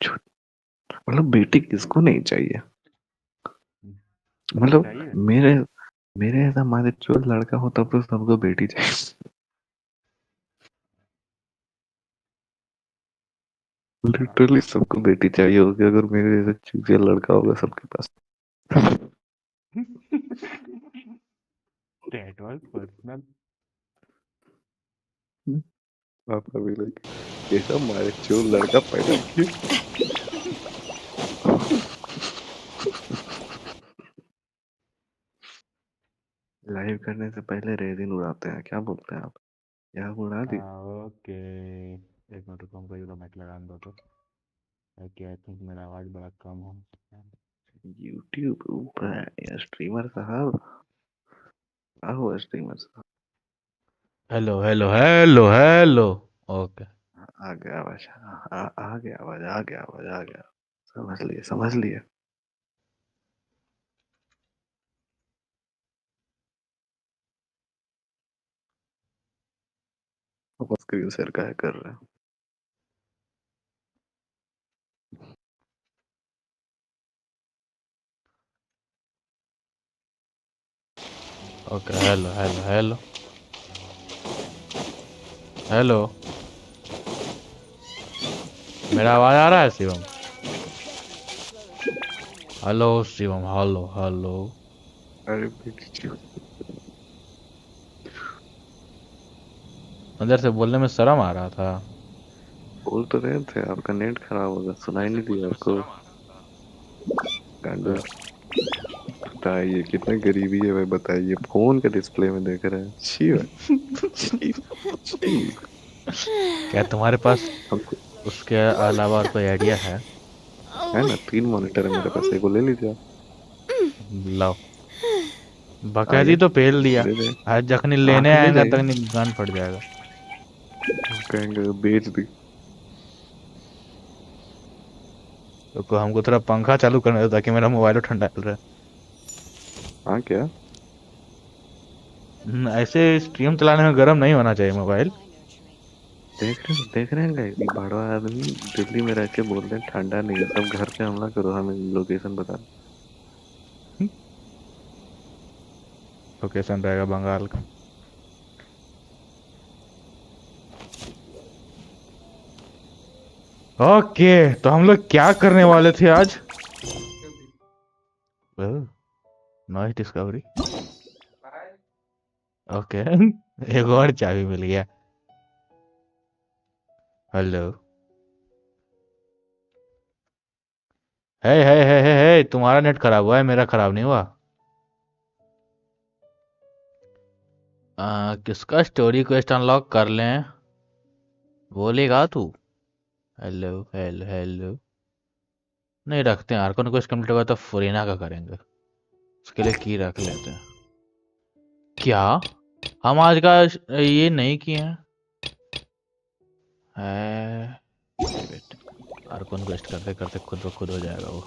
मतलब बेटी किसको नहीं चाहिए? मतलब मेरे मेरे ऐसा माने जो लड़का हो तब तो सबको बेटी चाहिए। लिटरली सबको बेटी चाहिए होगी, अगर मेरे जैसा चूतिया लड़का होगा सबके पास। That was personal. पापा भी लाइक कैसा मारे जो लड़का पैदा किए। लाइव करने से पहले रेजिन उड़ाते हैं, क्या बोलते हैं आप? क्या उड़ा दी? ओके, एक मिनट रुको, हमको ये माइक लगा दो तो। ओके, आई थिंक मेरा आवाज बड़ा कम हो। यूट्यूब ऊपर या स्ट्रीमर साहब, आओ स्ट्रीमर साहब। Hello hello hello hello. Okay, आ गया आवाज, आ गया आवाज, आ गया आवाज, आ गया। समझ लिए, समझ लिए। अब स्क्रीन शेयर का है कर रहे हैं। Okay, hello hello hello hello. मेरा आवाज आ रहा है Shivam? Hello Shivam, hello hello. अरे बेटी, अंदर से बोलने में शर्म आ रहा था। बोल तो रहे थे आपका नेट खराब होगा, सुनाई नहीं दिया आपको? गांडू, बताइए कितना गरीबी है भाई, बताइए। फोन के डिस्प्ले में देख रहे हैं, छी भाई, छी, छी। क्या तुम्हारे पास हमको उसके अलावा और कोई आइडिया है? है ना, 3 मॉनिटर है मेरे पास, एक को ले लीजिए आप। लाओ। बकैती आइए, तो पेल दिया। दे दे। आज जखनी लेने आके ले आएगा जाइए, तखनी गन फट जाएगा। कहेंगे बेच दी। तो हमको थोड़ा पंखा चालू करने दो ताकि मेरा मोबाइल ठंडा चल रहा हाँ क्या? है। ऐसे स्ट्रीम चलाने में गर्म नहीं होना चाहिए मोबाइल। देख रहे हैं गाइस, बाड़वा आदमी दिल्ली में रह के बोल रहे हैं ठंडा नहीं है, सब घर पे हमला करो, हमें लोकेशन बता। लोकेशन रहेगा बंगाल का। ओके, तो हम लोग क्या करने वाले थे आज? Noise discovery. ओके। एक और चाबी मिल गया। हेलो। हे, तुम्हारा नेट खराब हुआ है, मेरा खराब नहीं हुआ। किसका स्टोरी क्वेस्ट अनलॉक कर लें? बोलेगा तू? Hello hello hello. नहीं, रखते हैं। आर्कन क्वेस्ट कंप्लीट हुआ तो फुरीना का करेंगे। उसके लिए की रख लेते हैं। क्या हम आज का ये नहीं किए हैं? वेट, आर्कन क्वेस्ट करते करते खुद ब खुद हो जाएगा वो।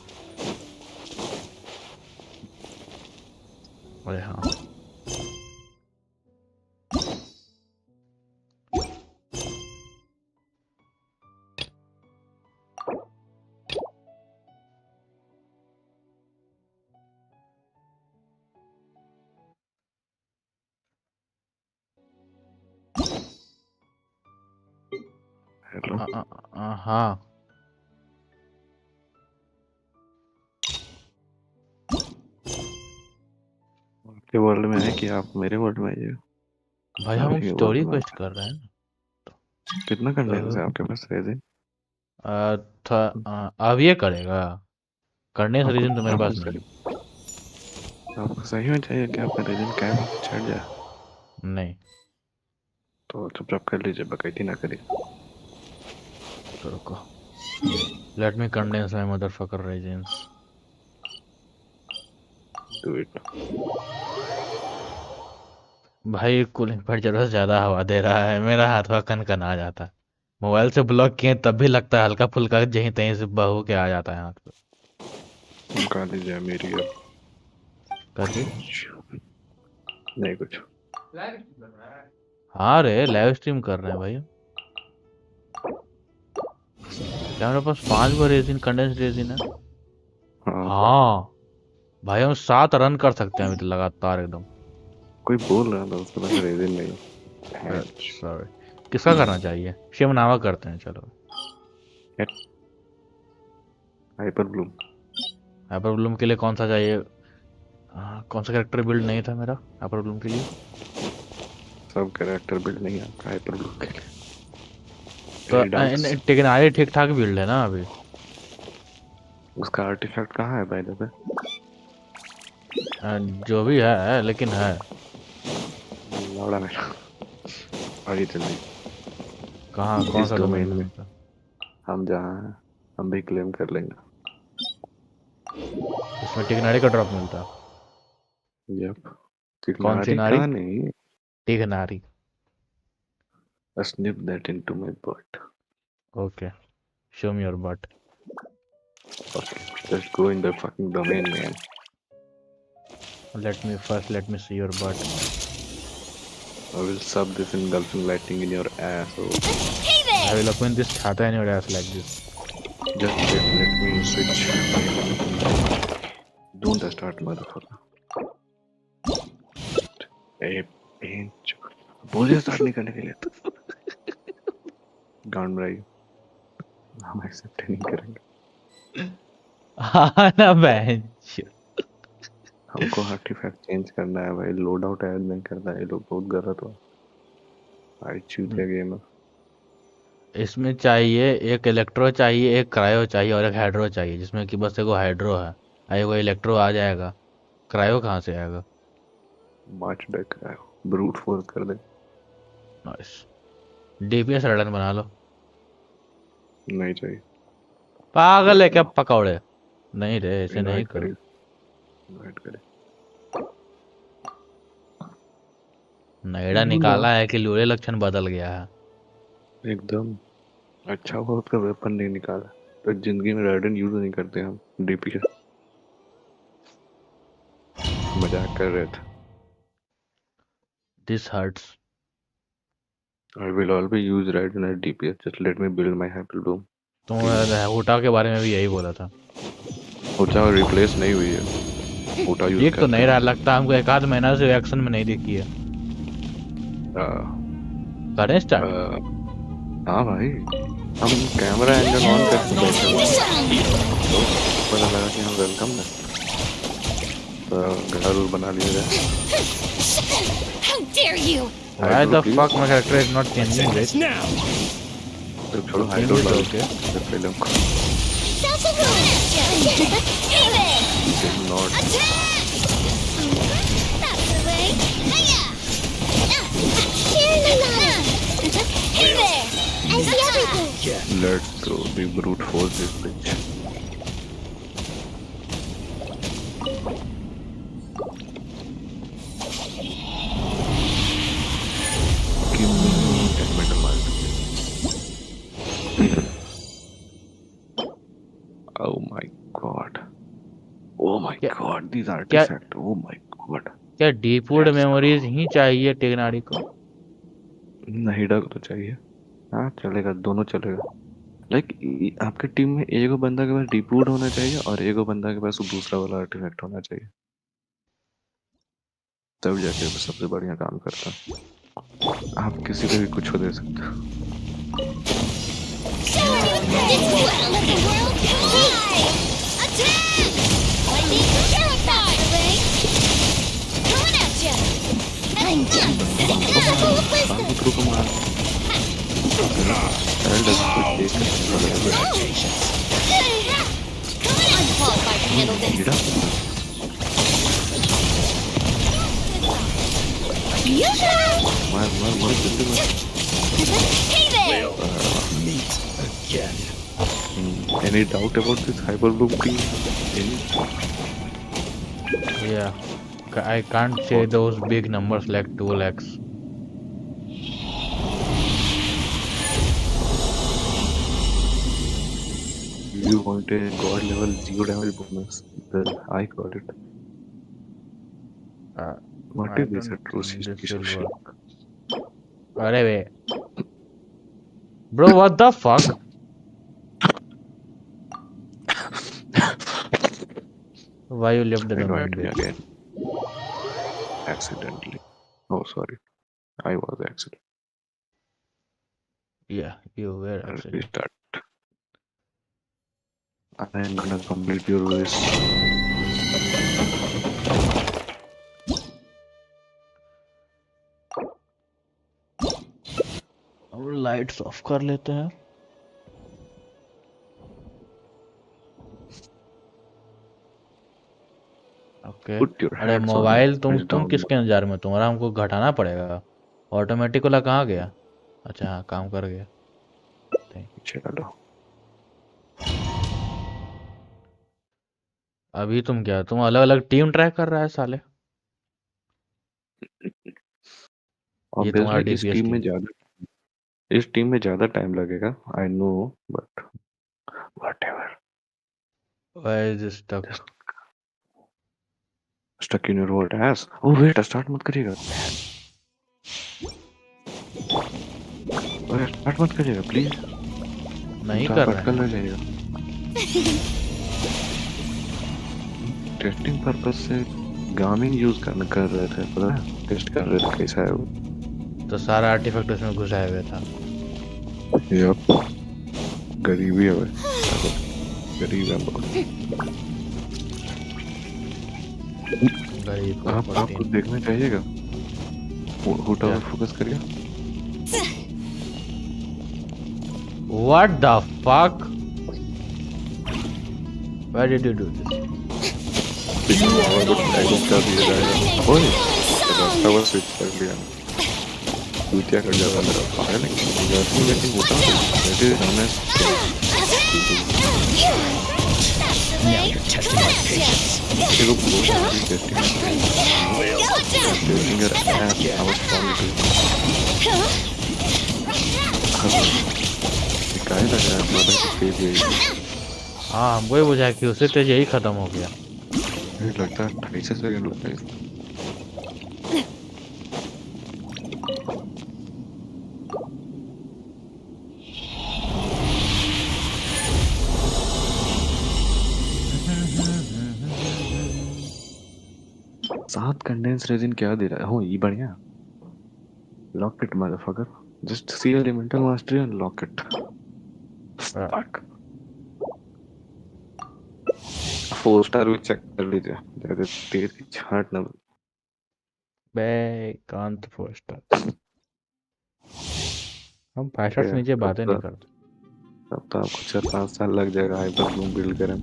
अरे हाँ। हेलो, हाँ। आपके वर्ल्ड में है कि आप मेरे वर्ल्ड में आइए? भाई हम अभी के वर्ल्ड स्टोरी में क्वेस्ट कर रहे हैं ना। कितना कंटेंट है तो आपके पास रेजिन? अब ये करेगा करने से आपको रीजन तो मेरे आपको पास नहीं। आपको सही में चाहिए कि आपका रेजिन कैम चढ़ जाए? नहीं। तो चुपचाप कर लीजिए, बकैती ना करिए। तो रुको, let me condense my motherfucker reasons. Do it. भाई कूलिंग पर जरूरत से ज्यादा हवा दे रहा है, मेरा हाथ कन आ जाता है। मोबाइल से ब्लॉक किए तब भी लगता है हल्का फुल्का जहीं तहीं से बहू के आ जाता है हाथ पे। कहा लीजिए मेरी अब। कर दी। नहीं कुछ। हाँ रे, लाइव स्ट्रीम कर रहे हैं भाई। क्या मेरे पास 5 बार रेजिन कंडेंस रेजिन है? हाँ हाँ भाई हम 7 रन कर सकते हैं अभी तो लगातार एकदम। कोई बोल रहा था उसको लगा रेजिन नहीं है। सॉरी, किसका करना चाहिए? शिव नामा करते हैं चलो। Hyper Bloom. हाइपर ब्लूम के लिए कौन सा चाहिए? कौन सा कैरेक्टर बिल्ड नहीं था मेरा हाइपर ब्लूम के लिए? सब कैरेक्टर बिल्ड नहीं आता हाइपर ब्लूम के लिए। तो एनी डाउट्स? टेकनारी ठीक ठाक बिल्ड है ना अभी? उसका आर्टिफैक्ट कहाँ है बाय द वे? जो भी है लेकिन है। लौड़ा मेरा। आगे चलिए। कहाँ कौन इस सा डोमेन डोमेन में में मिलता है? हम जहाँ हैं हम भी क्लेम कर लेंगे। इसमें टेकनारी का ड्रॉप मिलता है? यप। कौन सी चिकनारी नारी? का नहीं। टेकनारी। snip that into my butt. Okay, show me your but. Okay, just go in the fucking domain, man. Let me see your but. I will sub this engulfing lightning in your ass. So I will open this छाता in your ass like this. just let me switch. Don't start, motherfucker. Hey, bitch. बोलिए start नहीं करने के लिए। गांड रही हम accept नहीं करेंगे। हाँ ना बेंच। हमको आर्टिफैक्ट चेंज करना है भाई, लोड आउट ऐड नहीं करना है। ये लोग बहुत गलत हुआ। आई चूतिया गेम है। इसमें चाहिए एक इलेक्ट्रो चाहिए, एक क्रायो चाहिए और एक हाइड्रो चाहिए, जिसमें कि बस एगो हाइड्रो है। एगो इलेक्ट्रो आ जाएगा, क्रायो कहाँ से आएगा? मार्च बैक आयो ब्रूट फोर्स कर दे। नाइस। डीपीएस रडन बना लो। नहीं चाहिए। पागल है राइट क्या नाउ पकौड़े? नहीं रे, ऐसे नहीं इनवाइट करो। करिए। इनवाइट करिए। नैड़ा यू नो निकाला है कि लूले लक्षण बदल गया है? एकदम अच्छा हुआ उसका वेपन नहीं निकाला। तो जिंदगी में राइडन यूज नहीं करते हम। डीपीएस मजाक कर रहे थे। This hurts. I will always use Raiden as DPS. Just let me build my Happy Bloom. तुम Please. हुटा के बारे में भी यही बोला था। ऊंचा रिप्लेस नहीं हुई है। ऊंचा यूज देख तो करते नहीं रहा, हैं। लगता हमको एक आध महीना से एक्शन में नहीं देखी है। करें स्टार्ट? हाँ भाई, हम कैमरा एंगल ऑन करके बैठे हुए हैं। तो पता लगा कि हम वेलकम है। तो घर बना लिया जाए। How dare you! Why the fuck my character is not changing it? तो छोड़ो Change हाइड्रो it, डाल okay. के पहले हमको That's a move! Hey there! Not Attack! That's the way! Hiya! Here in the line! Hey there! I see everything! Let's go we brute force this bitch. Give me that metal mark. Oh my god. Oh my क्या god, these क्या artifacts. Oh my god. क्या डीपवुड Let's memories go. ही चाहिए टेकनारी को? नहीडा को तो चाहिए। हाँ चलेगा, दोनों चलेगा। लाइक आपके टीम में एगो बंदा के पास डीपूड होना चाहिए और एगो बंदा के पास वो दूसरा वाला आर्टिफैक्ट होना चाहिए। तब जाके वो सबसे बढ़िया काम करता है। आप किसी को भी कुछ दे सकते हो। This is what I let the world fly! Attack! Lightning terrified! Coming at ya! I'm just sick of the full of wisdom! बाबू को मार। सरल डस कुछ देख कर Unqualified to handle this! कीड़ा मार मार मार जल्दी मार। Hey there! Any doubt about this hyperloop team? Any? Yeah, I can't say those big numbers like 2 lakhs. You want a god level 0 damage bonus? Well, I got it. What I is this don't think atrocious this piece of will shit? work. अरे वे, bro, what the fuck? Why you left the Invite me domain? again. Accidentally. Oh, sorry. I was accident. Yeah, you were I'll accident. restart. I'm gonna complete your wish. अब lights off कर लेते हैं। Okay Put your अरे hats on and mobile press तुम down. किसके इंतजार में, तुम्हारा हमको घटाना पड़ेगा। ऑटोमेटिक वाला कहाँ गया? अच्छा हाँ काम कर गया। चलो अभी तुम क्या, तुम अलग अलग टीम ट्रैक कर रहा है साले। ये तुम्हारा ऑब्वियसली डीपीएस टीम। इस टीम में ज्यादा टाइम लगेगा I know but whatever Why is this stuck? Stuck in your old ass oh wait start मत करिएगा ओए स्टार्ट मत करिएगा प्लीज नहीं कर रहे अटकल हैं। रह जाएगा टेस्टिंग पर्पस से गामिंग यूज कर रहे थे पता है टेस्ट कर रहे थे कैसा है वो तो सारा आर्टिफैक्ट उसमें घुसाया हुआ था। यप गरीबी है भाई गरीब है बहुत गरीब आप कुछ देखना चाहिएगा हुटा फोकस करिए What the fuck? Why did you do this? कर दिया जाएगा ओए रास्ता वो स्विच कर लिया दूतिया कर जाता मेरा पागल है जर्सी वेटिंग होता that is honest Now you're testing my patience. देखो बहुत टेस्टिंग टेस्टिंग कर ऐप आवाज काय लग रहा है मतलब कि तेज है हाँ हमको ही बुझा कि उससे तेज यही खत्म हो गया। मुझे लगता है 28 सेकंड लगता है सात कंडेंस रेजिन क्या दे रहा है हो ये बढ़िया locket motherfucker just see elemental mastery and locket fuck 4 star भी चेक कर लीजिए जैसे तेज छाट ना बे कांत फोस्टर हम 65 से नीचे बातें नहीं करते। तब तो आपको 4-5 साल लग जाएगा हाइपर बूम बिल्ड करें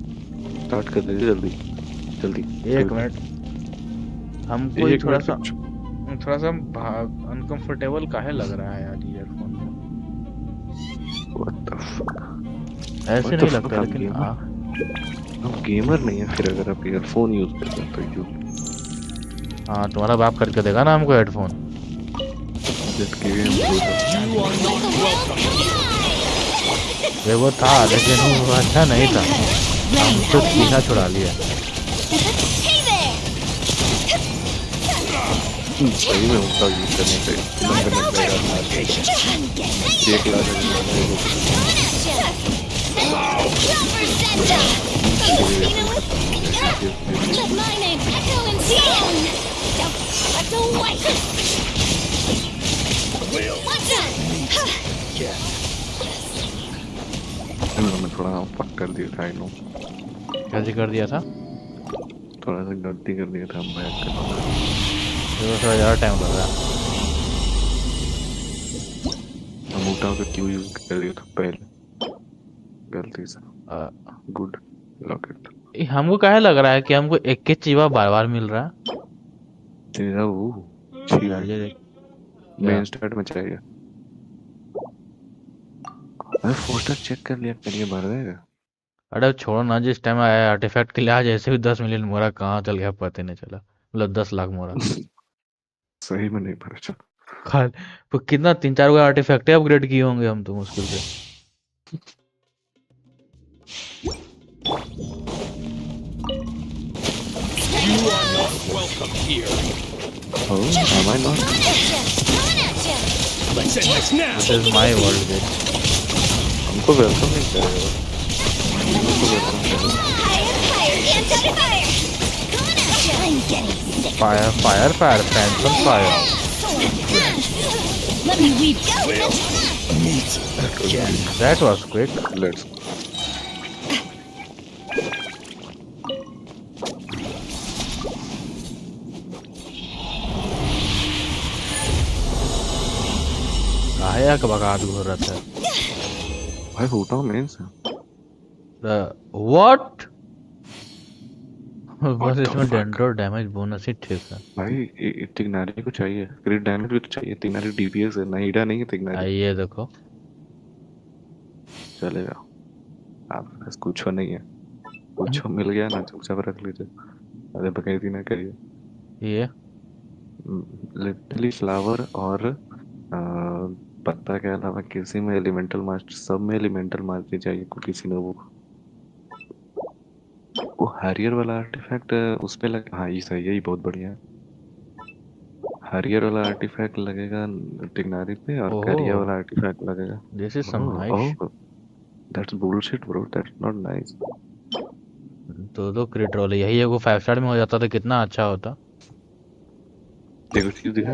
स्टार्ट कर दीजिए जल्दी जल्दी एक मिनट हमको ही थोड़ा सा अनकंफर्टेबल काहे लग रहा है यार ईयरफोन में। व्हाट द फक ऐसे नहीं लगता लेकिन हाँ आप गेमर नहीं है फिर अगर आप ईयरफोन यूज करते हैं तो यू हाँ तुम्हारा बाप करके देगा ना हमको हेडफोन। जस्ट गिव हिम वो था लेकिन वो अच्छा नहीं था, हम तो पीछा छुड़ा लिया। सही में उसका यूज करने पे एक lakh My name, Echo and Stone. Don't the white. What's up? मैंने थोड़ा फक कर दिया था आई नो कैसे कर दिया था? थोड़ा सा गलती कर दिया था बैक कर तो थोड़ा ज़्यादा टाइम लग रहा। हम उठा के क्यों यूज कर दिया था पहले गलती से गुड लॉकेट हमको काहे लग रहा है कि हमको एक के चीवा बार बार मिल रहा है। तेरा वो मेन स्टार्ट में चाहिए अरे पोस्टर चेक कर लिया करिए भर देगा। अरे छोड़ो ना, जिस टाइम आया आर्टिफैक्ट के लिए आज ऐसे भी 10 मिलियन मोरा कहाँ चल गया पता नहीं चला, मतलब 10 लाख मोरा सही में नहीं पता चला। खाल तो कितना 3-4 गो आर्टिफैक्ट अपग्रेड किए होंगे हम तो मुश्किल से। You are not welcome here. Oh, am I not? Let's end this now. This is my world bitch. हमको वेलकम नहीं करेगा हमको वेलकम करेगा Fire, fire, fire, fire. Fire fire fire fans on fire. Let me weave. That was quick. Let's आया कब बगा घूर रहा था। भाई होता हूँ मेन से। व्हाट बस What the इसमें fuck? डेंडर डैमेज बोनस ही ठीक है। भाई तिग्नारी को चाहिए, क्रिट डैमेज भी तो चाहिए। तिग्नारी डीपीएस है, नाहिडा नहीं है तिग्नारी। आइए देखो चलेगा, आपके पास कुछ नहीं है, कुछ मिल गया ना चुपचाप रख लीजिए। अरे बकैती ना करिए। ये लिटरली फ्लावर और पत्ता के अलावा किसी में एलिमेंटल मास्टर, सब में एलिमेंटल मास्टर चाहिए को किसी ने। वो हैरियर वाला आर्टिफैक्ट उस पे लग, हाँ ये सही है, ये बहुत बढ़िया है। हैरियर वाला आर्टिफैक्ट लगेगा टिग्नारी पे और करिया ओह वाला आर्टिफैक्ट लगेगा। This is some oh nice. Oh, that's bullshit bro, that's not nice. दो क्रिट रोल यही है, वो 5 स्टार में हो जाता तो कितना अच्छा होता। देखो चीज दिखा,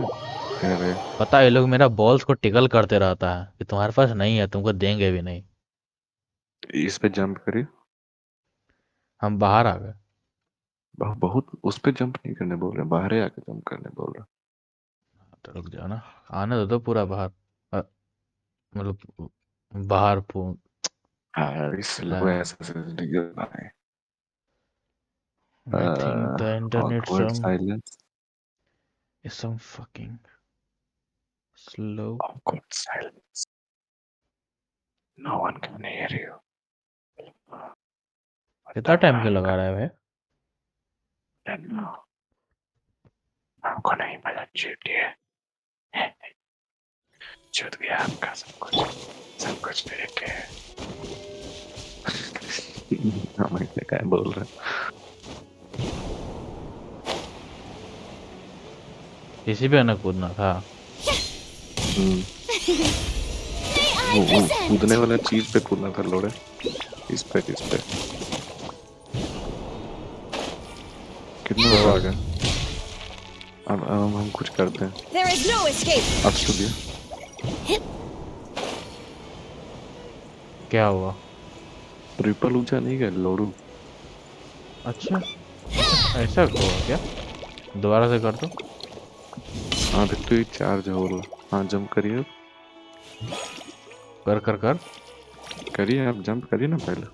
अरे पता है ये लोग मेरा बॉल्स को टिकल करते रहता है कि तुम्हारे पास नहीं है, तुमको देंगे भी नहीं। इस पे जंप करिए। हम बाहर आ गए। बहुत उस पे जंप नहीं करने बोल रहे, बाहर ही आके जंप करने बोल रहे। तो रुक जाओ ना, आने दो पूरा बाहर। मतलब बाहर हाँ इस लोग ऐसे ऐसे भाई। I think the internet awkward silence, some fucking slow. awkward silence, no one can hear you। कितना टाइम क्यों लगा रहा है भाई? हमको नहीं पता, चूतिए चूत गया आपका सब कुछ देख के। हम ऐसे क्या बोल रहे हैं। किसी पे ना कूदना था। वो कूदने वाला चीज पे कूदना था लोड़े, इस पे कितना आ गया। अब हम कुछ करते हैं। There is no escape. अब सुनिए, क्या हुआ? ट्रिपल ऊंचा नहीं गया लोड़ू। अच्छा ऐसा हुआ क्या? दोबारा से कर दो। हाँ देख तो ये चार्ज हो रहा। हाँ जंप करिए, कर कर कर करिए आप जंप करिए ना पहले।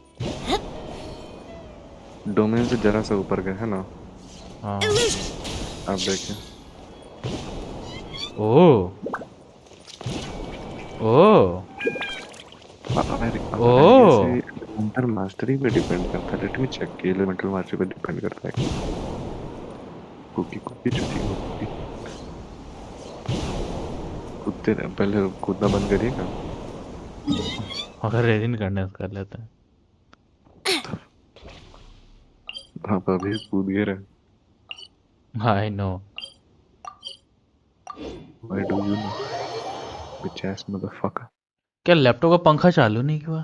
डोमेन से जरा सा ऊपर गए है ना। हाँ आप देखिए, ओ ओ एलिमेंटल मास्टरी पे डिपेंड करता है। लेट मी चेक कि एलिमेंटल मास्टरी पे डिपेंड करता है। कुकी कुकी छुट्टी कुकी कूदते रहे, पहले कूदना बंद करिएगा। अगर रेडिन करने से कर लेते हैं। आप अभी कूद गए रहे। I know. Why do you know? Bitch ass motherfucker। क्या लैपटॉप का पंखा चालू नहीं हुआ?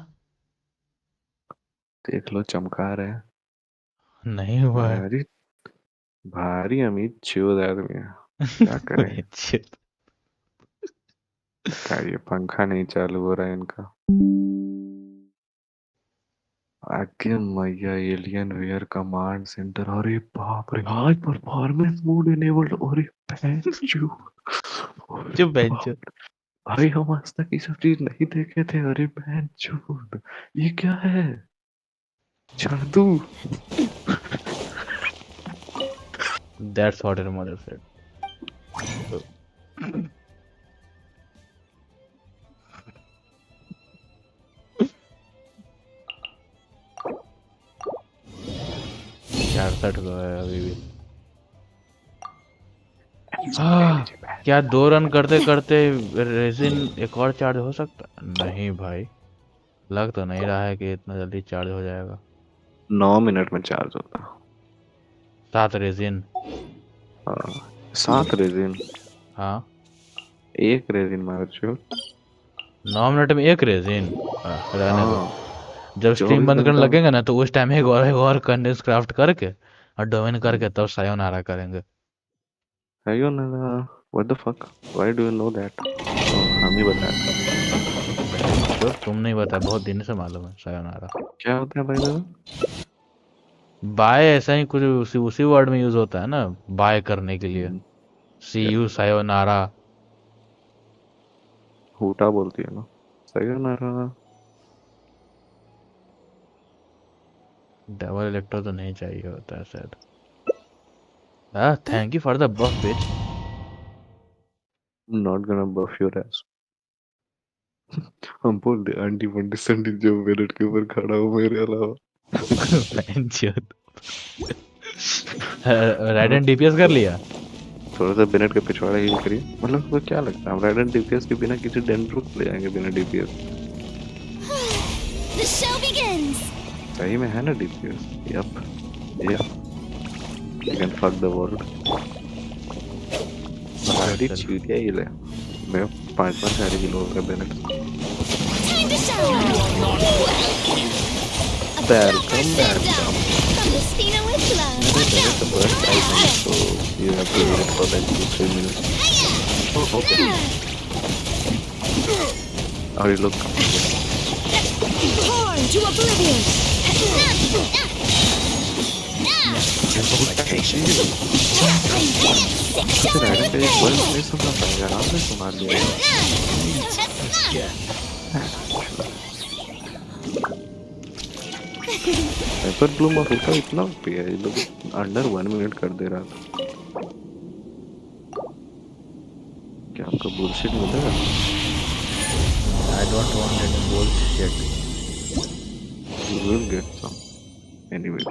देख लो चमका रहे हैं। नहीं हुआ है। भारी भारी अमीर चूत आदमी है, क्या करें। क्या ये पंखा नहीं चालू हो रहा है इनका। आगे मैया एलियन वेयर कमांड सेंटर, अरे बाप रे, हाई परफॉर्मेंस मोड इनेबल्ड। अरे चू चुप बेंचो। भाई हम आज तक ये सब चीज नहीं देखे थे। अरे बहन चूत, ये क्या है, जादू। That's what your mother said. यार सट गया है अभी भी। क्या 2 रन करते करते रेजिन एक और चार्ज हो सकता है? नहीं भाई, लग तो नहीं रहा है कि इतना जल्दी चार्ज हो जाएगा। 9 मिनट में चार्ज होता। 7 रेजिन। हाँ 7 रेजिन। हाँ 1 रेजिन मार चो। 9 मिनट में 1 रेजिन। रहने दो, हाँ जब स्ट्रीम 24 बंद करने घंटा लगेगा ना तो उस टाइम एक और कंडेंस क्राफ्ट करके और डोमेन करके तब सायोनारा करेंगे। Sayonara, what the fuck, why do you know that? हम ही बताया। तो तुम नहीं बता, बहुत दिन से मालूम है सायोनारा। क्या होता है भाई दादा? बाय ऐसा ही कुछ उसी वर्ड में यूज होता है ना, बाय करने के लिए। सी क्या यू सायोनारा। हूटा बोलती है ना सायोनारा। डबल इलेक्ट्रो तो नहीं चाहिए होता है शायद। Thank you for the buff bitch. Not गonna buff your ass। हम बोल दे आंटी वंटी संडी जो मेरिट के ऊपर खड़ा हो मेरे अलावा। हाँ, राइडन डीपीएस कर लिया। थोड़ा सा बेनेट के पिछवाड़े हील करिए। मतलब तो क्या लगता है हम राइडन डीपीएस के बिना किसी डेंड्रुक ले जाएंगे बिना डीपीएस? The show begins. सही में है ना DPS? Yup yup, you can fuck the world। सारी चीटिया ही ले। मैं 5-5 सारी किलो हो गया Bennett. Time to shine. Welcome, Welcome. From the Spina with love. Watch It's out. the first item, so you have to wait for like 2-3 minutes. Oh, okay. How do you look? Born to oblivion. तो rider का एक word नहीं सुनना पड़ेगा, आराम से सुना दिया। हाइपर ब्लूम ऑफ इसका इतना पे है, ये लोग अंडर 1 मिनट कर दे रहा था। क्या आपको बुलशिट मिलेगा? I don't want any bullshit. You will get some anyway।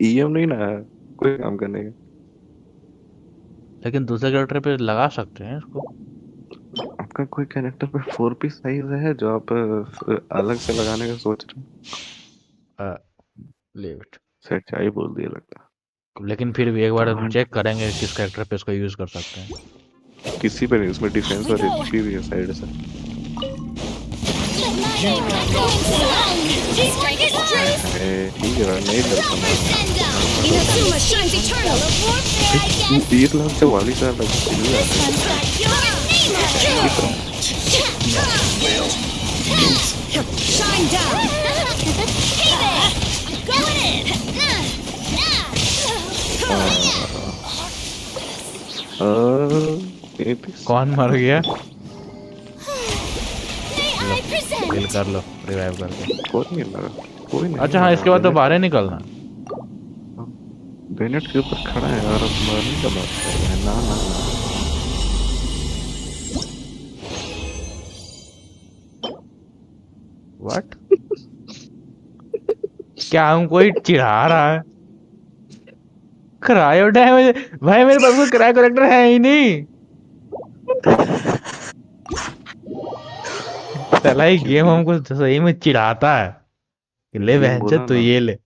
EM नहीं ना है कोई काम करने का। लेकिन दूसरे कैरेक्टर पे लगा सकते हैं इसको। आपका कोई कैरेक्टर पे 4 पीस साइज है जो आप अलग से लगाने का सोच रहे हो? Leave it. सच्चाई बोल दिया लगता। लेकिन फिर भी एक बार हम कमांड चेक करेंगे किस कैरेक्टर पे इसको यूज कर सकते हैं। किसी पे नहीं, उसमें डिफेंस और एचपी भी है साइड से। ठीक है नहीं डरता मैं। 30 लाख से 40,000 तक kilo Shine down. Hey there. I'm going in. कौन मर गया? May I present? हिल कर लो रिवाइव करके। कोई नहीं लगा, कोई नहीं। अच्छा हाँ, इसके बाद तो बाहर निकलना। बेनेट के ऊपर खड़ा है और अब मरने का बात कर रहा है। ना ना व्हाट? क्या हम कोई चिढ़ा रहा है? क्रायो डैमेज भाई, मेरे पास कोई क्रायो कैरेक्टर है ही नहीं। साला ये गेम हमको सही में चिढ़ाता है कि ले बहनचोद तो ये ले।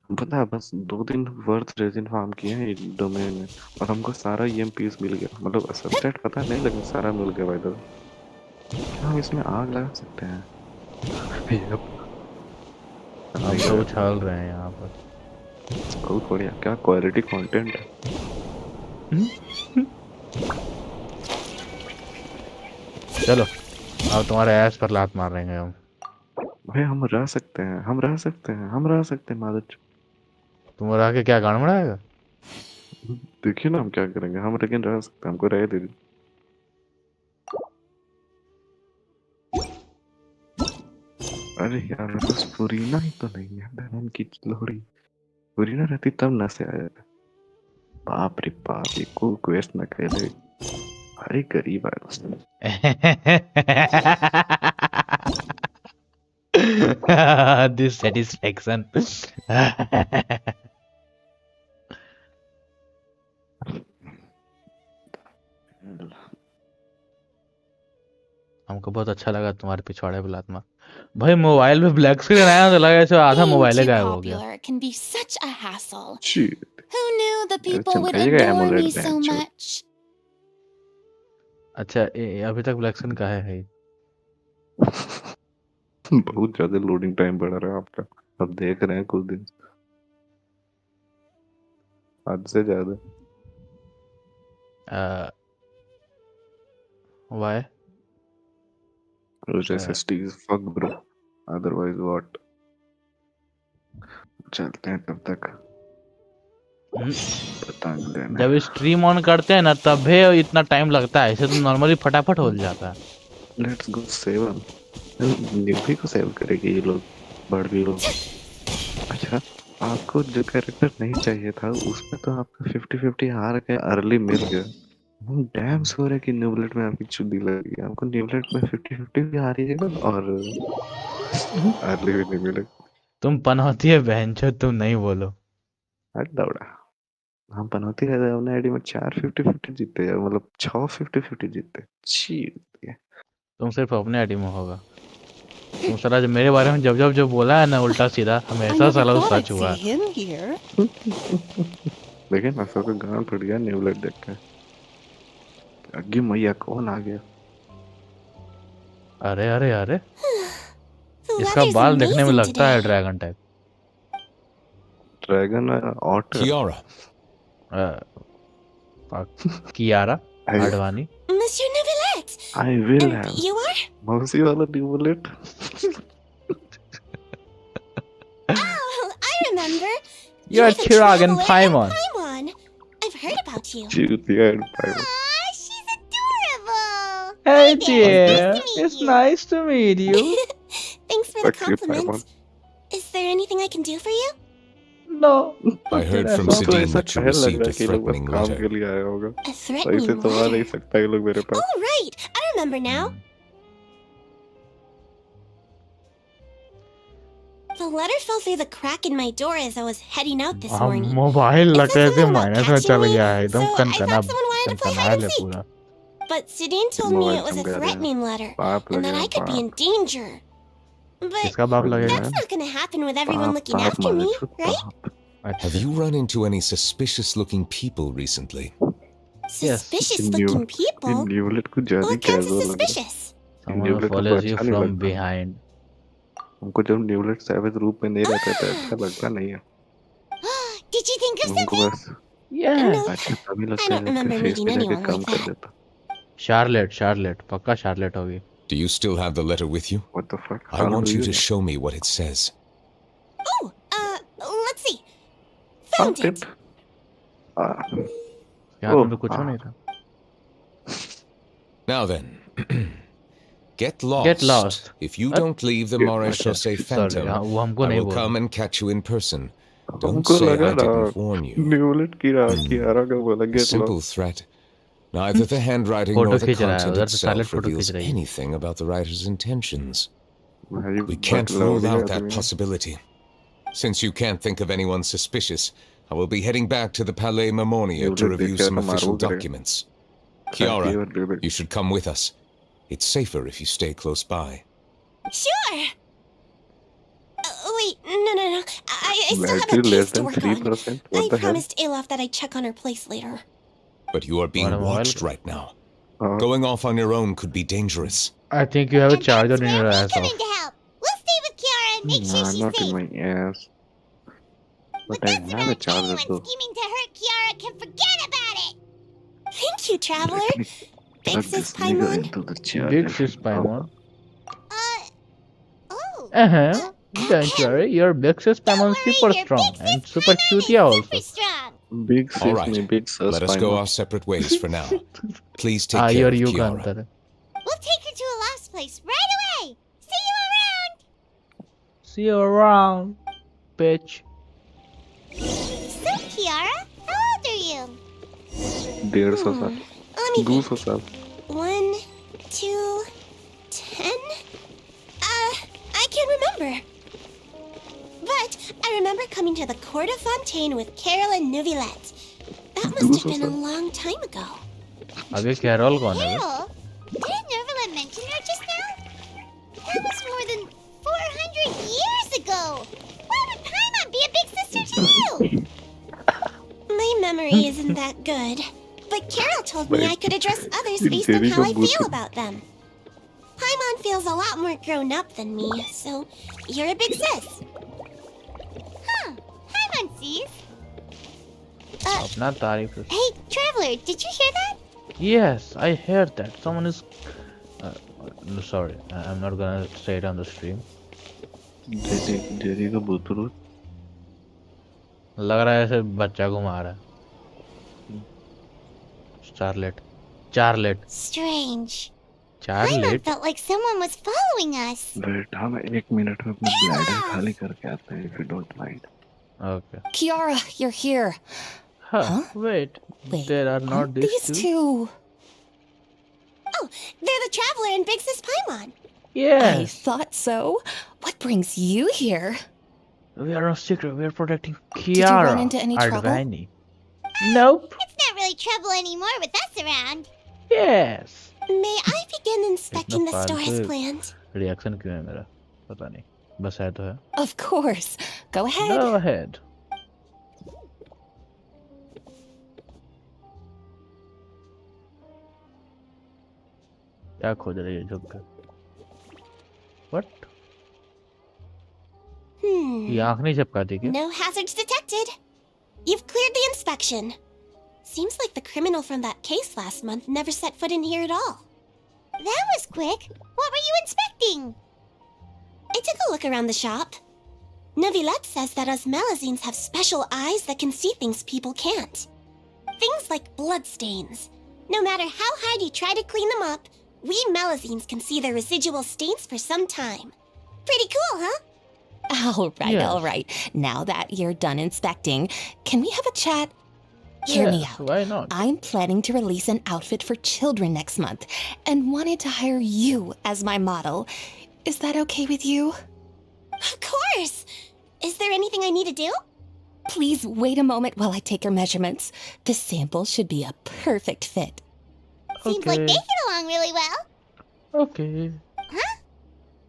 पता है बस 2 दिन वर्थ रेजिन फार्म किए हैं डोमेन में और हमको सारा ईएम पीस मिल गया। मतलब सबसेट पता नहीं लेकिन सारा मिल गया भाई। तो क्या हम इसमें आग लगा सकते हैं? यप, हम तो उछाल रहे हैं यहाँ पर। बहुत बढ़िया, क्या क्वालिटी कंटेंट है। चलो अब तुम्हारे ऐस पर लात मार रहे हैं हम। भाई हम रह सकते हैं, हम रह सकते हैं, हम रह सकते हैं मादर। तुम रह के क्या गड़बड़ाएगा? देखिए ना हम क्या करेंगे। हम लेकिन रह सकते हैं, हमको रह दीजिए। अरे यार बस फुरीना ही तो नहीं है बहन की लोहड़ी। फुरीना रहती तब न से आ जाता। बाप रे बाप, ये को क्वेस्ट न खेले भाई, गरीब आदमी। This satisfaction. हमको बहुत अच्छा लगा तुम्हारे पिछवाड़े पे लात मार। भाई मोबाइल पे ब्लैक स्क्रीन आया तो लगा ऐसे आधा मोबाइल ही गायब हो गया। Popular can be such a hassle. Shit. Who knew the people would चमकाइएगा adore me एमुलेट so बहनचोद। much? अच्छा अभी तक ब्लैक्सन का है बहुत ज्यादा लोडिंग टाइम बढ़ रहा है आपका। अब देख रहे हैं कुछ दिन हद से ज्यादा। Why SSD is fuck bro, otherwise what। चलते हैं तब तक पतंग लेने। जब स्ट्रीम ऑन करते हैं ना तब भी इतना टाइम लगता है, ऐसे तो नॉर्मली फटाफट हो जाता है। Let's go save. न्यूबी को सेव करेंगे ये लोग, बढ़ भी लोग। अच्छा, आपको जो कैरेक्टर नहीं चाहिए था उसमें तो आपका 50-50 हार के अर्ली मिल गया। हम डैम श्योर है कि न्यूवलेट में आपकी चुदी लगी। हमको न्यूवलेट में 50-50 भी आ रही है और अर्ली भी नहीं मिलेगा। तुम पनौती है बहनचोद, तुम नहीं बोलो। हट दौड़ा। हम पनौती रहते हैं अपने आईडी में 4 50-50 जीते हैं, मतलब 6 50-50 जीते। छी तुम सिर्फ अपने आईडी में होगा। तुम साला जो मेरे बारे में जब जो बोला है ना उल्टा सीधा, हमेशा साला वो सच हुआ। लेकिन ऐसा तो गांड फट गया न्यूवलेट देख के। अग्गी मैया कौन आ गया? अरे अरे अरे, इसका बाल देखने में लगता है dragon type. Dragon otter Kiara, Kiara Advani. Monsieur Nuvelette! I will And have you are? मौसी वाला Neuvillette. Oh, I remember. You're the Chirag and traveler Paimon. Paimon. I've heard about you. चूतिया and पाइमन। Aw, she's adorable. Hey Hi there, dear, nice to meet it's you. nice to meet you. Thanks for the Fuck you, Paimon। compliment. Is there anything I can do for you? No. I heard from तो Sidine ऐसा that you कहने लग received रहा a है कि ये लोग बस threatening काम letter. के लिए आया होगा। A सही threatening से तो आ नहीं letter. सकता ये लोग मेरे पास। Oh, right. I remember now. The letter fell through the crack in my door as I was heading out this morning. Mobile It said लगे थे something about माइनस में catching चल me, गया है, एकदम so I Kankana thought someone wanted to play Kankana hide and ले seek. पूरा। But Sidine told me it was a threatening letter पाप and that लगेगा I could be in danger. But किसका बाप लगेगा? that's not going to happen with everyone पाप looking पाप after me, मालिक right? अच्छा, Have you run into any suspicious looking people recently? Suspicious New- looking people? न्यूवलेट को ज्यादा What counts कैजुअल as लग रहा है। suspicious? someone न्यूवलेट को follows तो you अच्छा नहीं from लगता। behind. हमको जब न्यूवलेट सैवेज रूप में नहीं रहता तो अच्छा लगता नहीं है। Did you think of हमको something? बस Yeah. No, अच्छा तभी I लगता don't है कि remember फेस meeting पे जाके anyone काम like कर that. देता। शार्लेट पक्का शार्लेट होगी। Do you still have the letter with you? What the fuck? I want you to show me what it says. Oh, let's see. Found it. यहाँ Oh, तो कुछ नहीं था। Now then, get lost. Get lost. If you What? don't leave the Get Maréchal Sorry, Phantom, हाँ, वो हमको I नहीं will बोला। come and catch you in person. Don't हमको say लगा I didn't warn you. न्यूवलेट Kiara का बोला A get simple threat. Neither the handwriting photo नor the खींच रहा है, content उधर से साले itself फोटो reveals खींच रही है। anything about the writer's intentions. भाई We can't बकला rule उड़ेगा out that तुम्हें। possibility. Since you can't think of anyone suspicious, I will be heading back to the Palais Marmonia You to will review take some care of official Maru, documents. Thank you, Kiara, dude. you should come with us. It's safer if you stay close by. Sure. Wait, no. I still have a Battery less case to than work on. 3%. I What the hell? promised Alof that I'd check on her place later. But you are being What a watched wild- right now. Going off on your own could be dangerous. I think you have a And charger that's in your where we ass come off. in to help. We'll stay with Kiara and make sure Nah, she's not in safe. my ass. But But I that's have a about charger anyone though. scheming to hurt Kiara can forget about it. Thank you, traveler. Let me plug Thanks, this Sis nigga Paimon. into the charger. Big sis Paimon. Oh. Don't worry, your big sis Paimon Don't worry, super your strong big sis and super Paimon cute is also. super strong. Big sis All right, में big sus Let us go Paimon. our separate ways for now. Please take हाँ care ये of और you का Kiara. अंतर है। We'll take her to a lost place right away. See you around. See you around, bitch. So, Kiara, how old are you? 150 साल, Let me 200 साल. 1, 2, 10? I can't remember. But I remember coming to the court of Fontaine with Carol and Nuvelette. That must have been a long time ago. अभी carol कौन है? Carol? Didn't Nuvelette mention her just now? That was more than 400 years ago. Why would Paimon be a big sister to you? My memory isn't that good. But Carol told me I could address others based on how I feel about them. Paimon feels a lot more grown up than me, so you're a big sis. Huh. Hi, Muncies. अपना तारीफ से- Hey, Traveler, did you hear that? Yes, I heard that. Someone is. No, sorry, I'm not gonna say it on the stream. Jerry का बुतरू लग रहा है ऐसे बच्चा को मारा है। Charlotte, Charlotte, Strange. Paimon Charlotte. felt like someone was following us. बेटा मैं 1 मिनट में अपनी ब्लैडर खाली करके आता हूँ if you don't mind. Okay. Kiara, you're here. Huh? Wait, Wait, there are not aren't these these two. two? Oh, they're the Traveler and Big Sis Paimon. I Yes. thought so. What brings you here? We are on secret. We are protecting you Kiara. run into any trouble? Ardvani. Nope. It's not really trouble anymore with us around. Yes. May I begin inspecting the फालतू store's plans? Reaction क्यों है मेरा? पता नहीं. बस है तो है. Of course. Go ahead. Go ahead. क्या खोज रही है झुक कर? What? ये आँख नहीं झपकाती क्या? No hazards detected. You've cleared the inspection. Seems like the criminal from that case last month never set foot in here at all. That was quick. What were you inspecting? I took a look around the shop. Nuvelette says that us melazines have special eyes that can see things people can't. Things like bloodstains. No matter how hard you try to clean them up, we melazines can see the residual stains for some time. Pretty cool, huh? All right, Yes. all right. Now that you're done inspecting, can we have a chat? Hear me Yes, out. why not? I'm planning to release an outfit for children next month and wanted to hire you as my model. Is that okay with you? Of course! Is there anything I need to do? Please wait a moment while I take your measurements. The sample should be a perfect fit. Seems like they get along really well. Okay. Huh?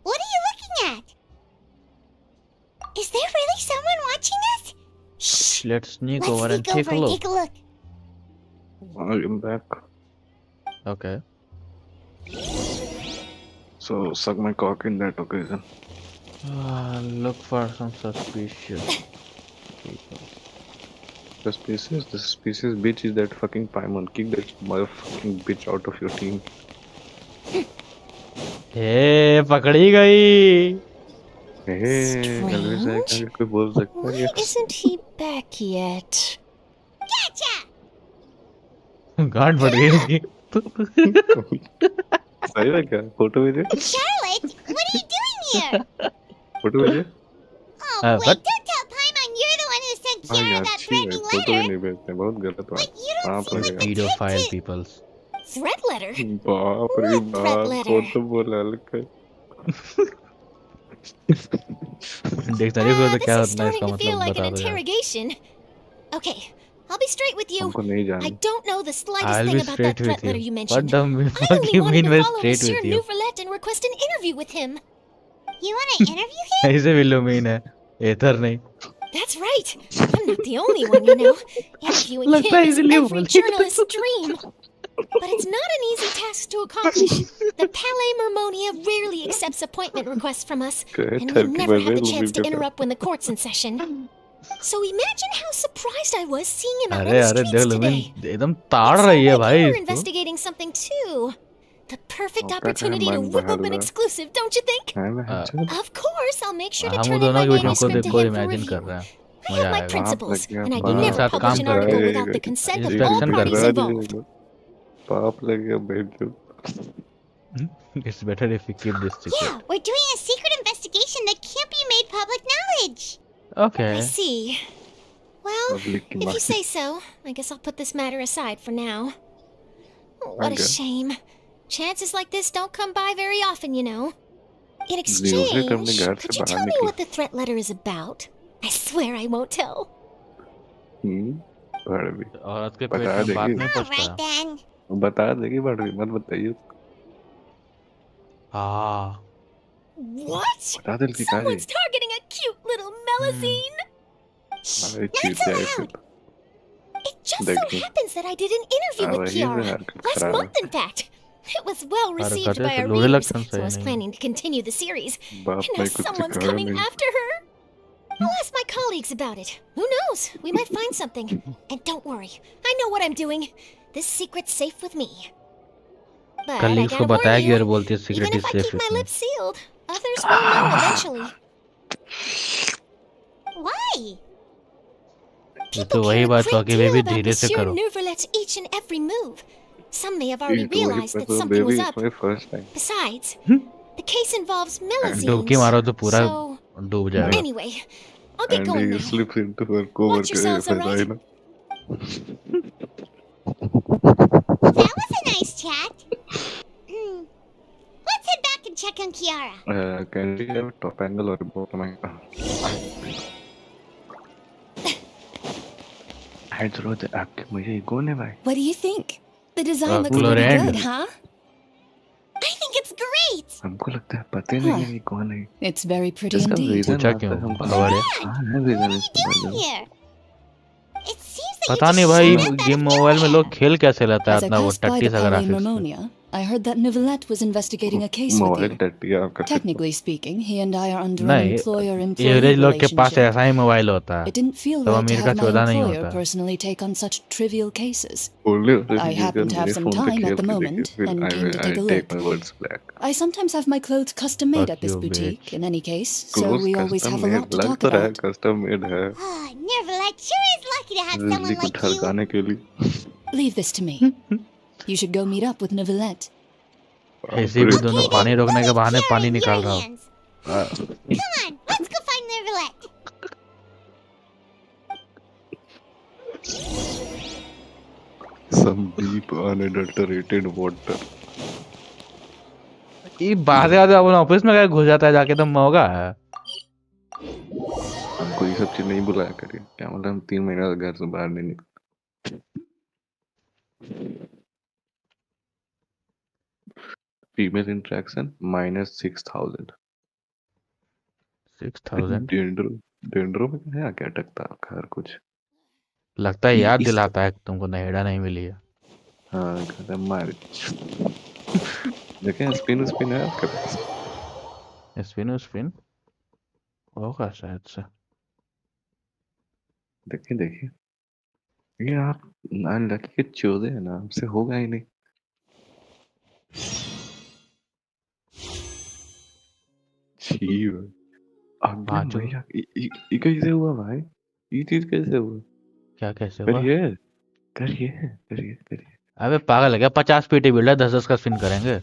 What are you looking at? Is there really someone watching us? Shh! Let's sneak Let's over and sneak take over a and look. take a look. I'm back. Okay. So suck my cock in that occasion. Look for some suspicious people. The species bitch is that fucking Paimon. Kick that motherfucking bitch out of your team. हे पकड़ी गई. Hey, always like Strange. कोई बोल सकता Why है. isn't he back yet? Gotcha! गांड फट गई इसकी. सही है क्या? फोटो भेजे? Charlotte, what are you doing here? Photo भेजे? Oh, what? wait, don't tell Paimon you're the one who sent हाँ Kiara यार that अच्छी है. threatening फोटो भी letter. नहीं भेजते. बहुत गलत बात. But you don't बाप seem रे. like the type Pedophile to... peoples. Threat letter? बाप रे What threat बाप. letter? फोटो बोला हल्का. डिक्शनरी को तो This क्या is होता है starting इसका to feel मतलब like an बता दो यार. interrogation. Okay, I'll be straight with you. हमको नहीं I जानना. don't know the slightest I'll thing be about straight that threat with letter you. you What mentioned. the I fuck only you wanted mean to by follow straight Monsieur with you? Nuvelette and request an interview with him. You want to interview him? ऐसे भी लुमीन है. एथर नहीं. That's right. I'm not the only one, you know. Interviewing लगता him है is इसलिए every बोली. journalist's dream. But it's not an easy task to accomplish. The Palais Mermonia rarely accepts appointment requests from us, Okay, and we turkey never have the will chance be to better. interrupt when the court's in session. So imagine how surprised I was seeing him out on अरे the अरे देख streets लुमीन today. एकदम ताड़ It's रही है like भाई you're इसको. investigating something too. The perfect Oh, opportunity to man, whip up an bahal. exclusive, don't you think? है मैं अच्छा. Of course, I'll make sure to हम turn in दोनों my की वजह को manuscript to देखो him for इमेजिन कर review. रहे हैं. I मजा have my आएगा. principles, लग गया, and I बाप. never साथ publish काम an कर article रहे without the हैं. consent of all Inspection कर parties रहे हैं. involved. पाप लग गया बेटे. It's better if we keep this secret. Yeah, we're doing a secret investigation that can't be made public knowledge. Okay. I see. Well, Public if you knowledge. say so, I guess I'll put this matter aside for now. What a Okay. shame. Chances like this don't come by very often, you know. In Newsletter अपने exchange, घर से could you बाहर tell me निकलो. what the threat letter is about? I swear I won't tell. बड़ भी. औरत के बता पेट में बात देगी. नहीं All पहुंचता. right then. बता देगी बड़ भी. मत बताइए. हाँ. What? बता दे कि क्या है. Someone's targeting a cute little melazine. अरे Not चीट so है loud. ऐसे. It just so देखिए happens that I did an interview with वही Kiara हरकत last खराब है। month, in fact. It was well received हरकतें by तो our लोड़े readers, लगते हैं so I was सही नहीं planning to continue the series. बाप And now ने कुछ someone's सिखाया coming नहीं। after her. I'll ask my colleagues about it. Who knows? We might find something. And don't worry, I know what I'm doing. This secret's safe with me. But I colleagues को gotta warn बताएगी और you, बोलती है even secret is if I safe keep my with me. lips sealed, others will know eventually. Why? ये People तो वही care a बात great होगी, deal बेबी about धीरे से Monsieur करो। Neuvillette's each and every move. Some may have ये already तो वही realized that पता something was बेबी up. इसमें first time Besides, the case involves डुबकी Melusines. मारो तो पूरा So, डूब जाएगा। anyway, I'll get and going ही now. Slips into her cover Watch के yourselves, all right? Vagina. That was a nice chat. Let's head back and check on Kiara. Can we have top angle और bottom angle? I throw the आपके मुझे कौन है भाई? What do you think? The design looks Cooler pretty end. good, huh? I think it's great. हमको लगता है पता ही नहीं है Huh. ये कौन है। It's very pretty इसका indeed. रीजन पूछा आता क्यों? है हमको। खबर है? हाँ है रीजन What इसके are you बारे doing में। here? It seems that पता you नहीं just भाई, showed up out game of mobile में लोग nowhere. खेल कैसे लेता है As I इतना वो passed by टट्टी the सा Palais graphics. Mermonia, I heard that Nuvelette was investigating a case with mobile you. टट्टिया कर सकते Technically speaking, he and I are under an नहीं, employer-employee एवरेज लोग के पास relationship. ऐसा ही मोबाइल होता है। It didn't feel सब right to अमीर का have my चौदा नहीं employer होता। personally take on such trivial cases. बोले I happen to have some time at the moment and came to take a take look. my words back. I sometimes have my clothes custom made Fuck at this you, boutique, bitch. in any case, so Clothes we always custom have a made lot to लग talk तो रहा है about. custom made है। Ah, Nuvelette sure is lucky to have बिजली someone को like you. ठरकाने के लिए। Leave this to me. You should go meet up with Nuvelette. ऐसे भी दोनों Okay, पानी then, रोकने के we'll बहाने leave पानी Kiara in निकाल your रहा हो। hands. Come on, let's go find Nuvelette. Some deep unadulterated water. ये बाहर आते अपन ऑफिस में क्या घुस जाता है जाके, तो मौका है। हमको ये सब चीज नहीं बुलाया करिए। क्या मतलब हम 3 महीने से घर से बाहर नहीं निकले। Female interaction -6000। 6000 डेंड्रो में क्या क्या अटकता खैर कुछ। लगता है याद दिलाता है तुमको नहेड़ा नहीं मिली है। हाँ कहते मार। देखें स्पिन है आपके पास। स्पिन होगा शायद से। देखिए ये आप अनलकी के चौदह है ना, आपसे होगा ही नहीं। छी भाई पांचों भैया ये कैसे हुआ भाई? ये चीज कैसे हुआ? क्या कैसे हुआ? करिए। अबे पागल है क्या? 50 पीटी बिल्ड है, 10-10 का स्पिन करेंगे।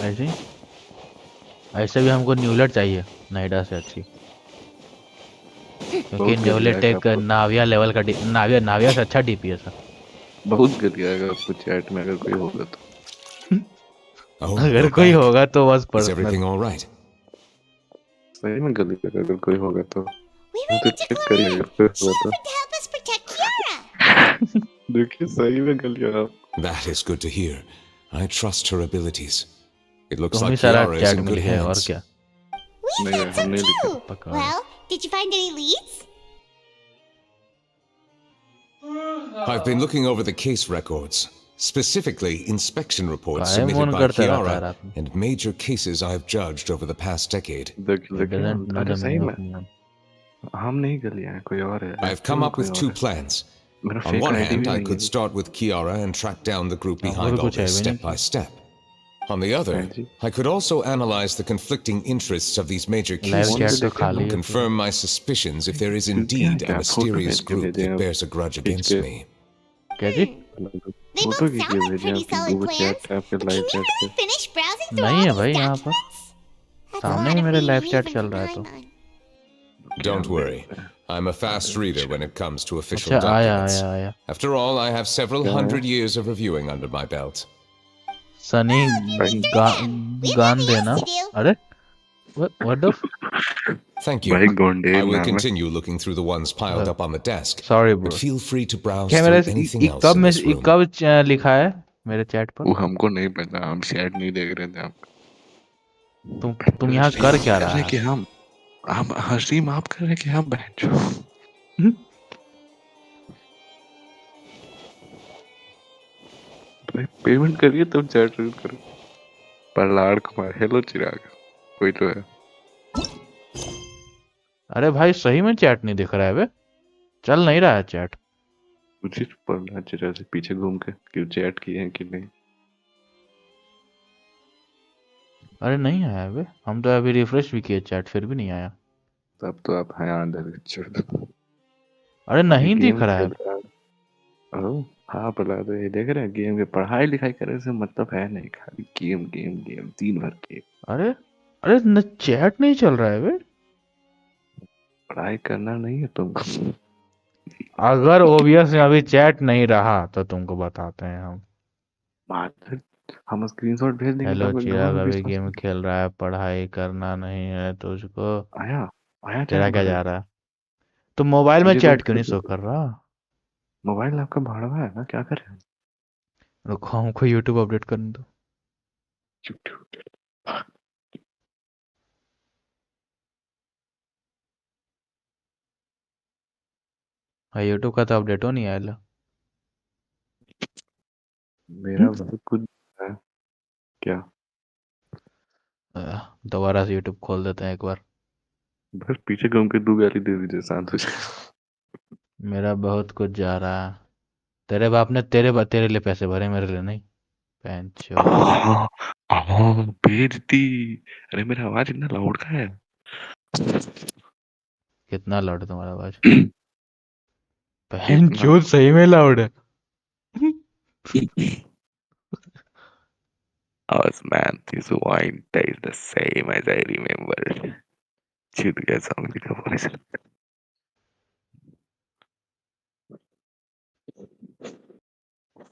अरे ऐसे भी हमको न्यूलेट चाहिए नाइडा से अच्छी, क्योंकि बहुत न्यूलेट घटिया एक है आपको। नाविया लेवल का नाविया से अच्छा डीपीएस है। बहुत घटिया है आपको चैट में अगर कोई होगा तो। Oh, अगर you're कोई back. होगा तो बस Is personal. everything all right? सही में गलती है अगर कोई होगा तो। We तो ran into चेक करिए Chlorine. फिर She होगा offered to help us protect Kiara. तो। देखिए सही में गलिया आप। That is good to hear. I trust her abilities. It looks तुम ही like सारा Kiara is चैट in में good लिखे और hands. क्या। We नहीं, thought so हमने लिखा। too. पक्का। Well, did you find any leads? I've been looking over the case records, specifically inspection reports काहे submitted मन by करता रहता है Kiara रात में? and major cases I've judged over the past decade. देखिए It doesn't know अरे the सही meaning में of neon. हम नहीं गलिया है, कोई और है। I've come up with two plans. मेरा On fake one ID hand, भी I नहीं could है। start with Kiara and track down the group हाँ, behind वो all कुछ है this भी नहीं। step by step. On the other, हाँ जी। I could also analyze the conflicting interests of these major live cases chat तो खाली and है। confirm my suspicions if there is क्या indeed a क्या mysterious photo group that bears a grudge against के- me. क्या जी? They photo both खींच sound के like भेजे pretty आपके solid गूगल plans. चैट आपके But live can you chat really पे। finish browsing through नहीं all है these भाई यहाँ पर। documents? That's a सामने lot ही of मेरे reading लाइव चैट even चल from रहा है तो। Paimon. Don't worry. I'm a fast reader when it comes to official अच्छा आया documents. आया। After all, I have several क्या है? hundred years of reviewing under my belt. Sunny them. We have गान nothing देना। else to do. अरे what the Thank भाई you. Gonde I will नाम है। continue looking through the ones piled up on the desk. Sorry But bro. feel free to browse क्या through मेरे anything else in this room. कब लिखा है मेरे चैट पर? वो हमको नहीं पता, हम चैट नहीं देख रहे थे आप। तुम यहाँ कर क्या रहा रहे है? कि हम हसीम आप कर रहे कि हम बैठ जाओ। अरे पेमेंट करिए तब चैट रीड करो। प्रहलाद कुमार, हेलो चिराग, कोई तो है। अरे भाई सही में चैट नहीं दिख रहा है बे, चल नहीं रहा है चैट। पूछिए प्रहलाद चिराग से पीछे घूम के कि चैट किए हैं कि नहीं। अरे नहीं आया बे, हम तो अभी रिफ्रेश भी किए चैट फिर भी नहीं आया। तब तो आप हैं अंदर, छोड़ दो। अरे ये नहीं दिख गेम रहा है। खेल रहा है। ओह, हाँ प्रहलाद, ये देख रहे हैं गेम के पढ़ाई लिखाई करने से मतलब है नहीं, खाली गेम गेम गेम दिन भर के। अरे अरे न चैट नहीं चल रहा है बे। पढ़ाई करना नहीं है तुमको। अगर ओबियस में अभी चैट नहीं रहा तो तुमको बताते हैं हम। माधर, हम स्क्रीनशॉट भेज देंगे तो हेलो आपको चिराग, डबल अभी विश्वास गेम नहीं। खेल रहा है, पढ़ाई करना नहीं है तुझको। आया, आया तेरा चैट क्या जा मैसेज। रहा है? तो मोबाइल में पीछे घूम चैट क्यों के नहीं शो देखो। कर रहा? मोबाइल आपका भाड़ा है ना, क्या करें। रुको हमको यूट्यूब अपडेट करने दो। चुप। हाँ यूट्यूब का तो अपडेट हो नहीं आया। मेरा बहुत कुछ है। क्या? दोबारा से यूट्यूब खोल देते हैं एक बार। बस पीछे घूम के 2 गाली दे दीजिए, शांत हो जाए। मेरा बहुत कुछ जा रहा है। तेरे बाप ने तेरे लिए पैसे भरे, मेरे लिए नहीं। पैंचोद। हाँ, हाँ, भेज दी। अरे मेरा आवाज इतना लाउड का है। कितना लाउड है तुम्हारा आवाज? इतना। पैंचोद सही में लाउड है। Osman, this wine tastes the same as I remember. छूट गया zhongli का voice.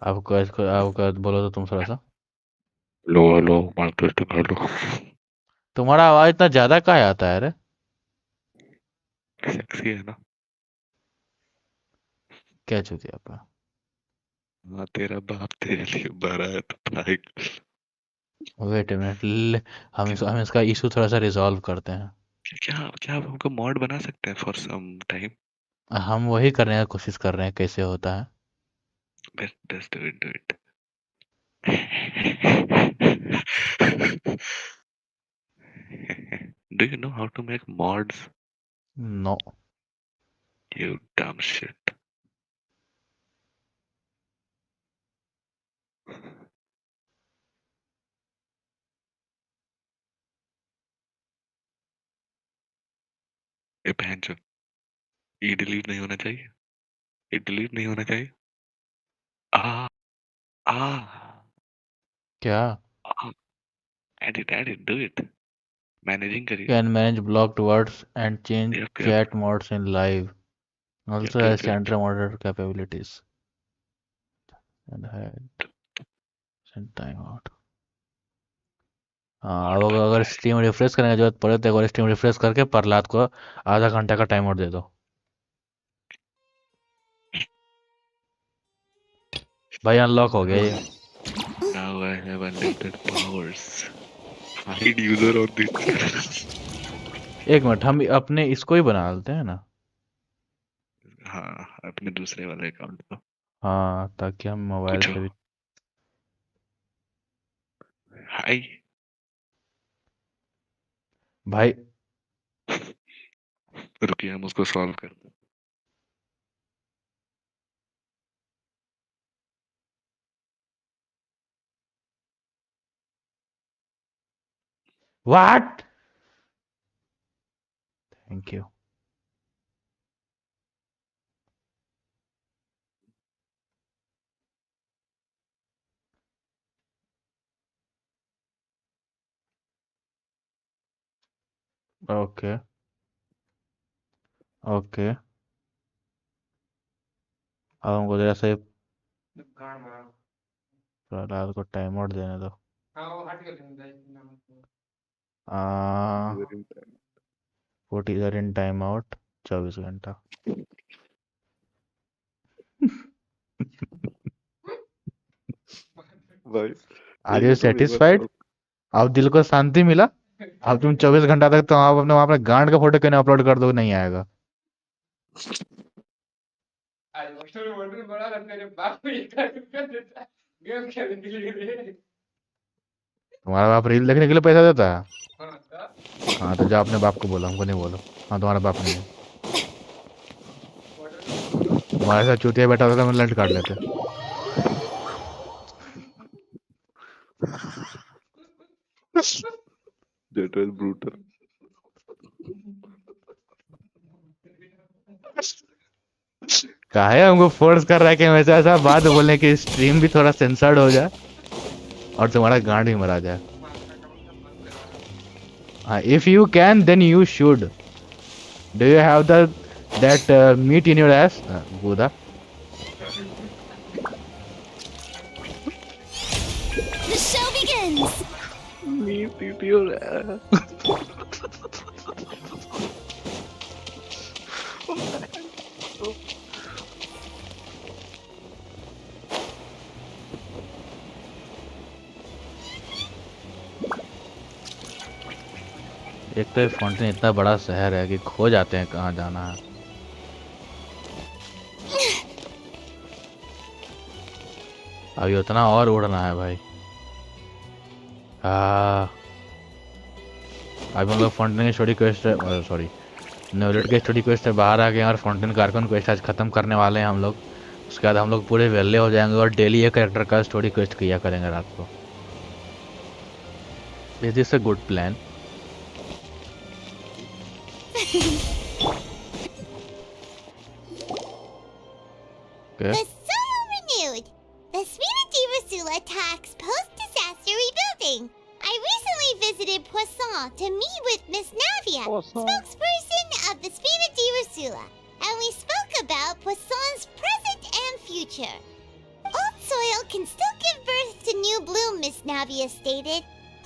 आपको बोलो तो तुम थोड़ा सा। लो लो, मार टेस्ट कर लो। तुम्हारा आवाज इतना ज्यादा काहे आता है रे? सेक्सी है ना। क्या चूतिया आपका? हाँ, तेरा बाप तेरे लिए भरा है तो पढ़ाई कर। वेट ए मिनट, हम इसका इशू थोड़ा सा रिजॉल्व करते हैं। क्या क्या आप हमको मॉड बना सकते हैं फॉर सम टाइम? हम वही करने की कोशिश कर रहे हैं, कैसे होता है। Let's do it. Do you know how to make mods? No. You dumb shit. ए बहन चो, ये डिलीट नहीं होना चाहिए। ये डिलीट नहीं होना चाहिए। आ आ क्या? आ edit, do it. मैनेजिंग करिए। Can manage blocked words and change Yep. Chat modes in live, also has centre moderator capabilities and had send time out. हाँ, अब Mod बन अगर जाए। स्ट्रीम रिफ्रेश करने की जरूरत पड़े तो एक बार स्ट्रीम रिफ्रेश करके प्रहलाद को आधा घंटा का टाइम आउट दे दो। भाई अनलॉक हो गया ये। Now I have unlimited powers. Hide user on this. एक मिनट, हम अपने इसको ही बना लेते हैं ना। हाँ, अपने दूसरे वाले अकाउंट को। हाँ, ताकि हम मोबाइल पूछो। से भी। हाय। भाई रुकिए, हम उसको सॉल्व करते हैं। What? Thank you. Okay okay, अब हमको जरा से प्रहलाद को टाइम आउट देने दो। Put user in time out 24 घंटा। भाई आर एक यू बार तुम एक बार सेटिस्फाइड? solve- अब दिल को शांति मिला? अब तुम 24 घंटा तक तो आप अपने वहां अपने गांड का फोटो क्यों नहीं अपलोड कर दो, नहीं आएगा। तुम्हारा बाप रील देखने के लिए पैसा देता है? हाँ तो जाओ अपने बाप को बोलो, हमको नहीं बोलो। हाँ तुम्हारा बाप नहीं है। तुम्हारे साथ चूतिया बैठा होता तो मैं लंच काट लेते। That was brutal. काहे हमको फोर्स कर रहा है कि हमेशा ऐसा बात बोलने की स्ट्रीम भी थोड़ा सेंसर्ड हो जाए और तुम्हारा गांड भी मरा जाए। हाँ, if you can then you should. Do you have that meat in your ass? Buddha. The show begins! Me, your ass. एक तो ये फॉन्टेन इतना बड़ा शहर है कि खो जाते हैं कहाँ जाना है। अभी उतना और उड़ना है भाई। अभी हम लोग फॉन्टेन की स्टोरी क्वेस्ट है, सॉरी नेवलेट की स्टोरी क्वेस्ट है, बाहर आ गए और फॉन्टेन का आर्कन क्वेस्ट आज खत्म करने वाले हैं हम लोग। उसके बाद हम लोग पूरे वेले हो जाएंगे और डेली एक कैरेक्टर का स्टोरी क्वेस्ट किया करेंगे रात को। Is this a good plan? The Solo renewed. The Sphina attacks post-disaster rebuilding. I recently visited Poisson to meet with Miss Navia, spokesperson of the Sphina, and we spoke about Poisson's present and future. Old soil can still give birth to new bloom, Miss Navia stated.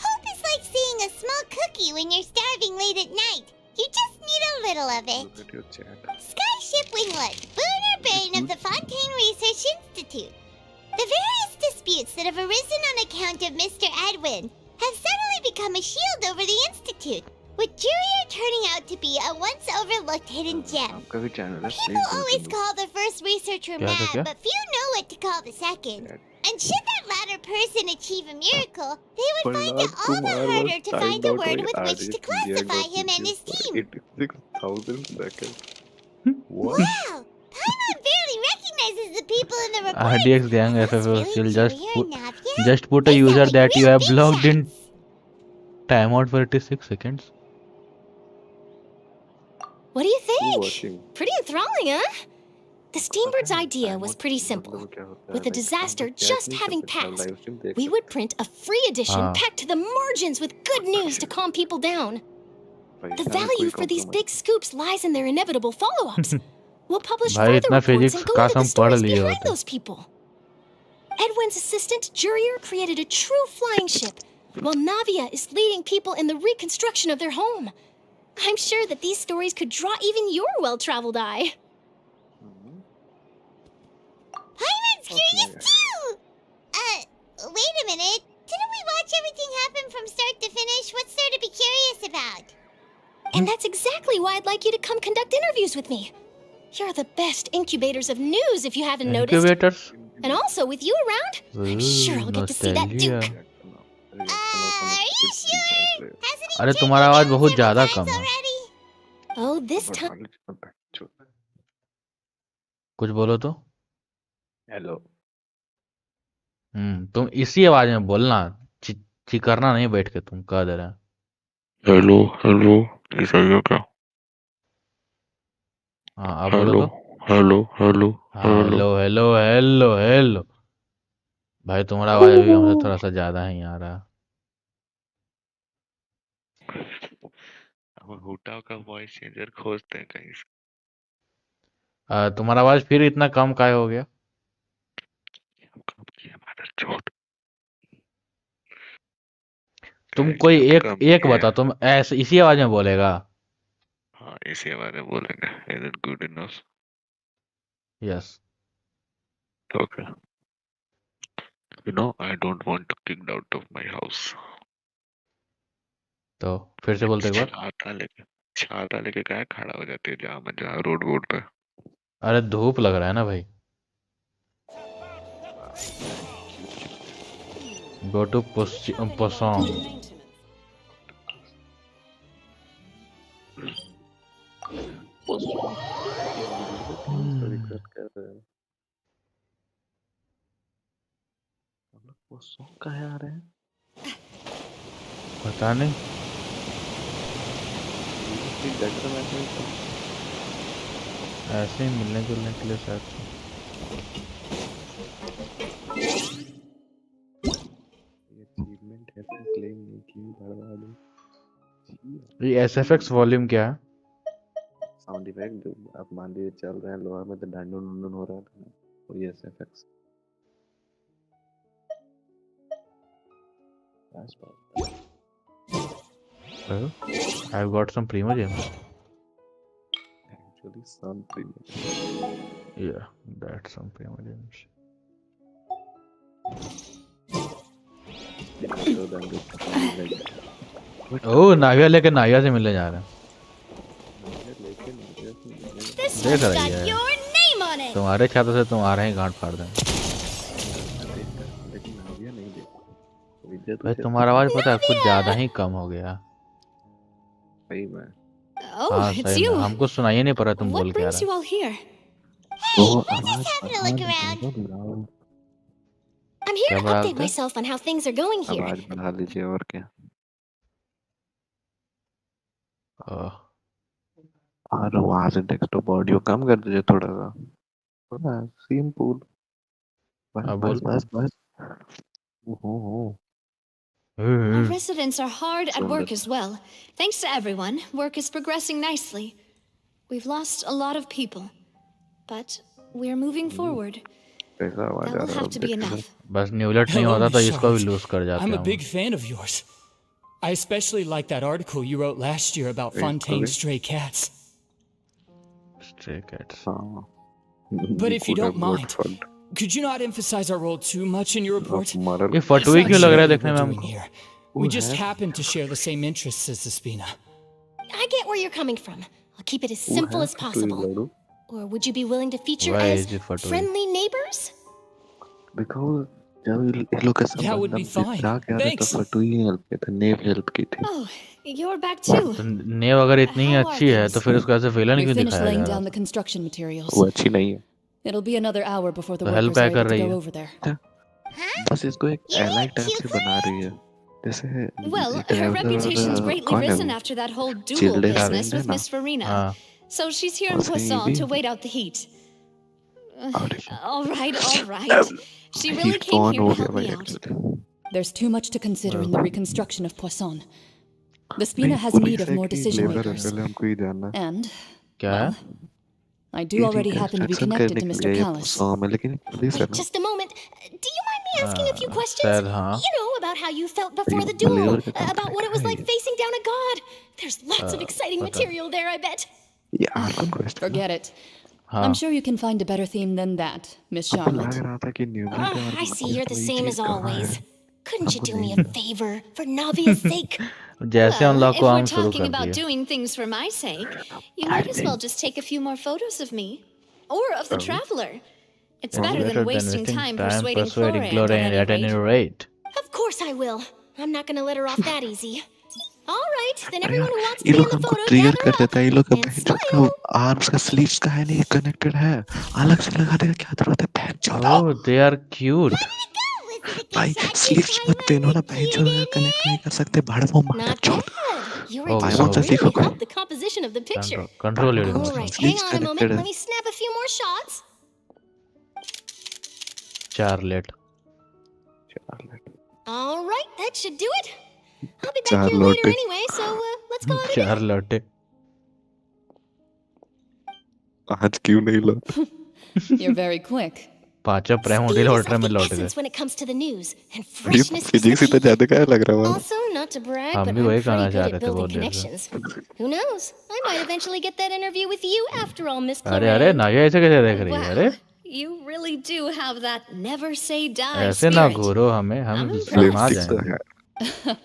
Hope is like seeing a small cookie when you're starving late at night. You just need a little of it. Look at your chat. Skyship Winglet, Booner Brain of the Fontaine Research Institute. The various disputes that have arisen on account of Mr. Edwin have suddenly become a shield over the Institute, with Jurier turning out to be a once overlooked hidden gem. आपका भी channel है, People always call the first researcher क्या? mad, but few know what to call the second. And should that latter person achieve a miracle, they would find it all the harder to find a word with which to classify him and his team. 86,000 seconds. What? Wow! Paimon barely recognizes the people in the report. RDX gang That's FFO really skill Jurier, Navia? just put a They user sound like that you real have big blocked in shots. timeout for 86 seconds. What do you Who think? watching? Pretty enthralling, huh? The Steambird's idea was pretty simple. With the disaster just having passed, we would print a free edition Ah. packed to the margins with good news to calm people down. The value for these big scoops lies in their inevitable follow-ups. We'll publish भाई further इतना reports physics and go का into the हम पढ़ stories लिए behind होते। those people. Edwin's assistant, Jurier, created a true flying ship, while Navia is leading people in the reconstruction of their home. I'm sure that these stories could draw even your well-traveled eye. Paimon's curious too! Wait a minute. Didn't we watch everything happen from start to finish? What's there to be curious about? And that's exactly why I'd like you to come conduct interviews with me. You're the best incubators of news, if you haven't noticed. Incubators? And also, with you around, I'm sure I'll get to see that nostalgia. Duke. Are you sure? Hasn't he अरे checked तुम्हारा it आवाज out बहुत several ज्यादा times कम है। already? Oh, this time. कुछ बोलो तो। Hello. तुम इसी आवाज में बोलना, चिकरना नहीं बैठ के, तुम कह दे रहे हैं। हेलो हेलो, ऐसा ही क्या? हाँ अब बोलो तो। Hello hello hello hello hello hello. भाई तुम्हारा आवाज अभी हमसे थोड़ा सा ज्यादा ही आ रहा है। अब हुटा का वॉइस चेंजर खोजते हैं कहीं से। तुम्हारा आवाज फिर इतना कम काहे हो गया? कब किया मदरचोद? तुम कोई एक बता, तुम ऐसे इसी आवाज में बोलेगा? हाँ इसी आवाज में बोलेंगे। Is it good enough? Yes. Okay. You know, I don't want to kicked out of my house. तो फिर से बोलते एक बार। छाता लेके क्या खड़ा हो जाती है जहाँ रोड पे। अरे धूप लग रहा है ना भाई। Go to Posong. रिग्रेट कर रहे हैं हम लोग। वो सॉन्ग कहाँ आ रहे हैं? पता नहीं। ये गटर में तो ऐसे ही मिलने जुलने के लिए शायद से। ये अचीवमेंट है तो क्लेम नहीं की बढ़वा दो। ये SFX वॉल्यूम क्या है? साउंड इफेक्ट जो आप मान लीजिए चल रहे हैं लोहा में तो डांडून डुंडून हो रहा था और ये SFX Well, I've got some primogems. actually some premium Yeah, that's some primogems. so then ओह नाविया लेके नाविया से मिलने जा रहे हैं। लेकिन This देख one's रही got है। your name on it. तुम्हारे छात्र से तुम्हारे ही गांठ फाड़ दें। लेकिन नाविया नहीं दे विद्या तो भाई तुम्हारा आवाज पता है कुछ ज्यादा ही कम हो गया। सही में Oh, हाँ it's सही you. में हमको सुनाई ही नहीं पड़ा तुम बोल What क्या brings रहा। you all here? तो Just having a look around. I'm here क्या to बढ़ा update थे? myself on how things are going here. आवाज बढ़ा लीजिए और क्या ओह, और वहां से डेस्कटॉप ऑडियो कम कर दीजिए थोड़ा सा सिंपल बस हाँ, बस बोल। बस बस हो Our residents are hard at work Sundat. as well. Thanks to everyone, work is progressing nicely. We've lost a lot of people, but we're moving forward. कैसा आवाज That आ will रहा have to be है enough. बस न्यूलेट नहीं Hello, होता तो Miss इसको भी Charlotte. लूज कर जाते I'm a हम। big fan of yours. I especially like that article you wrote last year about Hey, Fontaine's okay. stray cats. Stray cats. हाँ But if you could don't have got mind, fucked. could you not emphasize our role too much in your report? मरल ये फटुई It's क्यों not लग रहा है surely देखने में we're हमको? doing here. Who We just has- happen to share the same interests as the Spina. I get where you're coming from. I'll keep it as Who simple has as to possible. Laddoo Or would you be willing to feature Why as is it Fatui? friendly neighbors? because जब ये लोग का That would be संबंध fine. जा क्या रहे तो Thanks. फटुई help की थी नेव हेल्प की थी Oh, you're back too. तो नेव अगर इतनी ही How are अच्छी है things? तो फिर उसको ऐसे विलन We क्यों finished दिखाया laying जा रहा down the था? construction materials. वो अच्छी नहीं है It'll be another hour before the तो help workers are क्या कर able to रही go है? over there. बस इसको एक You एलाइट टाइप cute से बना रही है जैसे Well, her traveler, reputation's greatly कौन है risen वो? after that whole duel Children are business in with there Miss Furina. हाँ So she's here in What's he Poisson to doing? wait out the heat. अरे All right, all right. She really heat came on here हो to गया help me भाई out. actually There's too much to consider in the reconstruction of Poisson. The Spina नहीं, has police need of है more कि decision labor है, makers. पहले हमको ही जानना है And, क्या है? I do ये already happen to be reconstruction connected to करने के Mr. लिए ये Callis. में लेकिन पुलिस है Wait ना just a moment. Do you mind me asking a few questions? शायद हाँ। You know, about how you felt before the ये duel. labor का काम About what it was करेगा like facing down a god. There's lots of exciting पता। material there, I bet. ये Arkan question Forget it. हाँ I'm sure you can find a better theme than that, Miss हमको लग Charlotte. रहा था कि न्यूविलेट और I see you're the वही same चीज as कहाँ always. है Couldn't you हमको do me नहीं a favor for Navia's sake? जैसे Well, अनलॉक if को we're हम शुरू talking कर about दिए। doing things for my sake, you might as well just take a few more photos of me. Or of the traveler. It's better than wasting time persuading Florian at any rate. Of course I will. I'm not gonna let her off that easy. All right, then अरे everyone यार who wants ये to be लोग in the हमको photo, trigger gather कर up. देता है ये लोग And जिसका smile. आर्म्स का स्लीव्स का है नहीं कनेक्टेड है अलग से लगा देगा क्या जरूरत है बहन चोदा Oh, they are cute. भाई स्लीव्स मत पहनो ना बहन चोदा कनेक्ट नहीं कर सकते भड़वो मार Not चोद bad. Your Oh, addition wow. really helped the composition of the picture. Control your All emotions. right, hang Sleeves on a moment. connected. Let me snap a few more shots. Charlotte. All right, that should do it. I'll be back here Charlotte. later anyway, so let's call it a day. Charlotte. आज क्यों नहीं ला You're very quick. पांचों प्रेम Speed उड़ी is lottery of में the लौट गए। essence when it comes to the news, and ये freshness is the physics इतना key. ज्यादा क्या लग रहा है Also, not to brag, हम but भी I'm वही pretty कहना good चाह at रहे थे building बहुत देर से। connections. Who knows? I might eventually get that interview with you after all, Miss अरे Clorand. अरे नाया ऐसे कैसे देख रही है? अरे Wow, you really do have that never say die ऐसे ना spirit. घूरो हमें हम I'm शर्मा impressed. लिपस्टिक तो जाएंगे। है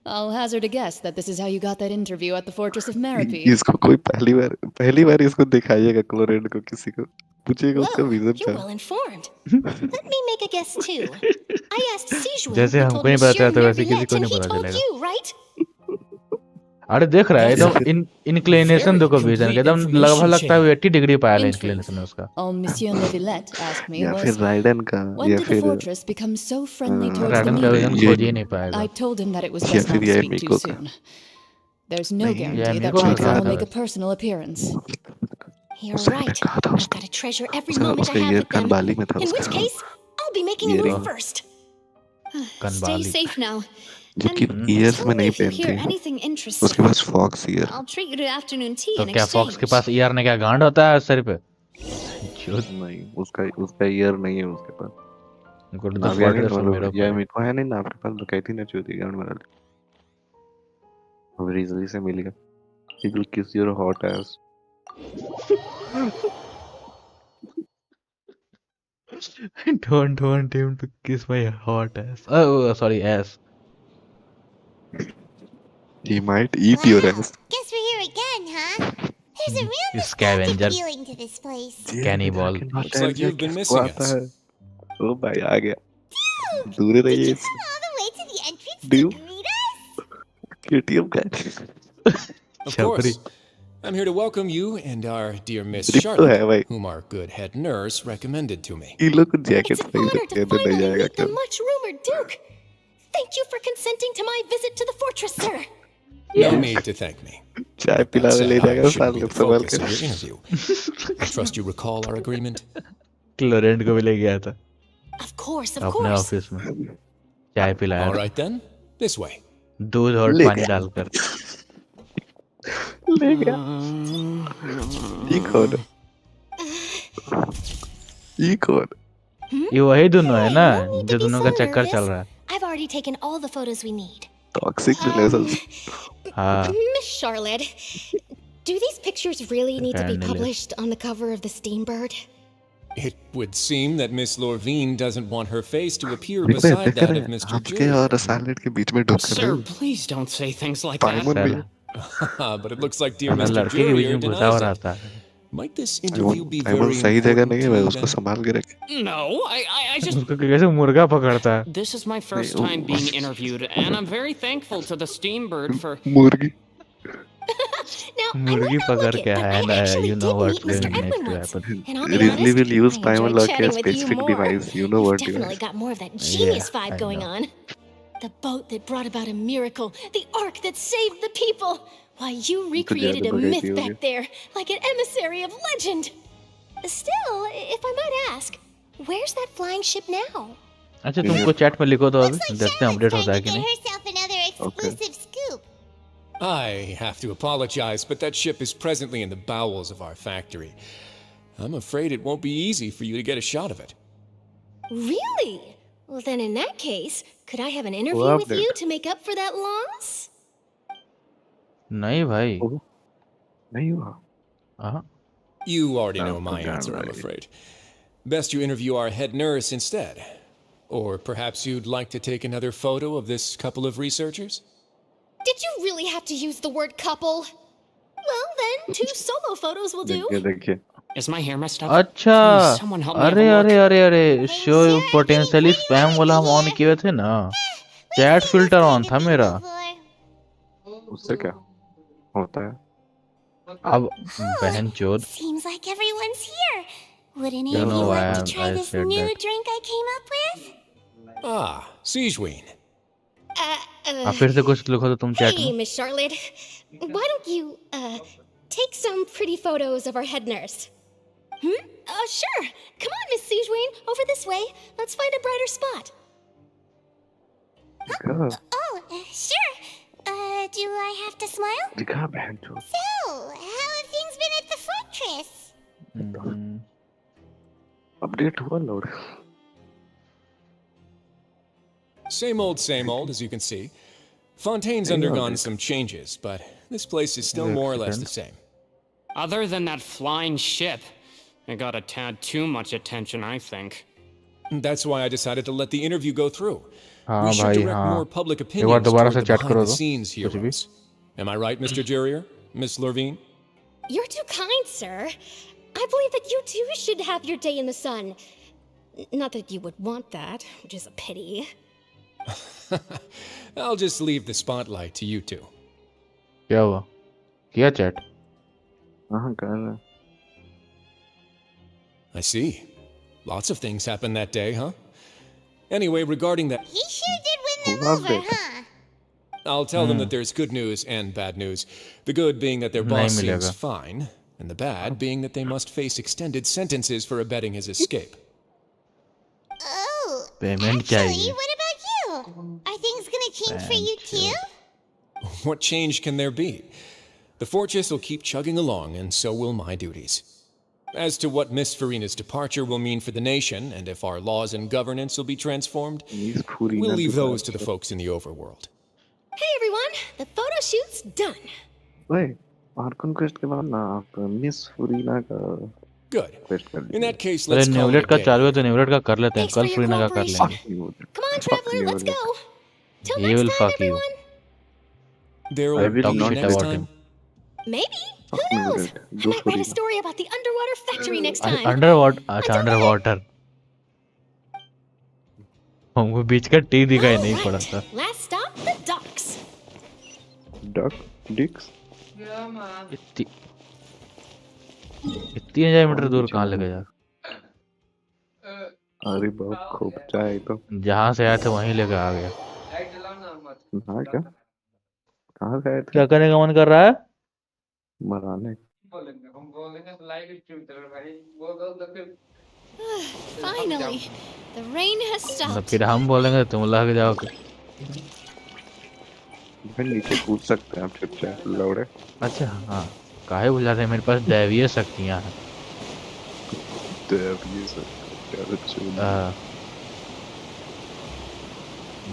I'll hazard a guess that this is how you got that interview at the Fortress of Merope. इसको कोई पहली बार इसको दिखाइएगा क्लोरेंट को किसी को पूछिएगा उसका Whoa, विजन you're क्या well informed. Let me make a guess too. I asked Sijuan, जैसे who हमको told नहीं पता Monsieur चलता वैसे किसी Neuvillette, को and नहीं he पता told चलेगा। you, right? अरे देख रहा है एकदम इंक्लिनेशन देखो Very विजन का, complete एकदम लगभग information लगता है chain. 80 डिग्री पाया है Intrigue. इंक्लिनेशन में उसका। All Monsieur Neuvillette asked me या was, फिर राइडन का when या did the फिर fortress become so friendly towards the ridden का विजन needy? खोज ही नहीं पाएगा। I told him that it was या best फिर not to ये speak too मीको का soon. There's no नहीं guarantee ये that मीको Jackson का will था make a personal appearance. You're उसने right. कहा था I've उसको got to treasure every उसका moment I उसका have ईयर with them. कनबाली में था In which उसका case, I'll be making a move earring first. Stay कनबाली। safe now. जबकि And ईयर्स tell में me नहीं if you hear पहनती anything उसके interesting. पास fox ear I'll treat you to afternoon tea तो in क्या फॉक्स के exchange. पास ईयर ने क्या गांड होता है सर पे? जो नहीं उसका ईयर नहीं है उसके पास गुड द नाविया नहीं फोर्ट्रेस ऑफ मतलब मेरोपे। या मीको है नहीं ना आपके पास तो कहती ना चूती गांड मार ली वेरी इजीली से मिलेगा he will kiss your hot ass I don't want him to kiss my hot ass. Oh, sorry, ass. he might eat your ass Guess we're here again, huh? There's a real nostalgic Scavenger. feeling to this place. Cannibal. Looks like you've been missing us. ओ भाई आ गया दूर Did रहिए you come all the way to the entrance Do to you- greet us? KTM का Of Chapri. course. I'm here to welcome you and our dear Miss Drip तो है Charlotte, भाई whom our good head nurse recommended to me. ये लोग कुछ It's jacket an सही honor से to कहते नहीं finally जाएगा meet the क्या much rumored Duke. Thank you for consenting to my visit to the fortress, sir. No need to thank me. चाय That पिलाने said, ले I जाएगा shouldn't साल be में the संभाल focus के of your interview. I trust you recall our agreement. क्लोरेंट को भी ले गया था Of course, of अपने course. ऑफिस में, चाय पिलाया All था, right then, this way. दूध और ले पानी गया डालकर। ले गया ये कौन है ये कौन ये वही दोनों है ना No need जो to be दोनों so का चक्कर nervous. चल रहा है। I've already taken all the photos we need. Toxic relations हाँ Miss Charlotte, do these pictures really need to be Apparently. published on the cover of the Steambird? It would seem that Miss Lorvine doesn't want her face to appear देखो beside देख that रहे of हैं Mr. आपके Jury. और salad के बीच में ढुक Sir, please don't say things like that. पाइमन भी साला But it looks like dear साला Mr. लड़के के बीच Jurier में घुसा हुआ denies it. रहता है। Might this interview be पाइमन very सही जगह important नहीं है to भाई you उसको then? संभाल के रखे No, I just. उसको कैसे मुर्गा पकड़ता है? This is my first time being interviewed, and I'm very thankful to the Steambird for. मुर्गी Now, I मुर्गी might not पकड़ look के it, but है I ना, actually you know did what's meet Mr. going next Edwin to once. happen. And I'll be Ridley honest, will use I Paimon enjoyed Lock chatting as with you specific more. device. You know You've what definitely device. got more of that genius Yeah, vibe I going know. on. The boat that brought about a miracle, the ark that saved the people. Why, you recreated a Bagai myth थी back there, like an emissary of legend. Still, if I might ask, where's that flying ship now? अच्छा तुमको chat में लिखो तो अभी Looks like देखते हैं Charlotte's update trying होता है to कि get नहीं। herself another exclusive scoop. I have to apologize, but that ship is presently in the bowels of our factory. I'm afraid it won't be easy for you to get a shot of it. Really? Well, then in that case, could I have an interview Well, with you to make up for that loss? नहीं भाई नहीं हुआ हाँ You already know Oh, my God, answer, I'm right. afraid. Best you interview our head nurse instead. Or perhaps you'd like to take another photo of this couple of researchers? Did you really have to use the word couple? Well, then, 2 solo photos will do. देखिए देखिए Is my hair messed up? अच्छा Please, someone help me have अरे a अरे look. अरे अरे show potentially spam वाला हम on किए थे ना, चैट फिल्टर ऑन था मेरा। उससे क्या होता है अब बहन चोद Seems like everyone's here. Would any You of know you why like to try I this said new that. drink I came up with? Ah, Sijuin. अब फिर से कुछ लिखो तो तुम चैट Hey, में। Miss Charlotte. Why don't you, take some pretty photos of our head nurse? Sure. Come on, Miss Sijuin. Over this way. Let's find a brighter spot. दिखा Oh, sure. Do I have to smile? दिखा बहन चोद So, how have things been at the fortress? Update हुआ load Same old, as you can see. Fontaine's undergone some changes, but this place is still more or less the same. Other than that flying ship, it got a tad too much attention, I think. That's why I decided to let the interview go through. हाँ We should भाई direct हाँ more public एक बार opinions दोबारा toward से the chat करो तो behind-the-scenes कुछ भी heroes. Am I right, Mr. Jurier? Miss Lurvine? You're too kind, sir. I believe that you too should have your day in the sun. Not that you would want that, which is a pity. I'll just leave the spotlight to you two. क्या हुआ किया chat हाँ कर रहा है। I see. Lots of things happened that day, huh? Anyway, regarding that, He sure did win them Love over, it. huh? I'll tell them that there's good news and bad news. The good being that their नहीं boss seems मिलेगा fine, and the bad being that they must face extended sentences for abetting his escape. Oh, payment actually, चाहिए what about you? Are things gonna change for you too? What change can there be? The fortress will keep chugging along, and so will my duties. As to what Miss Furina's departure will mean for the nation, and if our laws and governance will be transformed, Miss Furina we'll leave those to the departure. folks in the overworld. Hey everyone, the photo shoot's done. ओए Arkan quest के बाद ना आप miss फुरीना का Good. Quest कर In दीजिए। that case, अरे let's call it न्यूविलेट a का day. चालू है तो न्यूविलेट का कर लेते हैं Thanks for कल your फ्रीना का कर cooperation. लेंगे Come on, traveler, let's go. Till He next will time, fuck you. everyone. There I will will be not next about time. Maybe. Who Fuck knows? Nuvelette. I Go might write a Furina। story about the underwater factory next time. Under water अच्छा under water हमको बीच का T दिखाई नहीं All पड़ा right. था Last stop, the docks. Duck डिक्स इतनी 3000 metre दूर कहाँ लेके जा अरे बाप खूब चाय तो जहाँ से आए थे वहीं लेके आ गया हाँ क्या कहाँ से आए थे क्या करने का मन कर रहा है मराने Finally, the rain has तो stopped. फिर हम बोलेंगे तुम लग जाओगे फिर नीचे कूद सकते हैं आप चुपचाप लौड़े अच्छा हाँ काहे बुला रहे हैं मेरे पास दैवीय शक्तियाँ हैं तो अब ये सब क्या चूल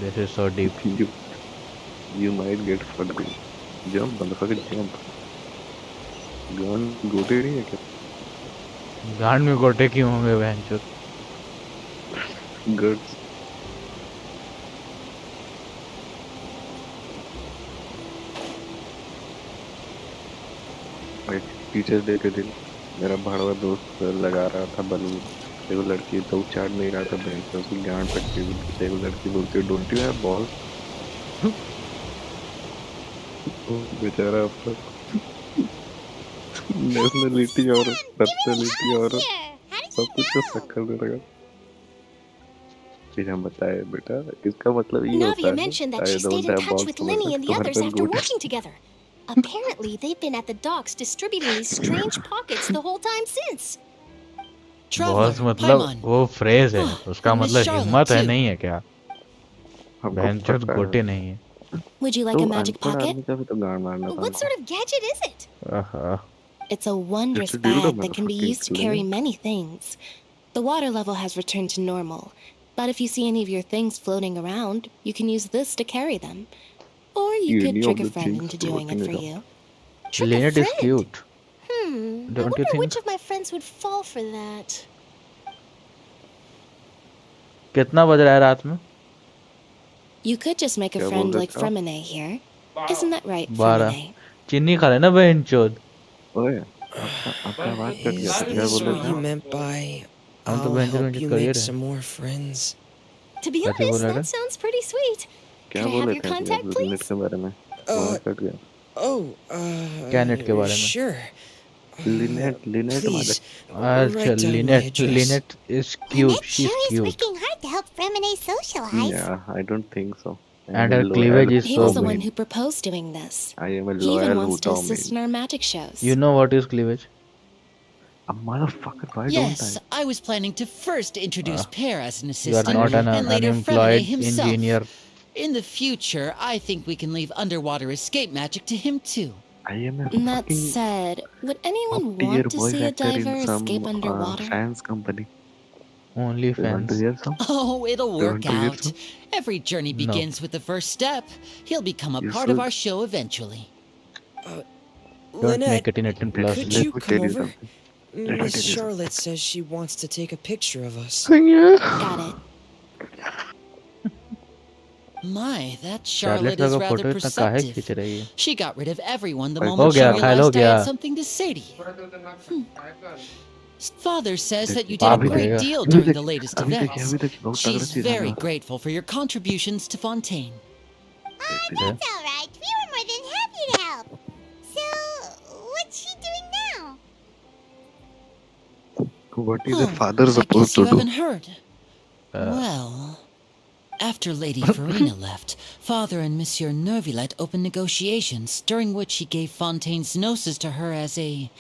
this is so deep you might get fucked jump motherfucker jump gun गोटे नहीं है क्या गांड में गोटे क्यों होंगे बहनचोद guts टीचर डे के दिन मेरा भाड़वा दोस्त लगा रहा था बलून एगो लड़की तो चाट नहीं रहा था बहन से उसकी गांड पट्टी हुई एगो लड़की बोलती है डोंट यू हैव बॉल बेचारा अपना नेशनलिटी और पर्सनैलिटी और सब कुछ को शक्कर दे रहा फिर हम बताए बेटा इसका मतलब ये होता Navia है mentioned that I she stayed don't in have touch balls with to Linny and the तुम्हारे others पास after गोटे working together. Apparently, they've been at the docks distributing these strange pockets the whole time since. Boss Traveler, मतलब Paimon. वो phrase है उसका and Miss मतलब Charlotte, हिम्मत है too. नहीं है क्या हमको बहनचोद पता है गोटे नहीं है Would you like तो a magic अनपढ़ pocket? आदमी का भी तो गांड मारना था What sort of gadget is it? आहा It's a wondrous It's a dildo, bag that can be motherfucker, used to it's carry Linny. many things. The water level has returned to normal, but if you see any of your things floating around, you can use this to carry them. Or you could Any of trick a the friend things into doing it floating for around. you. Trick a Lynette is friend? cute I Don't you wonder think? which of my friends would fall for that. कितना बज रहा है रात में You could just make a क्या friend बोल like रहे थे आप? Fremine here. Isn't that right, 12 Fremine? चीनी खा लेना बहनचोद ओए आपका आवाज कट गया था क्या Is बोल what रहे you थे meant by हम तो I'll बहनचोद help में you करियर make है some more friends? To be क्या honest, बोल रहे that sounds pretty sweet. क्या Can I have बोले your थे contact, नेट please? के बारे में आवाज कट गया Oh, क्या नेट के बारे में sure. लिनेट Please, अच्छा write down my Lynette address. Lynette is cute Lynette she is sure is cute working hard to help Fremine socialize. Yeah, I don't think so. And her cleavage is He so was the good. one who proposed doing this. I am a He even loyal wants to Hutao assist man. in our magic shows. You know what is cleavage? A motherfucker, why Yes, don't I was planning to first introduce Per as an You are assistant not an and later Fremine unemployed himself. engineer. In the future, I think we can leave underwater escape magic to him too. I am a That fucking said, would anyone top-tier want to voice see a actor in diver some escape underwater? fans company. Only You want to fans. hear some? Oh, it'll You work want to hear out. some? Every journey No. begins with the first step. He'll become a You part of should. our show eventually. Don't make Lynette, it in 18 plus. could Let you me come tell you over? something. Miss Charlotte says she wants to take a picture of us. Got it. My, that Charlotte Charlotte is का rather photo इतना काहे खींच perceptive. रही है? She got rid of everyone the हो moment she गया, खायल हो realized I गया। had something to say to you. Father says that you did a अभी great देगा। deal during the latest अभी देखिए events. अभी देखिए बहुत तगड़ा She's चीज है very ना। grateful for your contributions to Fontaine. That's all right. We were more than happy to help. So, what's she doing now? What is a father I supposed guess you to do? haven't heard. Well, after Lady Furina left, Father and Monsieur Neuvillette opened negotiations, during which he gave Fontaine's gnosis to her as a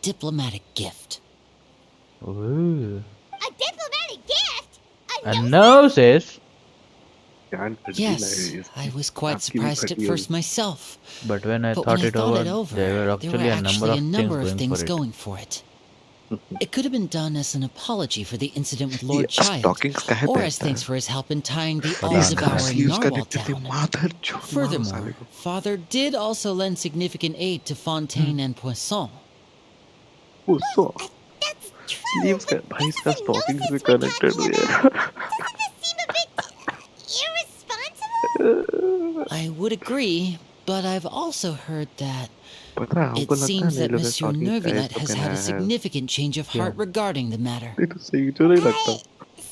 diplomatic gift. Ooh. A diplomatic gift? A gnosis? Yes, I was quite surprised at first myself. But when I But thought when I it thought it over, over, there were there were actually a number of things going for it. It could have been done as an apology for the incident with Lord Child, stockings का है or पैसा। as thanks for his help in tying the ये all-devouring sleeves का narwhal देखते थे down. माधर चो मारो Furthermore, साले को। Father did also lend significant aid to Fontaine and Poisson. Uso That's true. sleeves का but भाई this इसका is a stockings gnosis से we're connected talking हुए about. Doesn't this seem a bit irresponsible? I would agree, but I've also heard that पता है हमको it लगता है seems नहीं that लोग Monsieur stockings का Neuvillette इसको has पहना had a है। significant change of heart regarding the matter. ये तो सही तो नहीं लगता।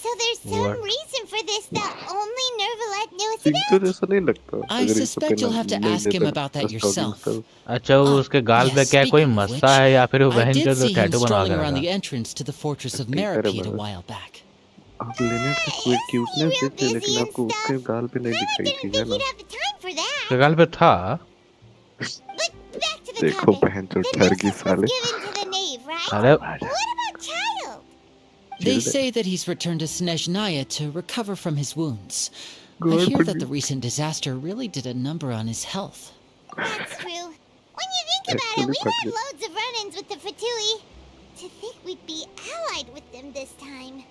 So there's some What? reason for this that only Nuvelette knows Singh तो about? जैसा नहीं लगता। I अगर इसको suspect you'll पहना have to नहीं ask him लेता about that stockings yourself. का। अच्छा वो उसके गाल पे Yes, क्या कोई speaking of मस्ता which, है या फिर वो I बहन did जो see him टैटू बना strolling के around रखा? the entrance to the fortress of ठीक है रे Maripede a Baba. while back. आप लेनेट का कोई क्यूटनेस real देखे लेकिन busy and आपको उसके stuff. गाल पे नहीं Mama दिखाई didn't थी है think ना। he'd have the time for that. उसके गाल पे था? But back to the देखो topic. बहन जो The ठर गई gnosis was साले। given to the knave, right? अरे What about Child? They Childe. say that he's returned to Snezhnaya to recover from his wounds. I God, hear but that the you- recent disaster really did a number on his health. That's true. When you think about it, Actually, we've fuck had it. loads of run-ins with the Fatui. To think we'd be allied with them this time.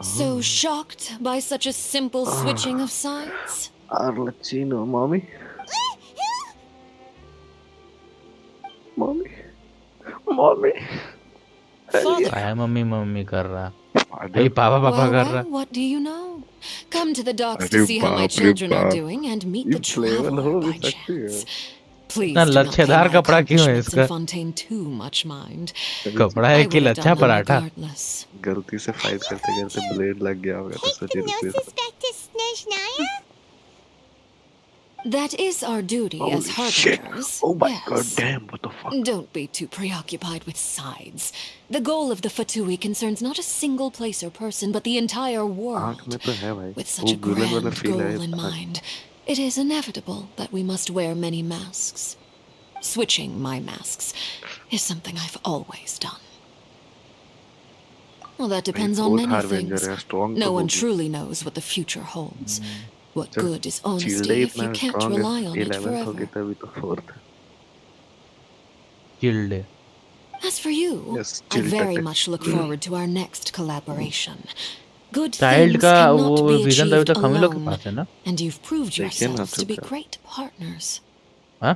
So shocked by such a simple switching of sides? Arlecchino, mommy, mommy, mommy. Father, आया mummy mummy कर रहा। Father, अरे पापा पापा Well, कर well, रहा। what do you know? Come to the docks अरे to see how my बाप रे children are बाप। doing and meet ये the flavor traveler हो भी by सकती है। chance. Please इतना do not pay लच्छेदार my कपड़ा क्यों है accomplishments in इसका? Fontaine too much mind. कपड़ा I है कि would have lachha done them paratha? regardless. गलती से फाइट करते करते ब्लेड लग गया होगा तो Take सोचिए the रुपये gnosis back to Snezhnaya? That is our duty as Holy shit. harbingers. Oh my yes. god damn, what the fuck? Don't be too preoccupied with sides. The goal of the Fatui concerns not a single place or person, but the entire आँख world. में तो है भाई। With such a वो villain वाला grand feel है goal in इसका। mind, it is inevitable that we must wear many masks. Switching my masks is something I've always done. Well, that depends on fourth many harbinger things. है, strong No तो one होगी। truly knows what the future holds. What चल, good is Childe honesty if you इतना can't strong rely है, on it 11th हो गई forever? तभी तो 4th। Chilled. As for you, Yes, I Childe very है। much look forward to our next collaboration. Good child things का cannot वो be vision तभी achieved तक हम ही लोग के alone, पास है ना? and you've proved देखिए ना yourselves to be चुपचाप। great partners. हाँ?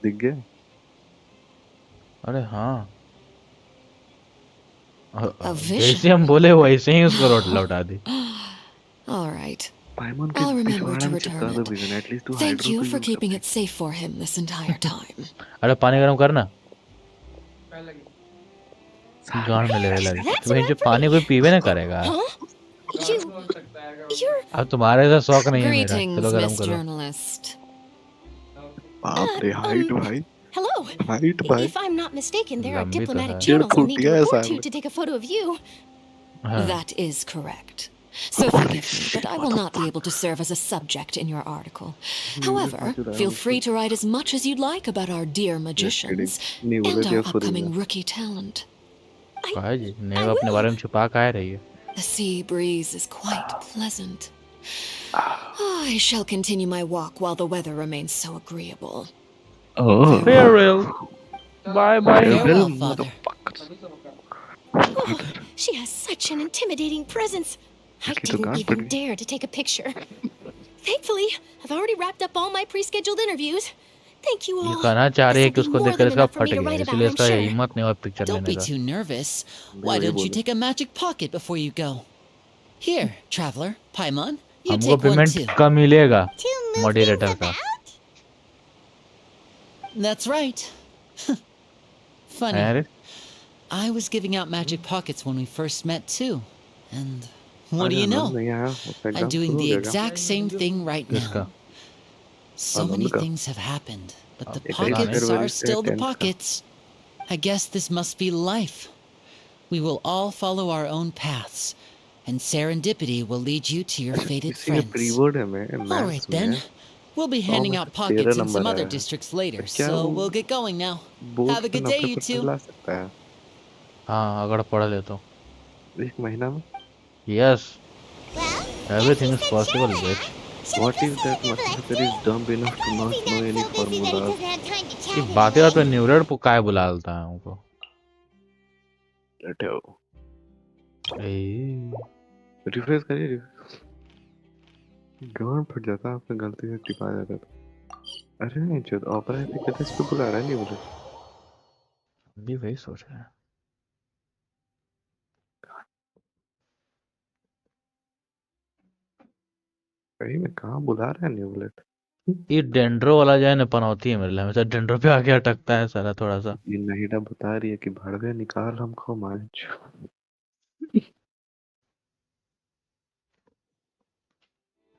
दिख गया? अरे हाँ। A vision. जैसे हम बोले वैसे ही उसको लौटा दी। All right. पाइमन के I'll remember to पिछवाड़े में return चिपका दो it. विजन, एटलीस्ट तू Thank हाइड्रो you तो for यूज keeping कर। it safe for him this entire time. अरे पानी गरम करना। गांड में लेने लगी। That's तो भाई जो enough for पानी me. कोई पीवे ना करेगा। Huh? You're... अब तुम्हारे ऐसा शौक नहीं है मेरा। Greetings, चलो गरम Miss करो। Journalist. बाप रे हाइट भाई, Hello. हाइट भाई। If I'm not mistaken, there are लंबी तो diplomatic है। channels I'll need to चिड़कुटिया है report to सामने। to take a photo of you. हाँ। That is correct. So forgive me, but I will not be able to serve as a subject in your article. However, feel free to write as much as you'd like about our dear magicians and our upcoming rookie talent. भाई जी नेव अपने बारे में छुपा काहे रही है? The sea breeze is quite pleasant. I shall continue my walk while the weather remains so agreeable. Oh, Farewell. Bye bye. farewell, Father. Oh, she has such an intimidating presence. I इसकी तो didn't गांड even पड़ गई। dare to take a picture. Thankfully, I've already wrapped up all my pre-scheduled interviews. Thank you ये all. कहना चाह रही है This कि will be उसको more देखकर than इसका enough for फट me to गया, write about, इसलिए I'm इसका sure. हिम्मत नहीं हुआ पिक्चर Don't लेने be का। too nervous. मैं Why वही don't you बोलूँ। take a magic pocket before you go? Here, traveler, Paimon, you हमको take one पेमेंट too. कम मिलेगा To move things मॉडरेटर का। about? That's right. Funny. अरे I was giving out magic pockets when we first met too. And what do आज you know? आनंद नहीं आया, उसका I'm exam doing शुरू हो the गया क्या? exact same thing right किसका? now. So many आनंद का। things have happened, but the एक एक pockets फरवरी are से still the 10th का। pockets. I guess this must be life. We will all follow our own paths, and serendipity will lead you to your fated इसी में friends. प्रीवर्ड है मैं All maths right में then. We'll be handing में out 13 pockets in some number other आया है। districts later, क्या so वो we'll get going now. Board Have a पे good day, 90 you percent two. ला सकता है हाँ अगर पढ़ ले तो। एक महीना में? Yes Well, everything Nancy is said possible Chirag. Bitch. Should What we if just that say Nuvelette motherfucker is too? dumb enough to not Maybe know that's any so busy that he formulas? doesn't have time to ये chat बातें बात पे anyway. न्यूरेट को काय बुला लेता है हमको। लेटे हो ए, रिफ्रेश करिए गांड फट जाता है आपने गलती से टिपा जाता था। अरे नहीं जो ऑपरा है कितना इस पे बुला रहा है नहीं मुझे हम भी वही सोच रहे हैं। कहीं में कहाँ बुला रहा है न्यूवलेट। ये डेंड्रो वाला जो है ना पनौती है मेरे लिए, हमेशा डेंड्रो पे आके अटकता है सारा थोड़ा सा। ये नहीदा बता रही है कि भड़वे निकाल हमको मांच।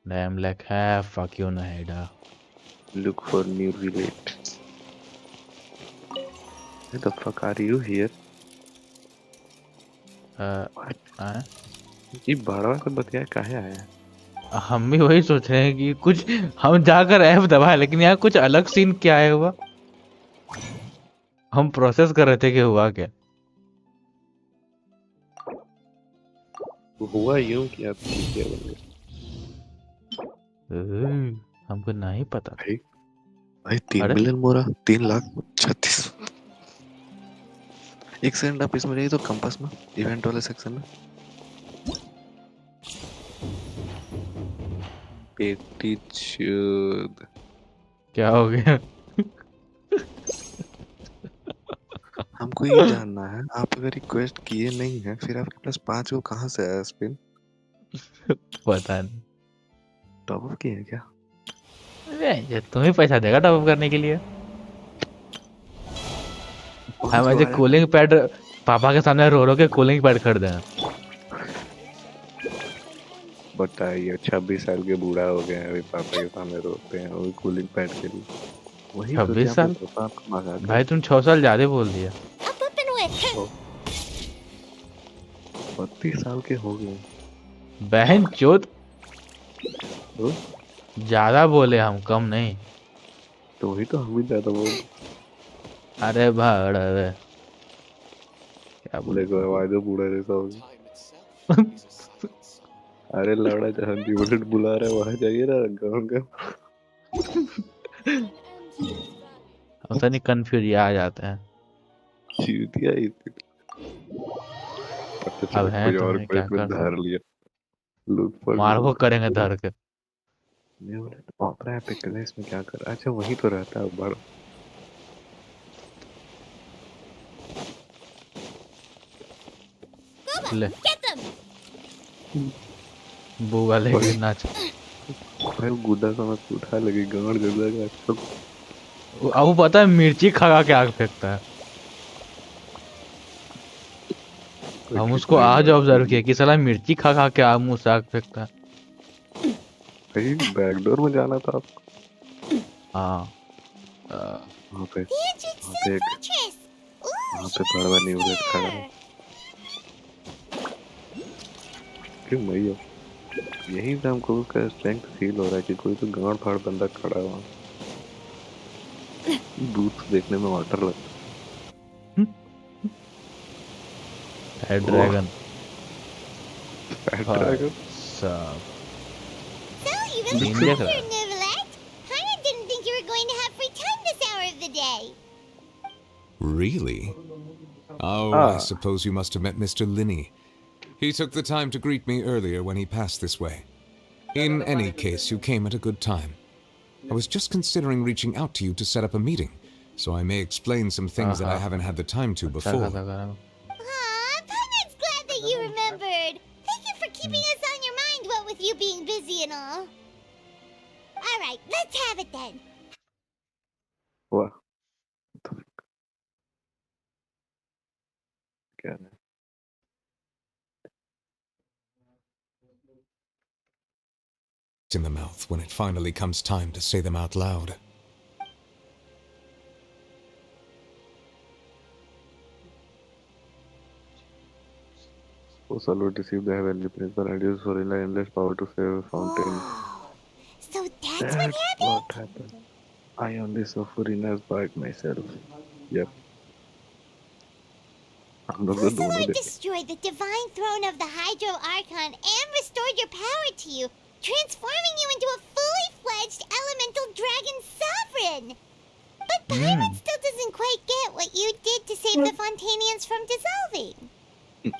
डैम लाइक है फक यू नहीदा। Look for neuvillette. Why the fuck are you here? ये भड़वा से बतिया काहे आया है? हम भी वही सोच रहे हैं कि कुछ हम जाकर ऐप दबाए, लेकिन यहाँ कुछ अलग सीन क्या है हुआ। हम प्रोसेस कर रहे थे कि हुआ क्या। हुआ यूं कि आप क्या बन गए? हमको नहीं पता। भाई भाई 3 अरे? मिलियन मोरा 3,36,000। एक सेकंड आप इसमें रहिए तो कंपास में इवेंट वाले सेक्शन में पेटी चूद क्या हो गया? हमको ये जानना है आप अगर रिक्वेस्ट किए नहीं है फिर आपके पास 5 को कहाँ से आया स्पिन? पता नहीं। टॉप अप किए हैं क्या? ये तुम्हें पैसा देगा टॉप अप करने के लिए। हम ऐसे कूलिंग पैड पापा के सामने रो रो के कूलिंग पैड खरीदे हैं। बताइए 26 साल के बूढ़ा हो गए हैं अभी पापा के सामने रोते हैं वो कूलिंग पैड के लिए। वही 26 साल? आपको मजा भाई तुम 6 साल ज्यादा बोल दिया। Up and with. 32 साल के हो गए। बहन चोद तो ज्यादा बोले हम, कम नहीं। तो वही तो हम भी ज्यादा बोल। अरे भाड़ अरे क्या बोले देखो आवाज तो बूढ़ा जैसा हो गया। अरे लौड़ा जहाँ न्यूवलेट बुला रहा है वहाँ जाइए ना गाँव का। हम तो नहीं कंफ्यूज आ जाते हैं। चूतिया ही थी। अब हैं कोई और तुम्हें कोई क्या को कर धार लिया। लूट पर मार को करेंगे धर के। न्यूवलेट ऑपरा है पे इसमें क्या कर। अच्छा वही तो रहता है बड़ा। ले Get them. बुआ लेके नाच। भाई वो गुड्डा समझ के उठा लगी गांड कर देगा। अब वो पता है मिर्ची खा के आग फेंकता है। हम उसको आज ऑब्जर्व किया कि साला मिर्ची खा के आग मुंह से आग फेंकता है। भाई बैकडोर में जाना था आपको। हाँ वहाँ पे The entrance to the fortress. वहाँ Ooh, पे बड़ा न्यूवलेट खड़ा है। क्यों भैया यही से हमको उसका स्ट्रेंथ फील हो रहा है कि कोई तो गांड फाड़ बंदा खड़ा है वहाँ। बूथ देखने में वाटर लगता है। ड्रैगन है। ड्रैगन सब so you Scene really देख are रहा here, है। Nuvelette. I didn't think you were going to have free time this hour of the day. Really? Oh, I suppose you must have met Mr. Linney. He took the time to greet me earlier when he passed this way. In any case, you came at a good time. I was just considering reaching out to you to set up a meeting, so I may explain some things that I haven't had the time to before. Aw, Paimon's glad that you remembered. Thank you for keeping us on your mind, what with you being busy and all. Alright, let's have it then. What the fuck? क्या है? In the mouth when it finally comes time to say them out loud. Salute received the heavenly principal and used for endless power to save Fontaine. So that's That's what happened? what happened. I only saw Furina's bite myself. Yep. हम लोग तो दोनों Fusillor देखे. destroyed the divine throne of the Hydro Archon and restored your power to you, transforming you into a fully fledged elemental dragon sovereign. But Paimon still doesn't quite get what you did to save the Fontainians from dissolving.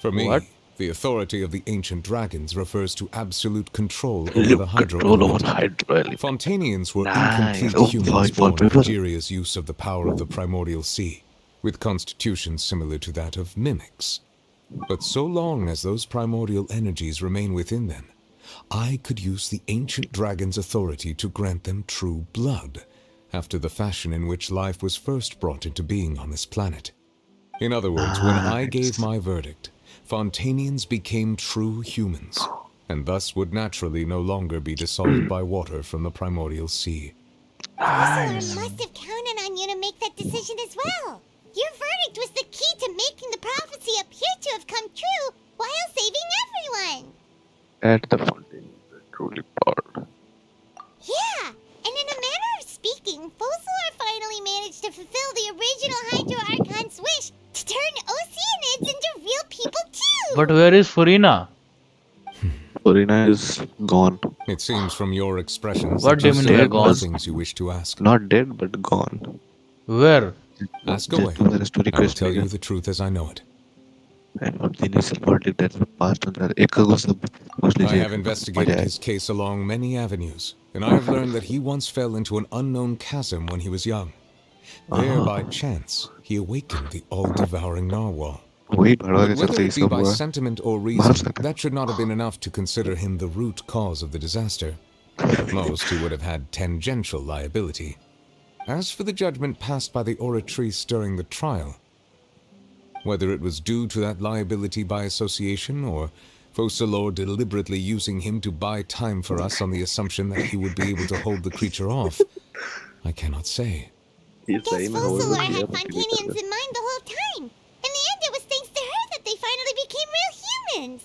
For me, What? the authority of the ancient dragons refers to absolute control over the Hydro element. Fontainians were incomplete humans born of Egeria's use of the power of the primordial sea, with constitutions similar to that of mimics. But so long as those primordial energies remain within them, I could use the ancient dragon's authority to grant them true blood, after the fashion in which life was first brought into being on this planet. In other words, when I gave my verdict, Fontainians became true humans, and thus would naturally no longer be dissolved by water from the primordial sea. Fusillor must have counted on you to make that decision as well. Your verdict was the key to making the prophecy appear to have come true while saving everyone. At the Fontaine, truly powered. Yeah, and in a manner of speaking, Fusillor finally managed to fulfill the original Hydro Archon's wish to turn Oceanids into real people too. But where is Furina? Furina is gone. It seems from your expressions What that do you you mean still they're have more gone? things you wish to ask. Not dead, but gone. Where? Ask away. Just मेरा story I will quest tell मिलेगा. you the truth as I know it. अब initial verdict that's the past अंदर एक को सब पूछ I लीजिए. have investigated his case along many avenues, and I have learned that he once fell into an unknown chasm when he was young. There, by chance, he awakened the all-devouring narwhal. वही भड़वा के But whether चलते ही it be सब by हुआ. sentiment or reason, that should not have been enough to consider him the root cause of the disaster. At most, he would have had tangential liability. As for the judgment passed by the oratrice during the trial, whether it was due to that liability by association or Fusillor deliberately using him to buy time for us on the assumption that he would be able to hold the creature off, I cannot say. ये Guess सही में हो Fusillor गया had था कि Fontainians in mind the whole time. In the end, it was thanks to her that they finally became real humans.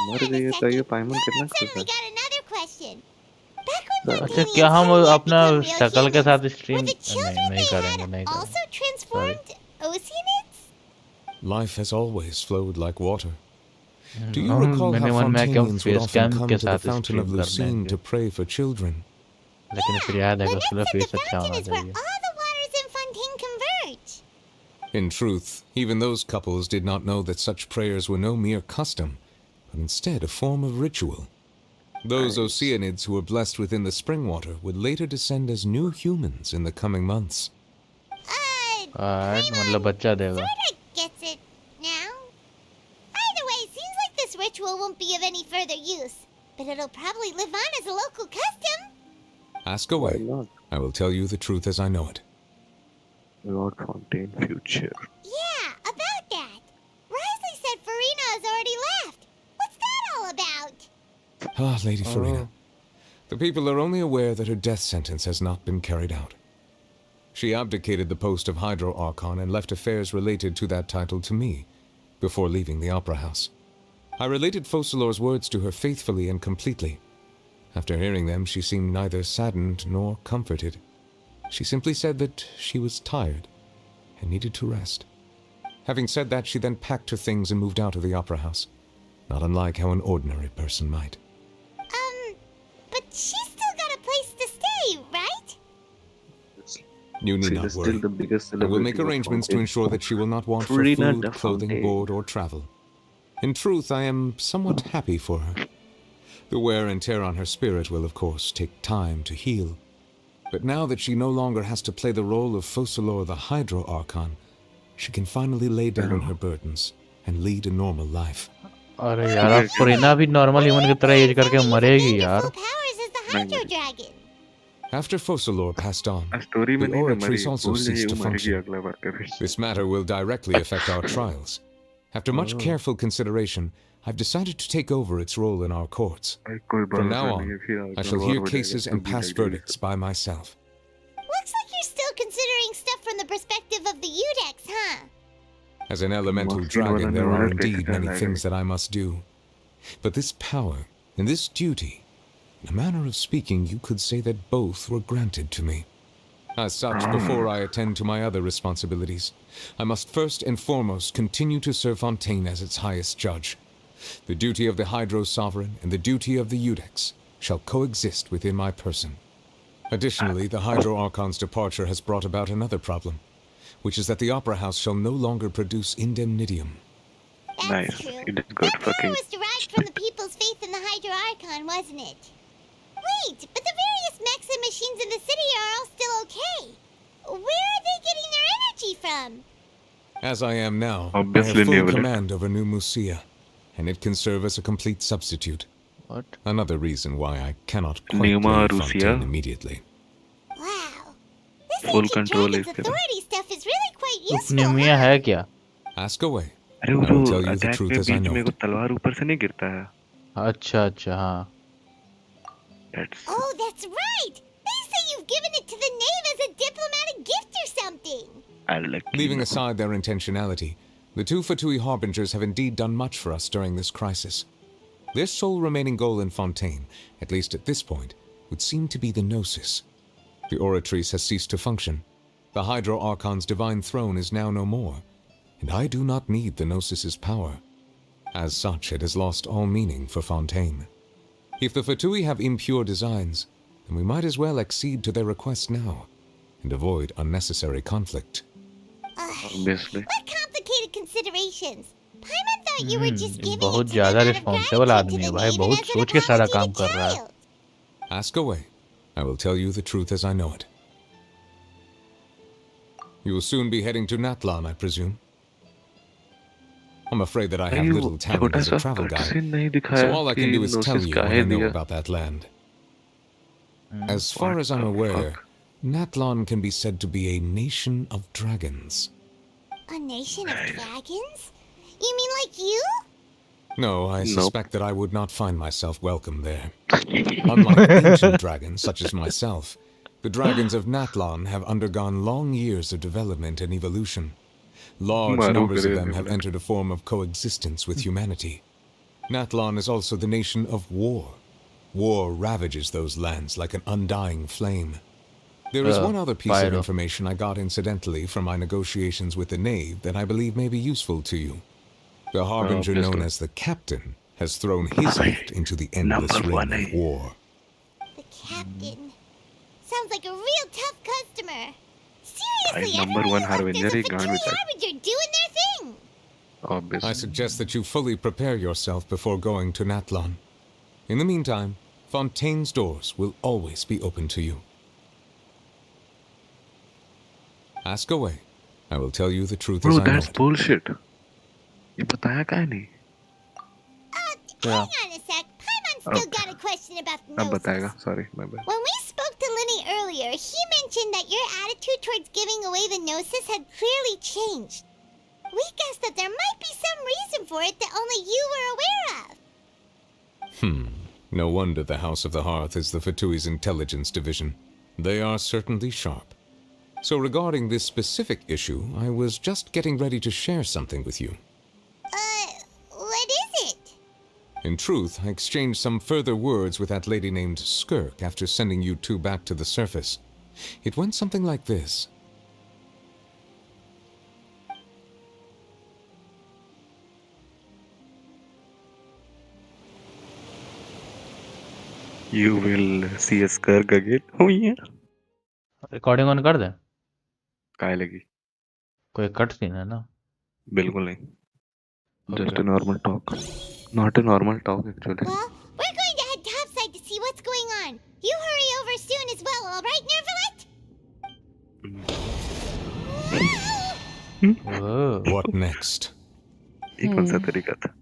मर Hang on गई a है तो ये second. पाइमन कितना Paimon certainly खुश है. got another question. Back when अच्छा Fontainians क्या हम had yet अपना become real शकल के साथ humans, stream were the children नहीं they करेंगे had नहीं also करेंगे. transformed Oceanids? Life has always flowed like water. Do you हम recall how मिनिमम मैं क्यों Fontainians would face often came come के to the साथ fountain स्ट्रीम of करने Lucine के to pray for children? लेकिन फिर याद है कि Lynette उसका said फेस the अच्छा fountain होना is where चाहिए. all the waters in Fontaine converge. In truth, even those couples did not know that such prayers were no mere custom, but instead a form of ritual. Those Oceanids who were blessed within the spring water would later descend as new humans in the coming months. मतलब बच्चा देगा. Sorta gets it now. Either way, seems like this ritual won't be of any further use, but it'll probably live on as a local custom. Ask Why away. not? I will tell you the truth as I know it. Lord Fontaine future. Yeah, about that. Risley said Furina has already left. What's that all about? Ah, Lady Furina. The people are only aware that her death sentence has not been carried out. She abdicated the post of Hydro Archon and left affairs related to that title to me, before leaving the Opera House. I related Fusillor's words to her faithfully and completely. After hearing them, she seemed neither saddened nor comforted. She simply said that she was tired and needed to rest. Having said that, she then packed her things and moved out of the Opera House, not unlike how an ordinary person might. But she's still got a place to stay, right? You need She not is worry. still the biggest I will make celebrity of arrangements to Fontaine. ensure that she will not want for Furina food, de clothing, Fontaine. board, or travel. In truth, I am somewhat happy for her. The wear and tear on her spirit will, of course, take time to heal. But now that she no longer has to play the role of Focalor the Hydro Archon, she can finally lay down her burdens and lead a normal life. अरे यार अब फरीना भी normal human की तरह as करके मरेगी यार. Powers as the Hydro Dragon. After Focalor passed on, story में the नहीं ना मरी, Oratrice also भूल जाइए ceased to वो मरेगी function. अगला बार कभी. This matter will directly affect our trials. After much careful consideration, I've decided to take over its role in our courts. कोई From now भरोसा on, नहीं है, फिर I आगे shall और hear हो जाएगा, cases and तब भी pass लगेगी. verdicts by myself. Looks like you're still considering stuff from the perspective of the Udex, huh? As an elemental Mostly dragon, one there and are one indeed fixed many and things that I must do. But this power and this duty, in a manner of speaking, you could say that both were granted to me. As such, before I attend to my other responsibilities, I must first and foremost continue to serve Fontaine as its highest judge. The duty of the Hydro Sovereign and the duty of the Udex shall coexist within my person. Additionally, the Hydro Archon's departure has brought about another problem, which is that the Opera House shall no longer produce indemnitium. That's Nice. true. You did good, That power fucking. was derived from the people's faith in the Hydro Archon, wasn't it? Wait, but the various mechs and machines in the city are all still okay. Where are they getting their energy from? As I am now, I Obviously have full Nuvelette. command over New Musia, and it can serve as a complete substitute. What? Another reason why I cannot quite Numa leave Rusia? Fontaine immediately. Wow. This Full ancient control dragon's is given. authority stuff is really quite useful, उपनिमिया huh? है क्या? Ask away. अरे वो I will जो tell you the attack truth में as I beach know में it. को तलवार ऊपर से नहीं गिरता है. अच्छा अच्छा हाँ. That's Oh, that's right! They say you've given it to the knave as a diplomatic gift or something! I'll let you Leaving know. aside their intentionality, the two Fatui Harbingers have indeed done much for us during this crisis. Their sole remaining goal in Fontaine, at least at this point, would seem to be the Gnosis. The Oratrice has ceased to function. The Hydro Archon's divine throne is now no more, and I do not need the Gnosis's power. As such, it has lost all meaning for Fontaine. If the Fatui have impure designs, then we might as well accede to their request now, and avoid unnecessary conflict. Obviously. What complicated considerations! Paimon thought you were just giving बहुत it to ज़्यादा them out of responsible gratitude आदमी to है the भाई, knave and बहुत as an सोच के सारा apology काम to कर रहा है. child. Ask away. I will tell you the truth as I know it. You will soon be heading to Natlan, I presume. I'm afraid that I have अरे वो little talent छोटा as सा a travel guide, cutscene नहीं दिखाया so all I can कि do is tell Gnosis you का what है I know दिया. about that land. As far What as I'm the aware, fuck? Natlan can be said to be a nation of dragons. A nation of dragons? You mean like you? No, I Nope. suspect that I would not find myself welcome there. Unlike ancient dragons such as myself, the dragons of Natlan have undergone long years of development and evolution. Large मारो numbers of करे them have Nuvelette. entered a form of coexistence with humanity. Natlan is also the nation of war. War ravages those lands like an undying flame. There is one other piece of Pyro. information I got incidentally from my negotiations with the knave that I believe may be useful to you. The Harbinger known obviously. as the Captain has thrown his lot into the endless Number one, ring of war. The captain. Sounds like a real tough customer. Seriously, number everyone one looked Harbinger as a ही गांड में Fatui चढ़. Harbinger doing their thing. Obviously. I suggest that you fully prepare yourself before going to Natlan. In the meantime, Fontaine's doors will always be open to you. Ask away. I will tell you the truth Bro, as I know that's it. bullshit. ये बताया क्या नहीं? Hang on a sec. Paimon's still got a question about the अब बताएगा. Gnosis. Sorry, my bad. When we spoke to Linny earlier, he mentioned that your attitude towards giving away the Gnosis had clearly changed. We guessed that there might be some reason for it that only you were aware of. No wonder the House of the Hearth is the Fatui's intelligence division. They are certainly sharp. So regarding this specific issue, I was just getting ready to share something with you. What is it? In truth, I exchanged some further words with that lady named Skirk after sending you two back to the surface. It went something like this. You will see a Skirk again. Oh yeah. Recording on कर दे. काय लगी? कोई cut scene है ना? बिल्कुल नहीं. Just Okay. a normal talk. Not a normal talk actually. Well, we're going to head What next? ये कौन सा तरीका था?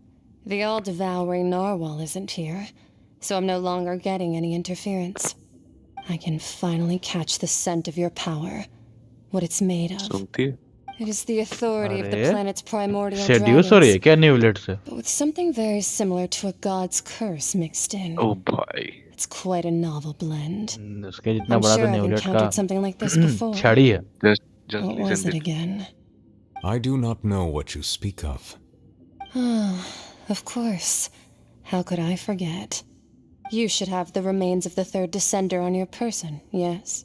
The all-devouring narwhal isn't here, so I'm no longer getting any interference. I can finally catch the scent of your power, what it's made of. सुनती है? It is the authority of the अरे, planet's primordial seduces हो रही है dragons, क्या न्यूविलेट से? but with something very similar to a god's curse mixed in. Oh boy. It's quite a novel blend. उसके जितना I'm बड़ा sure तो I've न्यूविलेट का encountered something like this before. छड़ी है. Just What was listen it it. again? I do not know what you speak of. Of course. How could I forget? You should have the remains of the third descender on your person, yes?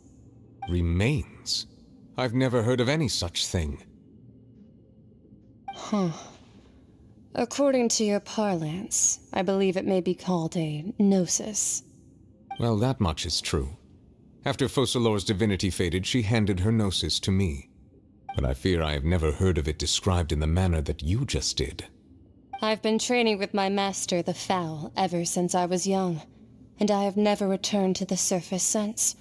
Remains? I've never heard of any such thing. Huh. According to your parlance, I believe it may be called a gnosis. Well, that much is true. After Focalor's divinity faded, she handed her gnosis to me. But I fear I have never heard of it described in the manner that you just did. I've been training with my master, the Fowl, ever since I was young, and I have never returned to the surface since.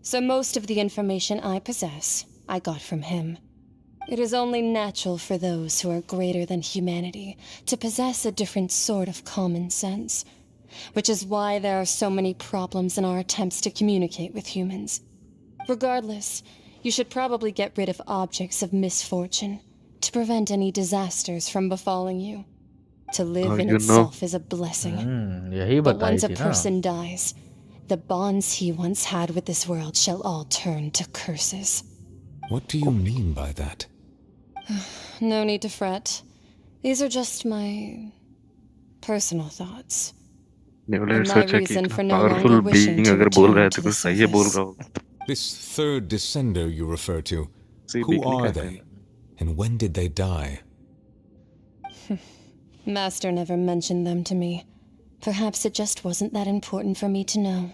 So most of the information I possess, I got from him. It is only natural for those who are greater than humanity to possess a different sort of common sense, which is why there are so many problems in our attempts to communicate with humans. Regardless, you should probably get rid of objects of misfortune to prevent any disasters from befalling you. To live in itself is a blessing. यही But बताई once a थी ना. person dies, the bonds he once had with this world shall all turn to curses. What do you mean by that? No need to fret. These are just my personal thoughts. नेवलेट And my सोचा कि reason इतना for no powerful longer wishing being to अगर बोल रहा है return तो to the कुछ सही है बोल surface. रहा होगा. This third descender you refer to, See, who weekly are कहते they? हैं. And when did they die? Master never mentioned them to me. Perhaps it just wasn't that important for me to know.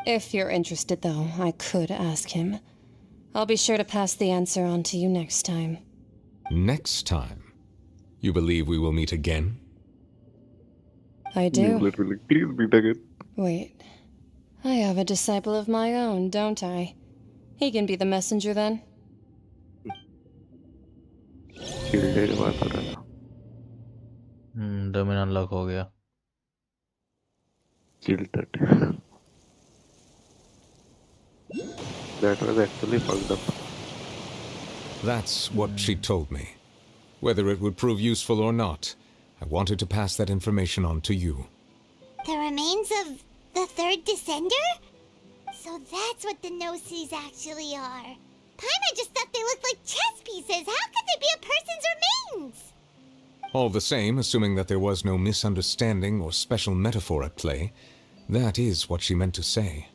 If you're interested, though, I could ask him. I'll be sure to pass the answer on to you next time. Next time? You believe we will meet again? I do. नेवलेट बोले, please meet again. Wait. I have a disciple of my own, don't I? He can be the messenger then. चिल्डे की बात हो रहा था. Domain unlock हो गया. Kill that. That was actually fucked up. That's what she told me. Whether it would prove useful or not, I wanted to pass that information on to you. The remains of the third descender? So that's what the gnosis actually are. Paimon just thought they looked like chess pieces. How could they be a person's remains? All the same, assuming that there was no misunderstanding or special metaphor at play, that is what she meant to say.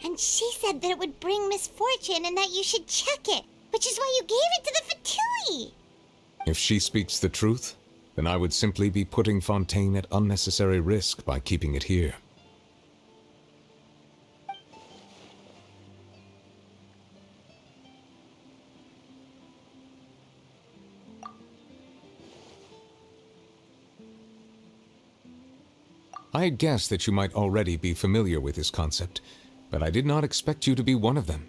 And she said that it would bring misfortune and that you should check it, which is why you gave it to the Fatui. If she speaks the truth, then I would simply be putting Fontaine at unnecessary risk by keeping it here. I had guessed that you might already be familiar with this concept, but I did not expect you to be one of them.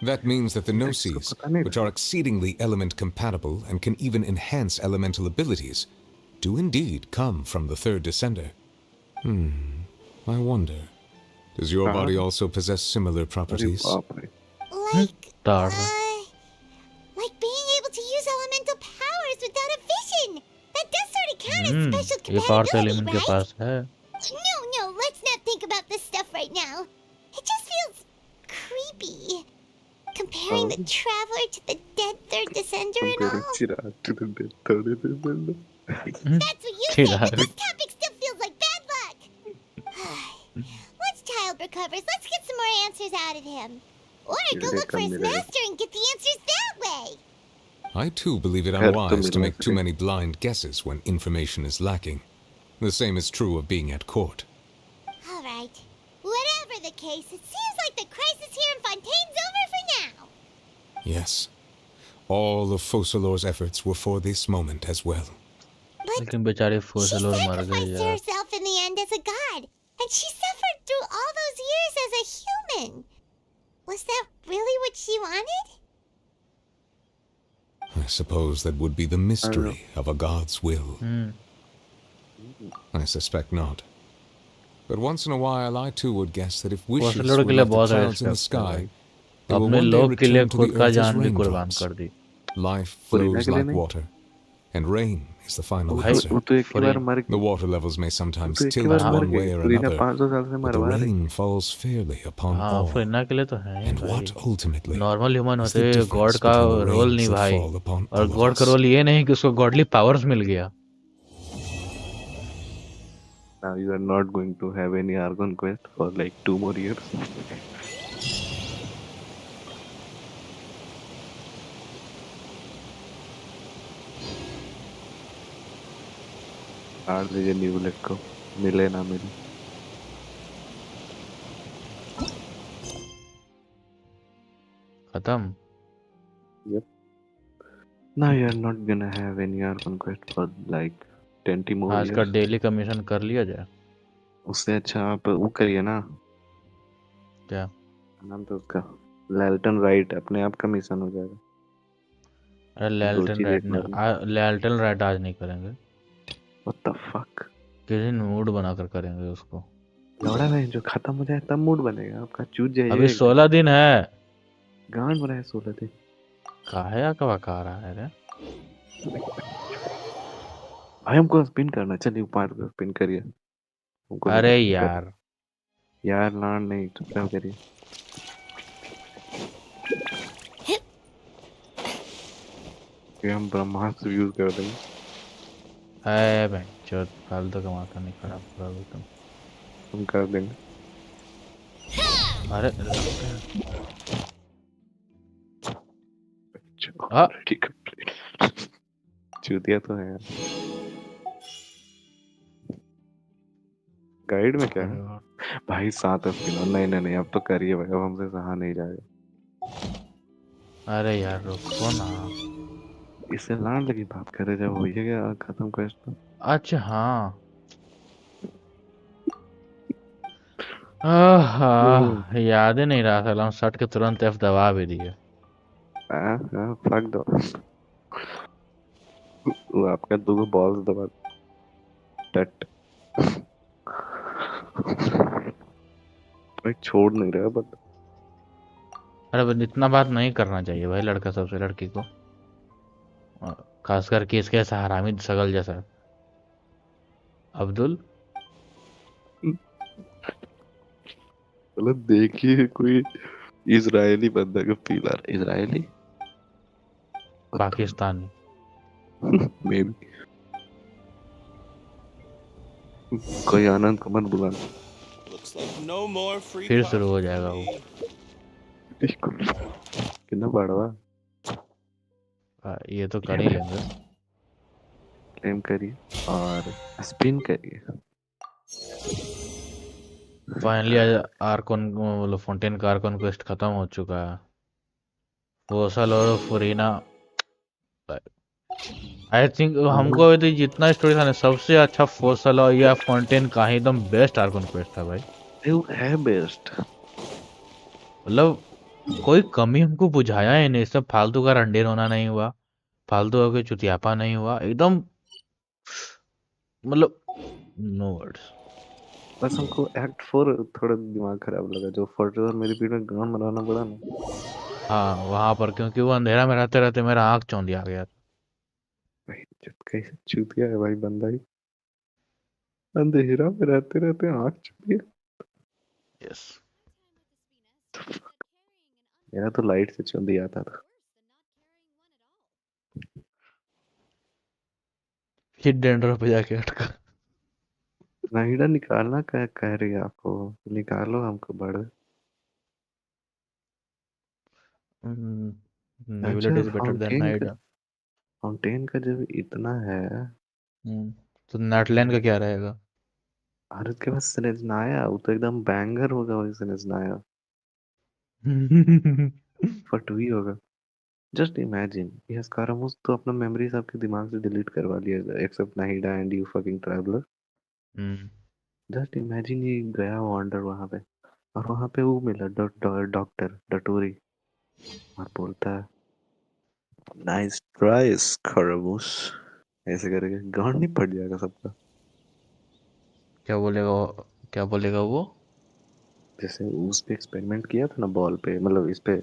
That means that the gnosis, which are exceedingly element compatible and can even enhance elemental abilities, do indeed come from the third descender. I wonder, does your body also possess similar properties? Like being able to use elemental powers without a vision. That does sort of count as special ये power तो compatibility, element के right? पास है. No, let's not think about this stuff right now. It just feels creepy. Comparing the Traveler to the dead third descender and all. Chirag to the dead third descender. That's what you said, but this topic still feels like bad luck. Once Child recovers, let's get some more answers out of him. Or go look for his master and get the answers that way. I too believe it unwise to make too many blind guesses when information is lacking. The same is true of being at court. All right. Whatever the case, it seems like the crisis here in Fontaine's over for now. Yes. All of Focalor's efforts were for this moment as well. लेकिन बेचारी She फोसलोर मर गई sacrificed यार. herself in the end as a god, and she suffered through all those years as a human. Was that really what she wanted? I suppose that would be the mystery of a god's will. I suspect not. But once in a while, I too would guess that if wishes hosteller were के लिए like the बहुत clouds in the respect है sky, भाई, they will अपने one day लोग के लिए return to खुद the का earth as जान भी कुर्बान raindrops. कर दी Life फुरीना flows के लिए like नहीं। water, and rain is the final भाई answer. वो तो एक ही बार मर The water levels may sometimes तो एक ही tilt बार मर one way गई, or फुरीना another, 500 साल से but the मरवा रही। rain falls fairly upon हाँ all. फरीना के लिए तो है ही And भाई, what ultimately normal human is the होते गॉड difference का between the role rains that निभाए, fall upon और all of गॉड का us? रोल ये नहीं कि उसको गॉडली पावर्स मिल गया। Now you are not going to have any Archon quest for like 2 more years. आज ये न्यूविलेट को मिले ना मिले। खत्म। Yep. Now you are not gonna have any Archon quest for like 20 more आज का years. डेली कमीशन कर लिया जाए। उससे अच्छा आप वो करिए ना, क्या नाम तो उसका लेल्टन राइट, अपने आप का मिशन हो जाएगा। अरे दो चीज एक बार में। लेल्टन राइट आज नहीं करेंगे, What the fuck? किसी दिन मूड बनाकर करेंगे उसको। लौड़ा भाई जो खत्म हो जाए तब मूड बनेगा आपका, चूत जाइए। अभी 16 दिन है। गांड बना है 16 दिन। काहे का बका रहा है रे? भाई हमको स्पिन करना, चलिए ऊपर को स्पिन करिए। हमको अरे नहीं पता। यार यार लाड नहीं, चुपचाप करिए। ये हम ब्रह्मास्त्र यूज कर देंगे। है भाई चोट, फालतू का माथा नहीं खराब करोगे तुम। हम कर देंगे। अरे ठीक है, चूतिया तो है यार। गाइड में क्या है भाई? 7 स्पिन। नहीं नहीं नहीं, अब तो करिए भाई, अब हमसे सहा नहीं जाएगा। अरे यार रुको ना, इससे लाड लगी बात करे जब हो गया खत्म क्वेस्ट तो। अच्छा हाँ याद ही नहीं रहा था, हम सट के तुरंत F दबा भी दिए। फक दो। वो आपका 2 बॉल्स दबा टट। भाई छोड़ नहीं रहा बट। अरे बस इतना बात नहीं करना चाहिए भाई लड़का सबसे लड़की को, खास करके इसके ऐसा हरामी सगल जैसा अब्दुल। मतलब देखिए कोई इजरायली बंदा का फील आ रहा है। Israeli Pakistani may be. कोई आनंद को मत बुलाना, फिर शुरू हो जाएगा वो। कितना बड़वा ये तो कर ही लेंगे। क्लेम करिए और स्पिन करिए। फाइनली आर्कोन मतलब फोंटेन का आर्कोन क्वेस्ट खत्म हो चुका है। फोसल और फुरीना आई थिंक हमको तो जितना स्टोरी था ना सबसे अच्छा फोसल और या फोंटेन का ही एकदम बेस्ट आर्कोन क्वेस्ट था भाई। वो है बेस्ट, मतलब कोई कमी हमको बुझाया ही नहीं, सब फालतू का रंडेर होना नहीं हुआ, फालतू का चुतियापा नहीं हुआ, एकदम मतलब नो वर्ड्स। बस हमको एक्ट 4 थोड़ा दिमाग खराब लगा, जो फोर्ट्रेस और मेरी पीठ में गांड बनाना पड़ा ना। हाँ वहां पर क्योंकि वो अंधेरा में रहते रहते मेरा आंख चौंधिया गया था। भाई कैसे चूतिया है भाई बंदा ही, अंधेरा में रहते रहते आँख चुपिया। यस मेरा तो लाइट से चौंधी आता था। फिर डेंडर पे जाके अटका। नाहिदा निकालना कह रही है आपको, निकालो हमको बड़े। नेविलेट इज बेटर देन नाइडा। फाउंटेन का जब इतना है तो नेटलैंड का क्या रहेगा? भारत के पास सिनेजनाया, वो तो एकदम बैंगर होगा वही सिनेजनाया। फटवी होगा। जस्ट इमेजिन ये स्कारामुस तो अपना मेमोरीज आपके दिमाग से डिलीट करवा लिया, except Nahida and you fucking traveller. Just imagine ये गया वॉन्डर वहां पे, और वहां पे वो मिला डॉक्टर डटोरी, और बोलता है नाइस ट्राई खरगोश। ऐसे करके गांड नहीं फट जाएगा सबका। क्या बोलेगा वो? जैसे उस पे एक्सपेरिमेंट किया था ना, बॉल पे, मतलब इस पे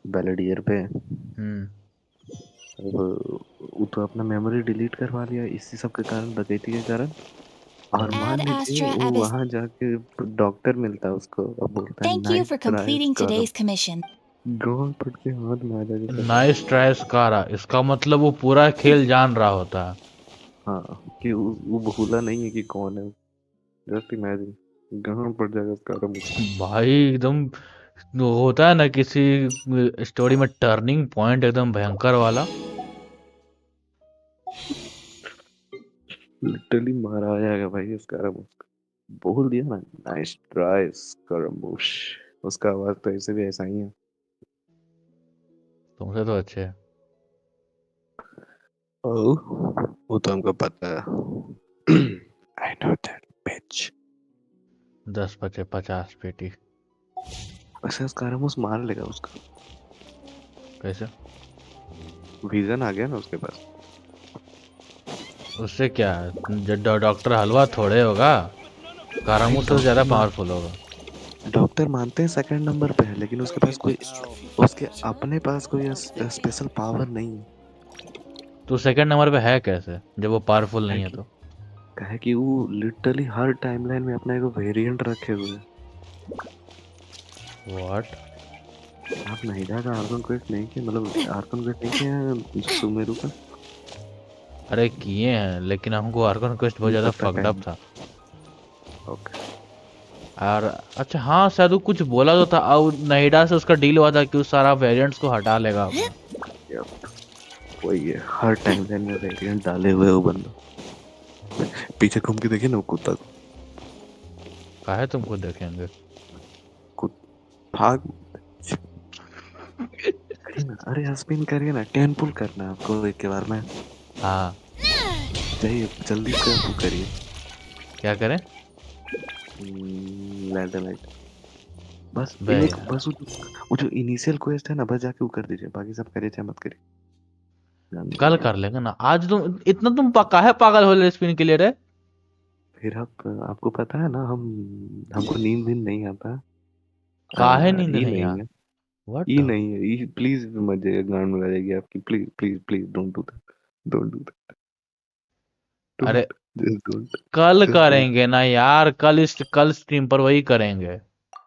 बैलेडियर पे। वो तो अपना मेमोरी डिलीट करवा लिया इसी सब के कारण, डकैती के कारण। और मान Ad लीजिए Astra वो Abyss. वहां जाके डॉक्टर मिलता है उसको और बोलता है Thank you nice for try completing करो। today's commission. गांड फट के हाथ में आ जाएगा। नाइस ट्राई स्कारा, इसका मतलब वो पूरा खेल जान रहा होता है। हाँ, कि वो भूला नहीं है कि कौन है। जस्ट इमेजिन, गांड फट जाएगा उसका मुझे। भाई एकदम वो होता है ना किसी स्टोरी में टर्निंग पॉइंट एकदम भयंकर वाला। लिटरली मारा आ जाएगा भाई इसका। बोल दिया ना नाइस ट्राई स्कारमबुश। उसका आवाज तो ऐसे भी ऐसा ही है। तुमसे तो अच्छे है। ओह, वो तो हमको पता है। आई नो दैट बिच। 10 बचे 50 पेटी। वैसे स्कारमबुश मार लेगा उसका। कैसे? विजन आ गया ना उसके पास। उससे क्या डॉक्टर हलवा थोड़े होगा, कारामूस से ज्यादा पावरफुल होगा। डॉक्टर मानते हैं सेकंड नंबर पे है, लेकिन उसके पास कोई, उसके अपने पास कोई स्पेशल पावर नहीं है। तो सेकंड नंबर पे है कैसे जब वो पावरफुल नहीं है? तो कहे कि वो लिटरली हर टाइमलाइन में अपना एक वेरिएंट रखे हुए हैं। व्हाट? आप नहीदा का आर्कन क्वेस्ट नहीं किया, मतलब आर्कन क्वेस्ट नहीं किया सुमेरु का? अरे किए हैं, लेकिन हमको आर्कन क्वेस्ट बहुत ज्यादा फक्ड अप था। ओके। और अच्छा हाँ, शायद वो कुछ बोला तो था, और नहीदा से उसका डील हुआ था कि उस सारा वेरिएंट्स को हटा लेगा। वही है, हर टाइमलाइन में वेरिएंट डाले हुए वो बंदा। पीछे घूम के देखिए ना वो कुत्ता को। काहे तुमको देखेंगे? भाग। अरे स्पिन करिए ना, 10 पुल करना है आपको एक के बार में। हाँ जाइए जल्दी से करिए। क्या करें? लैडलाइट बस बे एक, यार। बस वो जो इनिशियल क्वेस्ट है ना, बस जाके वो कर दीजिए, बाकी सब करिए चाहे मत करिए। कल कर लेंगे ना, आज तुम इतना तुम काहे पागल हो रहे स्पिन के लिए रे? फिर आपको पता है ना, हमको नींद नहीं आता। काहे नींद ई नहीं नहीं आ? है, व्हाट? ई नहीं है, ई प्लीज मत जाइए, गांड में जाएगी आपकी। Please please please don't do that, don't do that, अरे डोंट, जस्ट डोंट, कल जस्ट डोंट। करेंगे ना यार, कल स्ट्रीम पर वही करेंगे।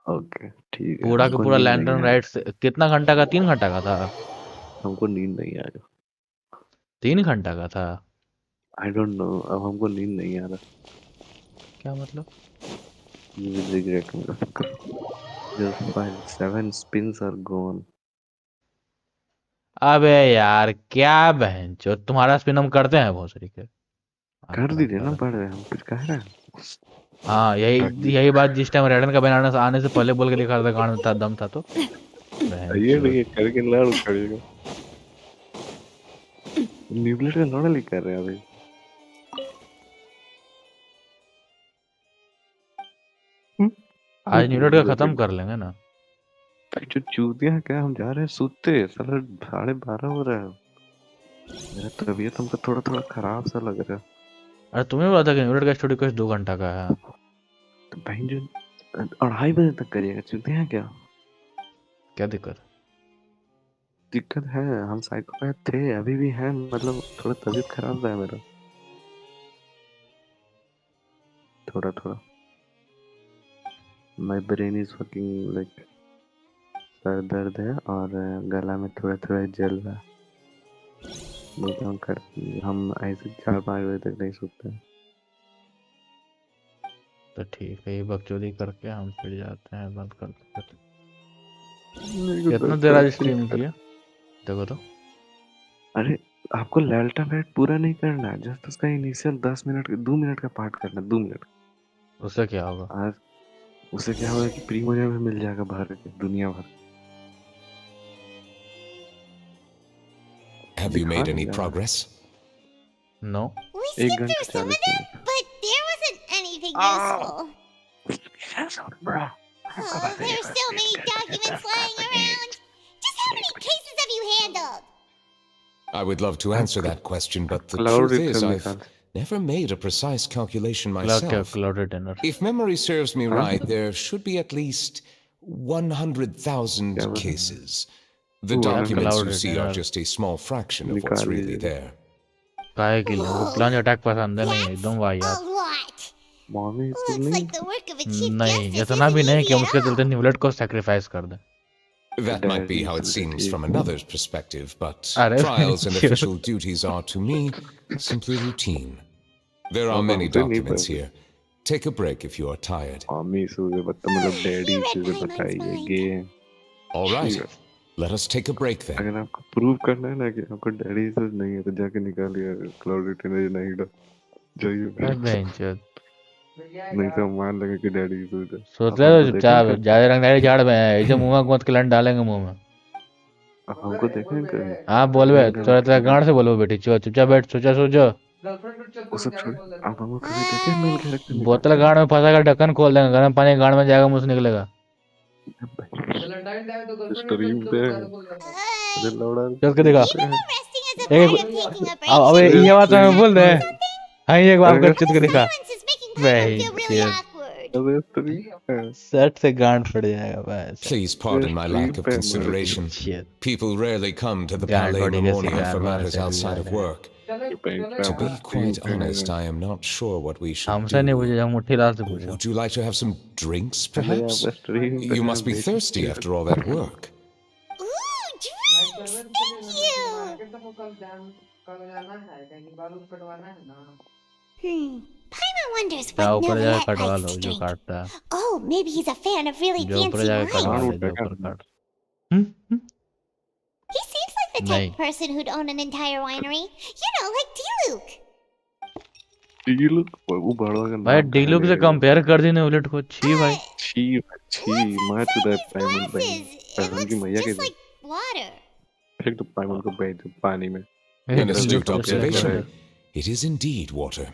ओके ठीक है, पूरा का हमको पूरा नींद नहीं लैंटर्न आएगा। राइड से कितना घंटा का? 3 घंटा का था। हमको नींद नहीं आएगा। 3 घंटा का था। आई डोंट नो, अब हमको नींद नहीं आ रहा। क्या मतलब? You will regret me. Your 7 spins are gone. अबे यार क्या बहनचोद, तुम्हारा स्पिन हम करते हैं भोसड़ी के। कर अपना दीजिए ना, पर पढ़ रहे हम कुछ कह रहे हैं। हाँ, यही बात जिस टाइम रेडन का बनाना आने से पहले बोल के दिखा रहा था, गांड में था दम था तो। ये करके लड़ खड़ेगा। न्यूविलेट का लड़ा लिख कर रहे हैं अभी। आज न्यूलेट का खत्म कर लेंगे ना। जो चूतिया क्या, हम जा रहे हैं सूते, साला 12:30 हो रहा है। मेरा तबीयत हमको थोड़ा थोड़ा खराब सा लग रहा है। अरे तुम्हें पता था कि न्यूलेट का स्टोरी कुछ 2 घंटा का है। तो बहन जो 2:30 बजे तक करिएगा, चूतिया क्या? क्या दिक्कत? दिक्कत है, हम साइकोपैथ थे, अभी भी हैं, मतलब थोड़ा तबीयत खराब है मेरा, थोड़ा थोड़ा। My brain is working like, sir दर्द है और गला में थोड़ा थोड़ा जल रहा है। नहीं तो हम ऐसे 4-5 बजे तक नहीं सोते हैं। तो ठीक है, ये बकचोदी करके हम फिर जाते हैं, बंद कर देते। कितना देर आज स्ट्रीम किया देखो तो। अरे आपको लैल्टा राइड पूरा नहीं करना है, जस्ट उसका इनिशियल 10 मिनट 2 मिनट का पार्ट करना, 2 मिनट। उससे क्या होगा? आज उससे क्या होगा कि प्रीमोजेम में मिल जाएगा भर के दुनिया भर। Have you made any progress? No. We skipped through some of it, but there wasn't anything useful. There are so many documents lying around. Just how many cases have you handled? handled? I would love to answer that question, but the Cloud truth it is can I've never made a precise calculation Cloud myself. clouded dinner. If memory serves me right, there should be at least 100,000 cases. The documents you see are just a small fraction of what's really there. काहे के लिए वो clutch attack पसंद है नहीं एकदम A वाहियात lot. Mommy Looks like the work of a chief नहीं justice इतना भी isn't नहीं कि हम easy उसके at all. चलते न्यूलेट को सैक्रिफाइस कर दें That might be how it seems from another's perspective, but Arre, trials and cute. official duties are, to me, simply routine. There are many documents here. Take a break if you are tired. Mommy सुबह बता मतलब daddy से बताइए All right, let us take a break then. अगर आपको prove करना है ना कि आपको डैडी से नहीं है तो जाके निकालिए क्लाउड रिटेनर नाहिदा जाइए बेंचोद नहीं तो हम मान लेंगे कि डैडी से है सोच रहे हो चुपचाप ज्यादा रंगदारी झाड़ में है इसे मुंह में गोंद के लंड डालेंगे मुंह में हमको देखें कहीं हाँ बोल बे थोड़ा थोड़ा गांड से बोलो बेटी चुपचाप बैठ सोचो वो सब छोड़ आप हमको कभी देखे मेल कैरेक्टर बोतल गांड में फंसा कर ढक्कन खोल देंगे गर्म पानी गांड में जाएगा मुंह से निकलेगा स्ट्रीम पे अरे लौड़ा चल के दिखा Resting as a part of taking a break. अब ये बात हमें बोल दे हाँ ये बात कर चुप के दिखा Silence is making Paimon feel really Shit. awkward. अबे स्ट्रीम सेट से गांड फट जाएगा बस Please pardon my lack of consideration. People rarely come to the Palais Memorial for matters outside of work. To be quite honest, I am not sure what we should हमसे नहीं do. पूछे हम मुट्ठी लाल से पूछो Would you like to have some drinks, perhaps? Stream You must be thirsty after all that work. Ooh, drinks! Thank you! Paimon wonders क्या what ऊपर जाके Nuvelette कटवा likes लो to जो drink. काटता है Oh, maybe he's a fan of really जो ऊपर fancy जाके कटवा wine. ले जो ऊपर काट He seems like the type नहीं of person who'd own an entire winery. You know, like D-Luke. ये लोग वो बड़ा का भाई डीलुक से कंपेयर कर दी नेवलेट को छी भाई छी मैं तो दैट His पाइमन glasses. It पाइमन की looks मैया के just like water. फेंक दो पाइमन को बैठ पानी में An astute observation. It is indeed water.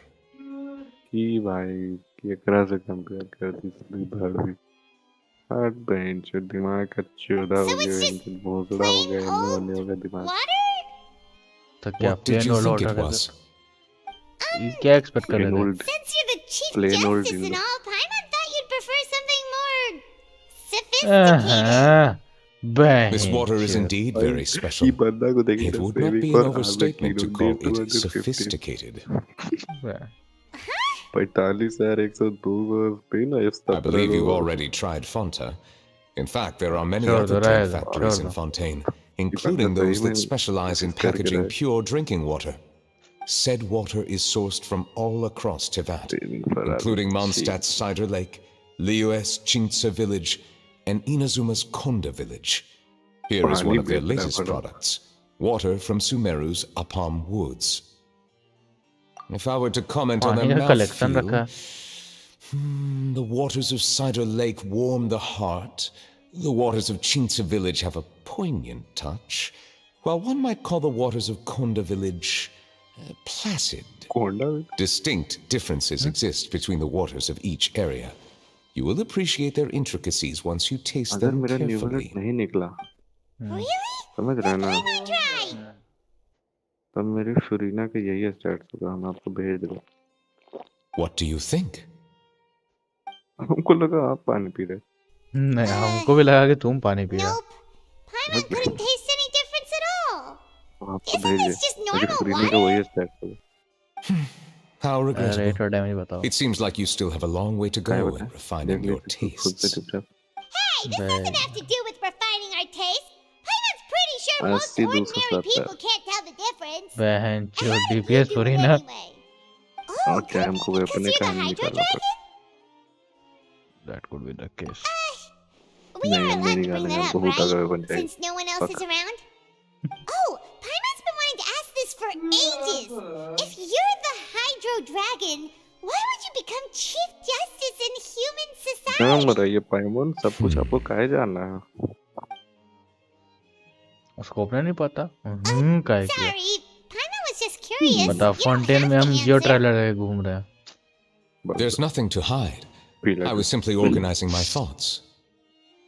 की भाई ये करा से कंपेयर कर दी सभी भाड़ भी हार्ट बेंच दिमाग का चौड़ा हो So it's गया just इनके भोसड़ा हो गया plain इनमें old हो गया दिमाग Water? तो क्या What did plain you old think it order was? क्या एक्सपेक्ट कर प्लेन रहे थे old Since you're the chief Plain old justice and D-Luke. all, Paimon thought you'd prefer something more sophisticated. हाँ This water is indeed very ये special. बंदा को देखिए It ना would not सेविंग be और an आगे overstatement to किलो call डेढ़ it 250 sophisticated. 45,102 पे ना इस I believe you've already tried Fonta. In fact, there are many Sure, other there drink is, factories sure. in Fontaine, including those that specialize in packaging pure drinking water. Said water is sourced from all across Tivat, including Mondstadt's Cider Lake, Liyue's Chingtsa village, and Inazuma's Konda village. Here is one of their latest products, water from Sumeru's Apam woods. If I were to comment on their पानी का collection mouthfeel, रखा है the waters of Cider Lake warm the heart. The waters of Chingtsa village have a poignant touch, while one might call the waters of Konda village placid. Distinct differences exist between the waters of each area. You will appreciate their intricacies once you taste अगर them मेरा carefully. न्यूवेलेट नहीं निकला Really? समझ रहे हैं ना Paimon tried. तब मेरी फुरीना के यही स्टैट्स होगा हम आपको भेज दो What do you think? हमको लगा आप पानी पी रहे नहीं हमको भी लगा कि तुम पानी पी रहा Nope. Paimon couldn't taste any difference at all. आपको Isn't भेजे this just मेरी normal फुरीना का water? वही स्टैट्स होगा How रेट regrettable. और डैमेज बताओ It seems like you still have a long way to क्या go बता in refining your खुद से tastes. चुपचाप Hey, this doesn't have to do with refining our taste. Paimon's pretty sure most अस्सी 270 ordinary people can't tell the difference. बहन And चो how do DPS you do थोड़ी it ना anyway? Oh, और क्या हमको वे because अपने you're the काम Hydro निकालना पड़ा Dragon? That could be the case We नहीं, are allowed मेरी to bring गाने that में up, बहुत आगे बन right? जाएगी Since no one else is around? Oh, Paimon's been wanting to ask this for ages. If you're the Hydro Dragon, why would you become Chief Justice in human नाम society? रहा ये पाइमोन सब कुछ आपको काहे जानना है उसको अपने नहीं पता काहे किया Sorry, Paimon was just curious. बता You don't फॉन्टेन have में to हम जियो answer. ट्रेलर है घूम रहे हैं There's nothing to hide. P I was simply organizing my thoughts.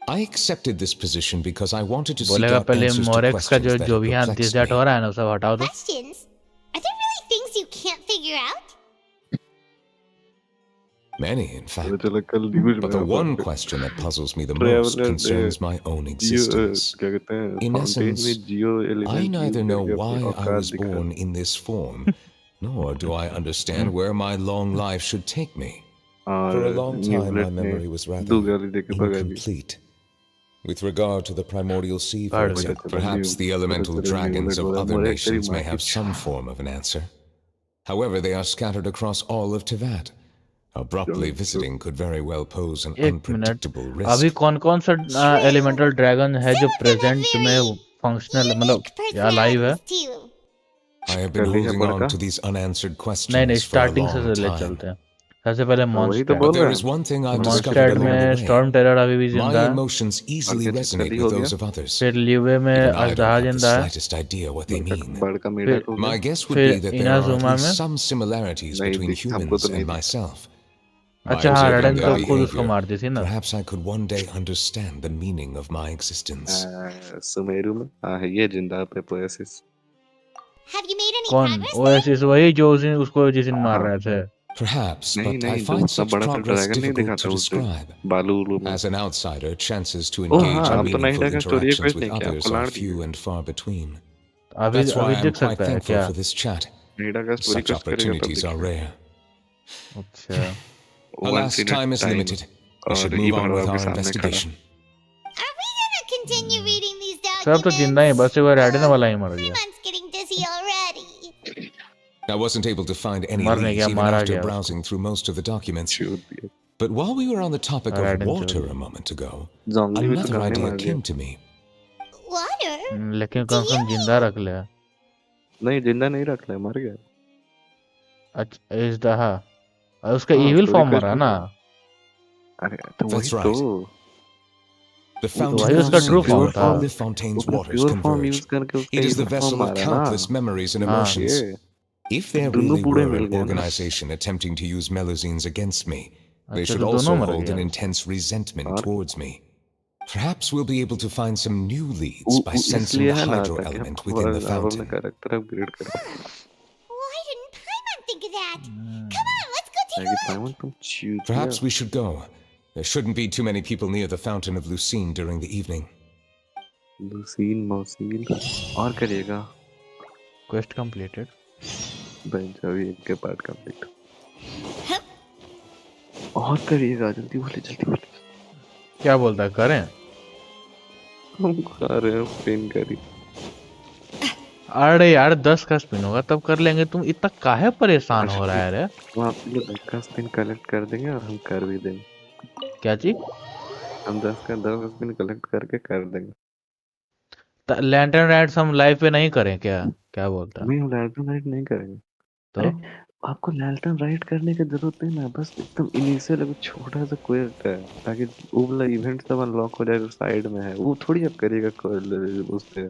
I accepted this position because I wanted to seek बोलेगा out पहले answers to मोरेक्स का questions that जो had भी यहाँ perplexed डिसडेट me. हो रहा है ना सब हटा दो. Questions? Are there really things you can't figure out? Many, in fact. चलो कल न्यूज़ But में the आप one बात question that puzzles me the traveller most concerns my own Jio existence. क्या कहते हैं In फाउंटेन essence, में जियो I element neither use know करके why अपनी I औकात was दिखा born in this form, nor do I understand where my long life should take me. For a long time, my न्यूवलेट ने memory was rather दो गाली देके भगा दी incomplete. With regard to the primordial sea, for पढ़ गया. example, perhaps the elemental dragons of other nations may have some form of an answer. However, they are scattered across all of Tivat. Abruptly visiting could very well pose an एक minute. unpredictable अभी risk. कौन कौन सा elemental dragon है जो present में functional मतलब या लाइव है? Personalities too. I have been कर लिया holding पढ़ on का to these unanswered नहीं questions for a starting long से ले time. चलते हैं. सबसे पहले वही तो But बोल मॉन्स्टर. रहा there is है one thing I've discovered monster along में the way. स्टॉर्म टेरर अभी भी My जिंदा है. emotions easily आगे resonate जल्दी with हो गया those of others. फिर ल्यूवे में Even I don't अजदहा have the जिंदा है. slightest idea what they mean. बड़ का मेढक हो My गया guess would फिर be that there are at Inazuma least में. some similarities नहीं between दिख हमको humans तो नहीं and दिख myself. By अच्छा हाँ observing रेडन their तो खुद उसको behavior, मार दी थी ना. perhaps I could one day understand the meaning of my existence. Sumeru में हाँ है ये जिंदा पे पोएसिस Have you made any कौन? progress? ओएसिस वही जो उसको जिस दिन मार हाँ रहे थे. Perhaps, नहीं but I नहीं जो find उतना such बड़ा सा progress ड्रैगन नहीं difficult दिखाता to उसे describe. बालू उलू में As an outsider, chances to O engage हाँ in अब तो meaningful नाहिदा का स्टोरी interactions कुछ with नहीं किया others आपको are लाड़ few दिया and far between. अभी That's why अभी I'm दिख quite सकता है thankful क्या? for this chat. नाहिदा का स्टोरी Such कुछ करेगा तब opportunities are दिखेगा rare. अच्छा. Alas, time is limited. We should और move ये on with भगवान के our सामने खड़ा investigation. Are we gonna continue reading these सब तो जिंदा ही documents? बस वो रेडन वाला ही मर गया. Paimon getting dizzy already. I wasn't able to find any मर नहीं leads गया even मारा after गया उसको. browsing through most of the documents. चूत दिया But while we were on the topic of रेडन water चोरी. a moment ago, zhongli में तो another गाने idea मार दिया came to me. Water? लेकिन कम से कम जिंदा रख ले. नहीं जिंदा नहीं रख ले मर गया अच्छा इस दहा उसका हाँ इविल स्टोरी फॉर्म कुछ मरा नहीं ना. अरे तो That's वही right. तो The वो तो fountain वही of उसका sea true is form where था. all the Fontaine's उसने waters pure form use converge. करके उसका It is the evil form vessel of मारा ना countless memories and हाँ emotions. ये If there दोनों really बूढ़े were मिल an गए ना organization attempting to use melazines against me, they अच्छा should तो also दोनों मर hold an गया. intense resentment और towards me. Perhaps we'll be able to find some new leads by sensing इसलिए the है ना hydro ताकि element हम within the आप अपना fountain. कैरेक्टर अपग्रेड करें Why didn't Paimon think of that? Come on, let's go take a ताकि look. पाइमन तुम चूतिया Perhaps we should go. There shouldn't be too many people near the fountain of Lucine during the evening. Lucine मौसीन और करिएगा quest completed. Bench अभी एक के part complete और करिएगा जल्दी बोले क्या बोलता है करें? हम खा रहे हैं पेन करी अरे यार 10 का स्पिन होगा तब कर लेंगे. तुम इतना काहे परेशान हो रहा है रे? वहाँ पे 10 का स्पिन कलेक्ट कर देंगे और हम कर भी देंगे. क्या चीज? हम 10 का स्पिन कलेक्ट करके कर देंगे. लैंटर्न राइड्स हम लाइव पे नहीं करें क्या? क्या बोलता है? नहीं हम लैल्टन राइड नहीं करेंगे. तो अरे आपको लैल्टन राइड करने की जरूरत नहीं ना बस एकदम इनिशियल एक छोटा सा क्वेस्ट है ताकि वो वाला इवेंट सब अनलॉक हो जाए. साइड में है वो थोड़ी आप करिएगा उससे.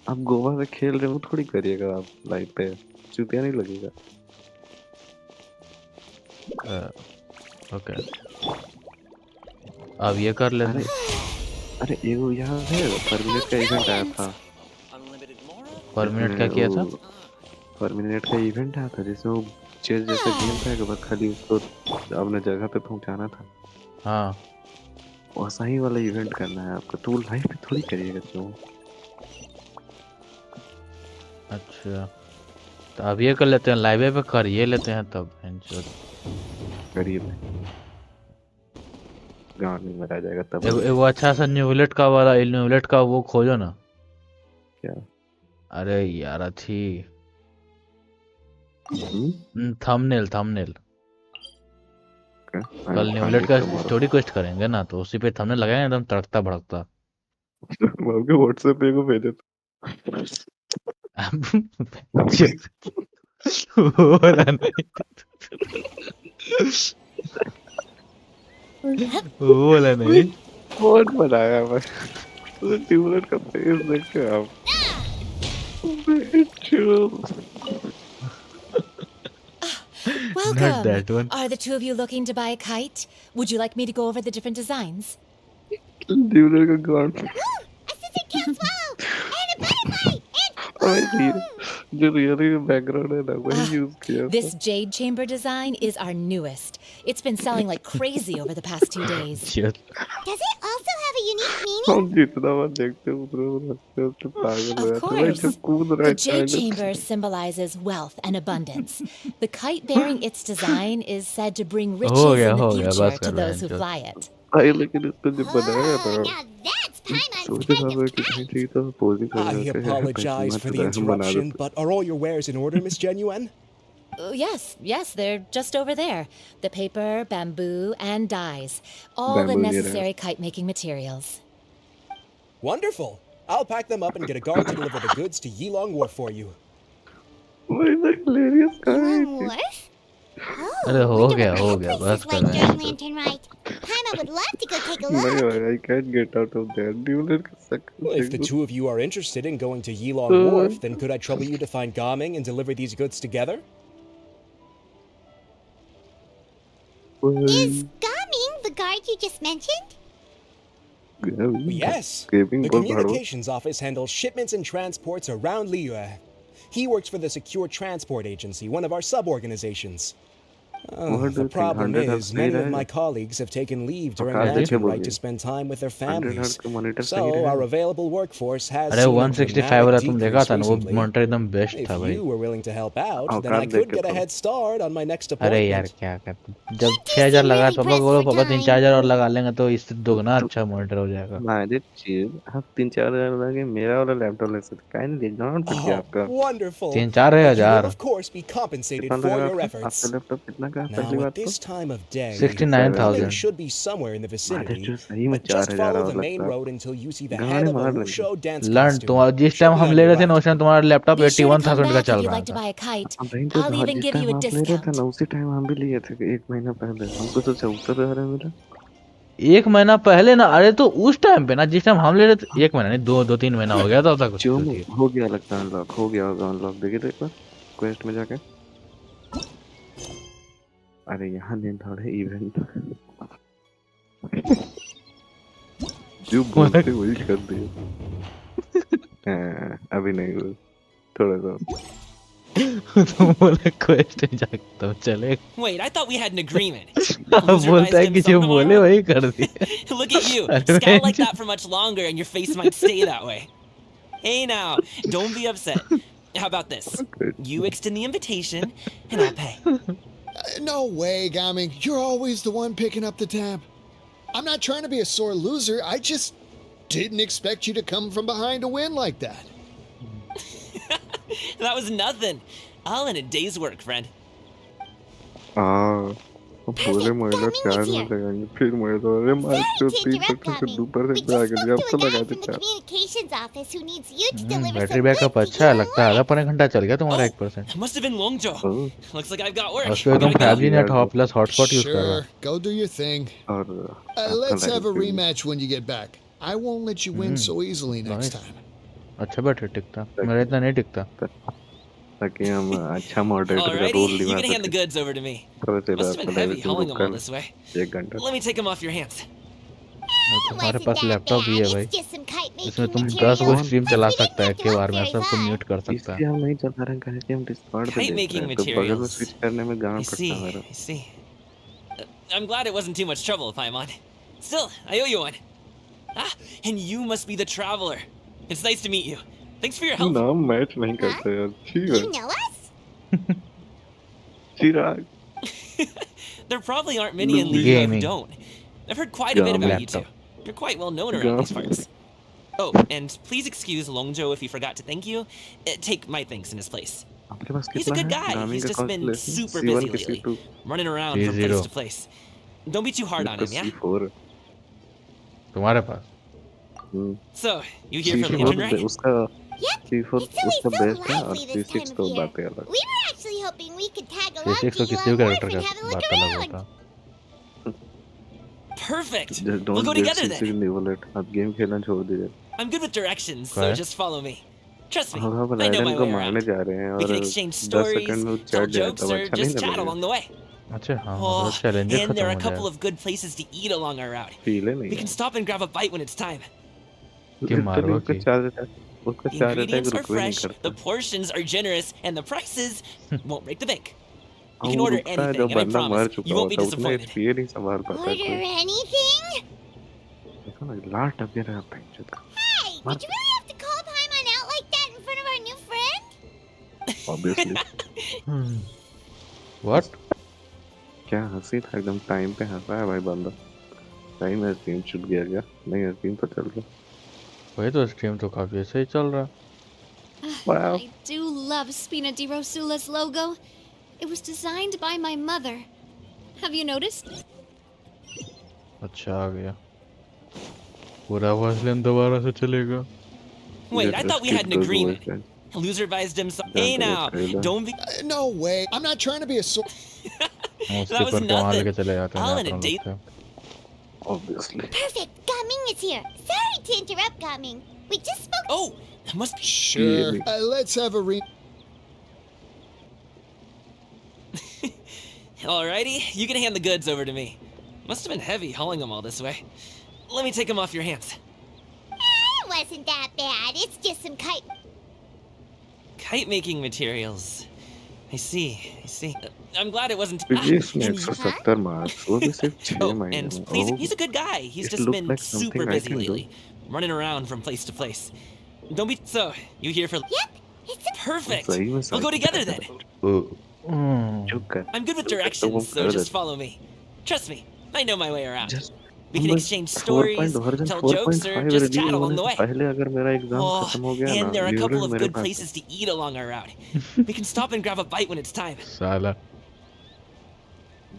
आप गोवा से खेल रहे हो थोड़ी करिएगा आप लाइव पे. चुतिया नहीं लगेगा. ओके अब ये कर लेते अरे अरे एगो यहाँ है परमिनेंट का इवेंट आया था. परमिनेंट क्या किया था? परमिनेंट का इवेंट आया था जिसमें वो चेस जैसा गेम था कि बस खाली उसको अपने जगह पे पहुंचाना था. हाँ वैसा ही वाला इवेंट करना है आपको. तो वो लाइव पे थोड़ी करिएगा क्यों. अच्छा तो अब ये कर लेते हैं लाइव पे कर ये लेते हैं तब करिए गाँव में मरा जाएगा तब. एगो अच्छा सा न्यूविलेट का वाला न्यूविलेट का वो खोजो ना. क्या? अरे यार थी थंबनेल कल न्यूविलेट का स्टोरी क्वेस्ट करेंगे ना तो उसी पे थंबनेल लगाएंगे एकदम तड़कता भड़कता. आपके व्हाट्सएप पे को भेजे वो वाला नहीं बहुत बनाया मैं. न्यूविलेट का फेस देख के आप Not that one. Are the two of you looking to buy a kite? Would you like me to go over the different designs? ड्यूलर का गांड A scissor kill swallow! And a butterfly! And... और जो really background है ना वही use किया This jade chamber design is our newest. It's been selling like crazy over the past 2 days. Does it also have a unique meaning? हम जितना बार देखते हैं उतना बार हंसते हंसते पागल हो Of जाते हैं course. जब कूद रहा है The jade chamber symbolizes wealth and abundance. The kite bearing its design is said to bring riches in the future to those who fly it. भाई लेकिन इसको जो बनाया था Now that's Paimon's सोचे kind था of कि कितनी चीज तो पोजिंग कर I apologize for the interruption, but are all your wares in order, Miss Genuine? Yes, they're just over there. The paper, bamboo, and dyes. All the Bamboo, yeah. necessary kite making materials. Wonderful. I'll pack them up and get a guard to deliver the goods to Yilong Wharf for you. वही ना hilarious का है Wharf? अरे हो गया बस कर रहे हैं Lantern, right? Paimon would love to go take a look. नहीं भाई I can't get out of there ड्यूलर का second Well, if the two of you are interested in going to Yilong Wharf, then could I trouble you to find Gaming and deliver these goods together? Is Gaming the guard you just mentioned? Yes. The communications office handles shipments and transports around Liyue. He works for the Secure Transport Agency, one of our sub-organizations. The problem is, many of my colleagues have taken leave during lantern right to spend time with their families. So our available workforce has अरे seen a 165 वाला तुम देखा dramatic था ना वो decrease recently. Monitor एकदम best था If भाई you were willing to help out, then I could get a head start on my next अरे यार appointment. क्या कर जब 6000 लगा तो पापा बोलो पापा 3-4000 और लगा लेंगे तो इससे दोगुना अच्छा मॉनिटर हो जाएगा हमारे चीज हम 3-4 लगे मेरा वाला लैपटॉप ले सकते काहे नहीं डिस्काउंट कर दिया आपका Wonderful. 3-4 You will, हजार of course, be compensated कितना for लगा your आपका efforts. आपका लैपटॉप कितना का Now, पहली at बात तो this time of day, 69,000 Gaming should be somewhere in the vicinity. जो सही में But just 4000 follow और the main लगता road until you see the गाड़ी head of a मार लेंगे Wushu dance लर्न costume. तुम्हारा जिस टाइम Should be हम on ले your रहे थे ना right. उस टाइम तुम्हारा laptop Be sure to come 81000 का back if चल you'd रहा like to था buy a kite. हम वहीं तो I'll even जिस give you टाइम a आप ले रहे थे discount. ना उसी टाइम हम भी लिए थे कि 1 महीना पहले हमको तो 74,000 है मेरा 1 महीना पहले ना अरे तो उस टाइम पे ना जिस टाइम हम ले रहे थे 1 महीना नहीं 2-3 महीना हो गया था तब कुछ जो हो गया लगता है अनलॉक हो गया होगा अनलॉक देखिए तो एक बार क्वेस्ट में जाके अरे यहाँ नहीं था इवेंट जो बोलते वही कर दिया अभी नहीं हुआ थोड़ा सा तुम बोले क्वेस्ट में जाके तो चले Wait, I thought we had an agreement. बोलता है कि जो बोले वही कर दिया Look at you. Scout like that for much longer and your face might stay that way. Hey now, don't be upset. How about this? You extend the invitation and I'll pay. No way, Gaming. You're always the one picking up the tab. I'm not trying to be a sore loser. I just didn't expect you to come from behind to win like that. That was nothing. All in a day's work, friend. पूरे महीना 4 में लगाएंगे फिर महीना अरे मार्च को 3 से ऊपर से आ गया अब तो लगा दे 4 Communications office who needs you to deliver battery backup अच्छा है लगता है आधा पौने घंटा चल गया तुम्हारा 1% It must have been Longzhou. Looks like I've got work. उस पे तुम 5G नेट हो प्लस हॉटस्पॉट यूज कर रहा Sure, go do your thing. Let's have a rematch when you get back. I won't let you win so easily next time. अच्छा battery टिकता मेरा इतना नहीं टिकता ताकि हम अच्छा मॉडरेटर का रोल Alrighty, you निभा can hand the सकें goods over to me. पता चला Must have been heavy hauling them all this way. 1 घंटा Let me take them off your hands. तुम्हारे पास लैपटॉप भी है भाई इसमें तुम 10 गो स्ट्रीम चला सकता है एक बार में सबको म्यूट कर सकता है इसलिए हम नहीं चला रहे हैं कि हम डिस्कॉर्ड पे Kite making देख रहे हैं तो बगल में materials. स्विच करने में गांव I पड़ता see, है मेरा I see. I'm glad it wasn't too much trouble, Paimon. Still, I owe you one. Ah, and you must be the traveler. It's nice to meet you. Thanks for your help. नाम match नहीं करते यार ठीक है You know us? Chirag There probably aren't many in Liyue who Gaming. don't. I've heard quite a bit about you two. Laptop. You're quite well known around these parts. Oh, and please excuse Longzhou if he forgot to thank you. Take my thanks in his place. आपके पास He's a कितना good है guy. नामी He's का just been constellation super C1 busy के lately, C2 running around from C0. place to place. Don't be too hard on him, yeah? C4 तुम्हारे पास So, you here for the C4 intern, right? उसका Yep. C4 It's always उसका so best है और lively this time C6 of तो year. बात है अलग We were actually hoping we could tag along C6 to तो you किसी भी on Wharf कैरेक्टर and का have a look बात अलग around. होता Perfect. Just We'll don't go get together C6 then. Nuvelette आप गेम खेलना छोड़ दीजिए I'm good with directions, so Okay. just follow me. Trust me, हम I know राइडन my को way मारने around. जा रहे हैं We और can exchange 10 stories, सेकंड में tell चढ़ जाए jokes, तब or अच्छा नहीं just chat लगेगा along the way. अच्छा हाँ Oh, मतलब चैलेंज and there खत्म are हो a couple जाएगा of good places to eat along our route. Feel है We नहीं can stop and grab a bite when it's time. कि लिटरली मारो उसका कि The ingredients are रुक भी नहीं fresh, करता। the portions are generous, and the prices won't break the bank. You और can वो order रुकता है जब anything, and I बंदा मर promise चुका you won't be होता है, उतना disappointed. एचपी नहीं संभाल पाता है Order कोई। anything? देखो ना लास्ट अब ये रहा पेंशन का। Hey, did you really have to call Paimon out like that in front of our new friend? Obviously. What? क्या हंसी था एकदम टाइम पे हंसा है भाई बंदा। सही में स्ट्रीम छूट गया क्या? नहीं स्ट्रीम तो चल रहा। वही तो स्ट्रीम तो काफी सही चल रहा। Wow. I do love Spina di Rosula's logo. It was designed by my mother. Have you noticed? अच्छा आ गया। पूरा वॉइसलेन दोबारा से चलेगा। Wait, I thought we had an agreement. Loser buys dim sum. Hey now, don't be. No way. I'm not trying to be a That was nothing. I'll end a date. Obviously. Perfect. Gaming is here. Sorry to interrupt, Gaming. We just spoke. Oh, that must be. Sure. Let's have a Alrighty, you can hand the goods over to me. Must have been heavy hauling them all this way. Let me take them off your hands. It wasn't that bad. It's just some Kite making materials. I see. I'm glad it wasn't. Physics में 170 marks वो भी सिर्फ 6 महीने And में। please, Oh, he's a good guy. He's it just looked been like something super I busy can do. lately, running around from place to place. Don't be so. You here for? Yep. Perfect. सही में We'll go together then. चुप कर। I'm good with directions, so just follow me. Trust me, I know my way around. We can exchange stories, tell jokes, or just chat along the way. पहले अगर मेरा exam खत्म हो गया ना, And there are a couple of मेरे good pass places to eat along our route. We can stop and grab a bite when it's time. साला।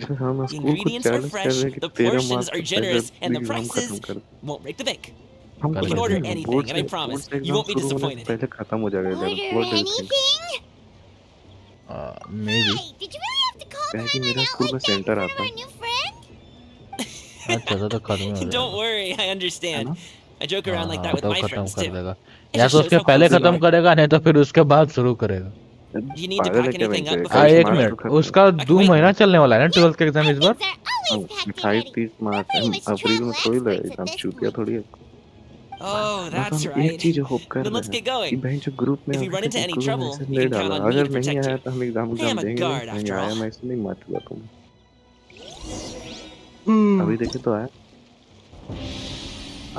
The ingredients are fresh, the portions are generous, and the prices won't break the bank. You can order anything, and I promise you won't be disappointed. पहले खत्म हो जाएगा इधर। What do you think? Maybe. Hey, did you really have to call पहले Paimon मेरा out school like में that in centre front of आता our new friend? अच्छा तो खत्म हो जाएगा। Don't worry, I understand. I joke around like that with तो my खत्म friends कर too. देगा। It या just तो shows उसके how पहले close we खत्म are. करेगा नहीं तो फिर उसके बाद शुरू करेगा। Do you need to पागल है pack क्या anything बहन up से? before एक tomorrow? मिनट उसका 2 महीना चलने वाला है ना 12th का एग्जाम इस बार। 28-30 मार्च है। अप्रैल में थोड़ी लगेगा, हम छुट्टियां थोड़ी है। Oh, बस that's हम एक right. चीज होप कर Then रहे let's get हैं कि going. बहन जो ग्रुप में If we run into any trouble, message you नहीं can count डाला, on me अगर to नहीं protect आया you. तो हम एग्जाम I am a देंगे guard नहीं after आया all. मैं ऐसे नहीं माचूंगा तुम। अभी देखे तो आया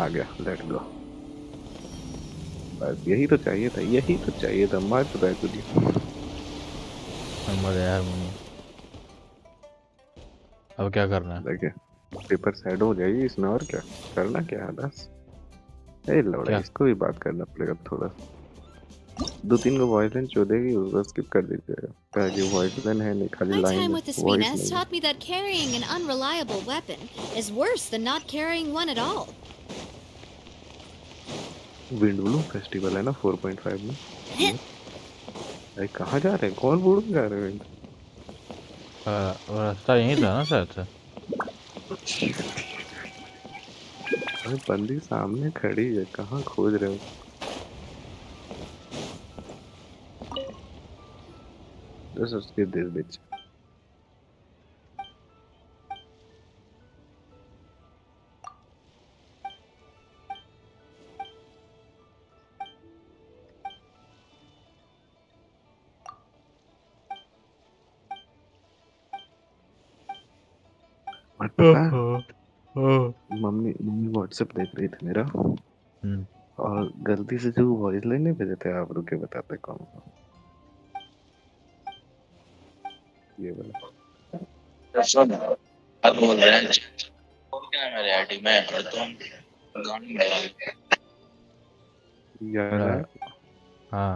आ गया। Let go. बस यही तो चाहिए था मार तो तुझे। मजा यार मुझे। अब क्या करना है? देखिए पेपर साइड हो जाएगी इसमें और क्या करना क्या है बस। ए लौड़ा इसको भी बात करना पड़ेगा थोड़ा। 2-3 को वॉइस लाइन चोदेगी उसको स्किप कर दीजिएगा। ताकि वॉइस लाइन है नहीं खाली My लाइन time है। with the voice Spina has नहीं। taught me that carrying an unreliable weapon is worse than not carrying one at all. Wind blue festival है ना 4.5 में। अरे कहाँ जा रहे हैं? कौन बूढ़ जा रहे हैं? वो रास्ता यहीं था ना शायद से। अरे बंदी सामने खड़ी है, कहाँ खोज रहे हो? Just skip this bitch. Mummy WhatsApp देख रही थी मेरा और गलती से जो वॉइस लाइन नहीं भेजे थे आप रुके बताते कौन ये वाला अब बोल रहे हैं क्या है मेरे आईडी में और तुम गाने में यार हाँ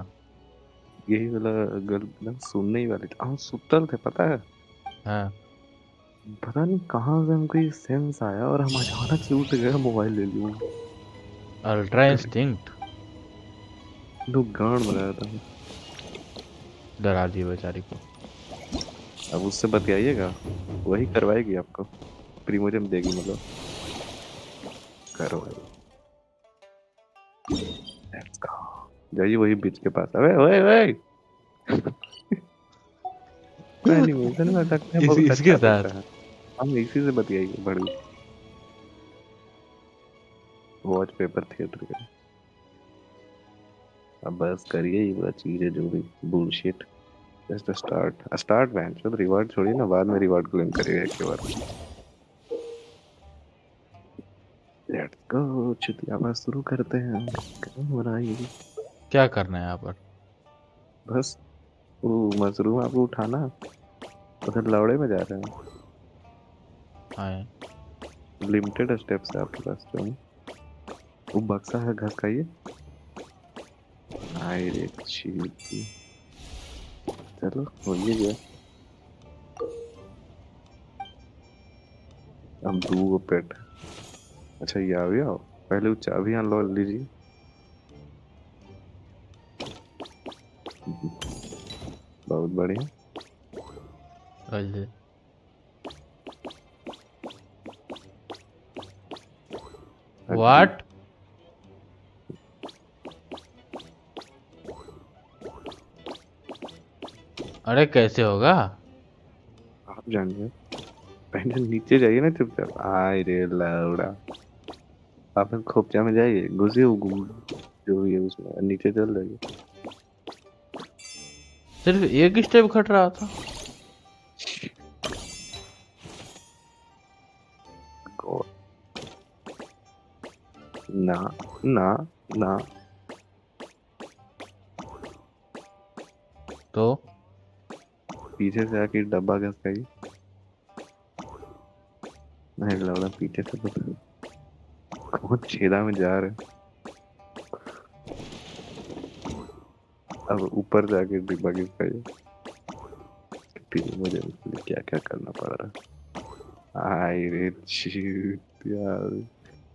यही वाला गलत ना सुनने ही वाले थे। हम सुतल थे पता है। हाँ पता नहीं कहाँ से हमको ये सेंस आया और हम अचानक से उठ गए मोबाइल ले लिया। अल्ट्रा इंस्टिंक्ट लोग गांड बनाया था। डरा दी बेचारी को। अब उससे बतियाइएगा वही करवाएगी आपको प्रीमोजेम देगी मतलब करवाएगी। लेट्स गो जाइए वही बीच के पास। अबे ओए ओए एनिमेशन में सकते हैं, बहुत इसके अच्छा साथ लगता है। हम इसी से बतियाइए बड़ी वॉच पेपर थिएटर के। अब बस करिए ये वाला चीजें जो भी बुलशिट। जस्ट स्टार्ट वैन तो रिवार्ड छोड़िए ना, बाद में रिवार्ड क्लेम करिएगा एक बार। लेट्स गो चुतिया शुरू करते हैं। क्या हो रहा है ये? क्या करना है यहाँ पर? बस वो मशरूम आपको उठाना, उधर लौड़े में जा रहे हैं। हाँ लिमिटेड स्टेप्स है आपके पास जो वो बक्सा है, घस खाइए। आई रे चीती, चलो हो ही गया। अब दो पेट। अच्छा ये आ गया, पहले वो चाबी अनलॉक लीजिए। बहुत बढ़िया। व्हाट? अरे कैसे होगा? आप जानिए, पहले नीचे जाइए ना चुपचाप। आए रे लौड़ा, आप खोपचा में जाइए, घुसिए जो भी है उसमें, नीचे चल जाइए। सिर्फ एक स्टेप खट रहा था। ना ना ना तो पीछे से आके डब्बा घस खाइए। नहीं लौड़ा पीछे से तो कौन छेदा में जा रहे। अब ऊपर जाके डिब्बा घिस खाइए। फिर मुझे क्या क्या करना पड़ रहा। आई रे चीट यार।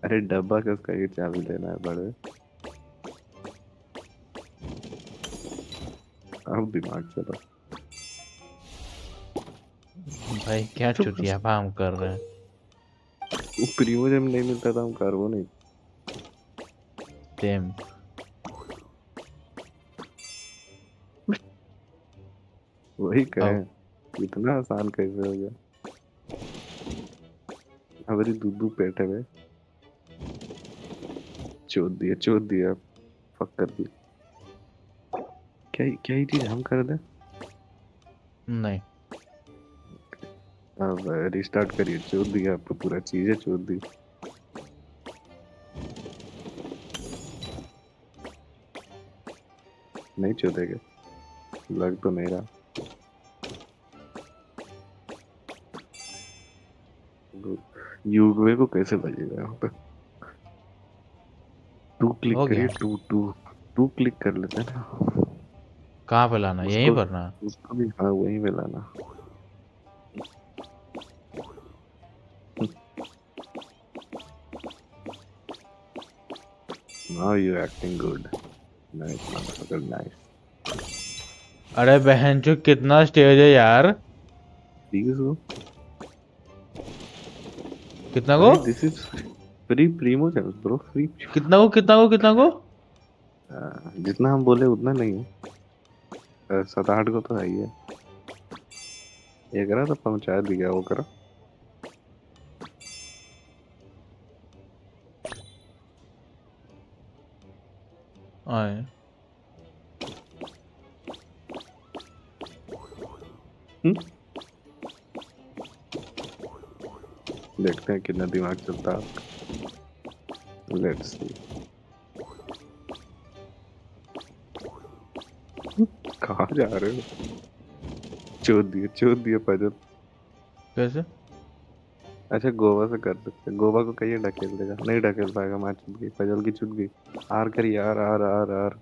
अरे डब्बा घस खाइए, चाबी लेना है बड़े। अब दिमाग चला भाई, क्या चुतिया काम कर रहे हैं। वो प्रीमोजेम नहीं मिलता था, हम कार्बो नहीं। सेम। वही कहें, इतना आसान कैसे हो गया। हमारी दूधू पेट है भाई। चोद दिया फक कर दी। क्या ही चीज हम कर दे। नहीं अब रिस्टार्ट करिए। चोद दिया आपको, पूरा चीजें चोद दी। नहीं चोदेगा, लग तो नहीं रहा। युगवे को कैसे बजेगा यहाँ पे? टू क्लिक करिए, टू क्लिक कर लेते हैं ना। कहाँ पे लाना? यहीं पर ना? उसको भी हाँ वहीं पे लाना। Now you're acting good. Nice motherfucker, nice. अरे बहन जो कितना स्टेज है यार। 30 को कितना को? This is free primogems bro, free. कितना को कितना को कितना को? जितना हम बोले उतना नहीं है। 7-8 को तो है ही है। ये करा तो पहुंचा दिया वो करा। आए देखते हैं कितना दिमाग चलता है आपका। Let's see. कहाँ जा रहे हो? चोद दिए पजल। कैसे? अच्छा गोवा से कर सकते हैं। गोवा को कहिए ढकेल देगा, नहीं ढकेल पाएगा। मैं चुप गई, पजल की चुप गई। आर करिए, आर आर आर आर।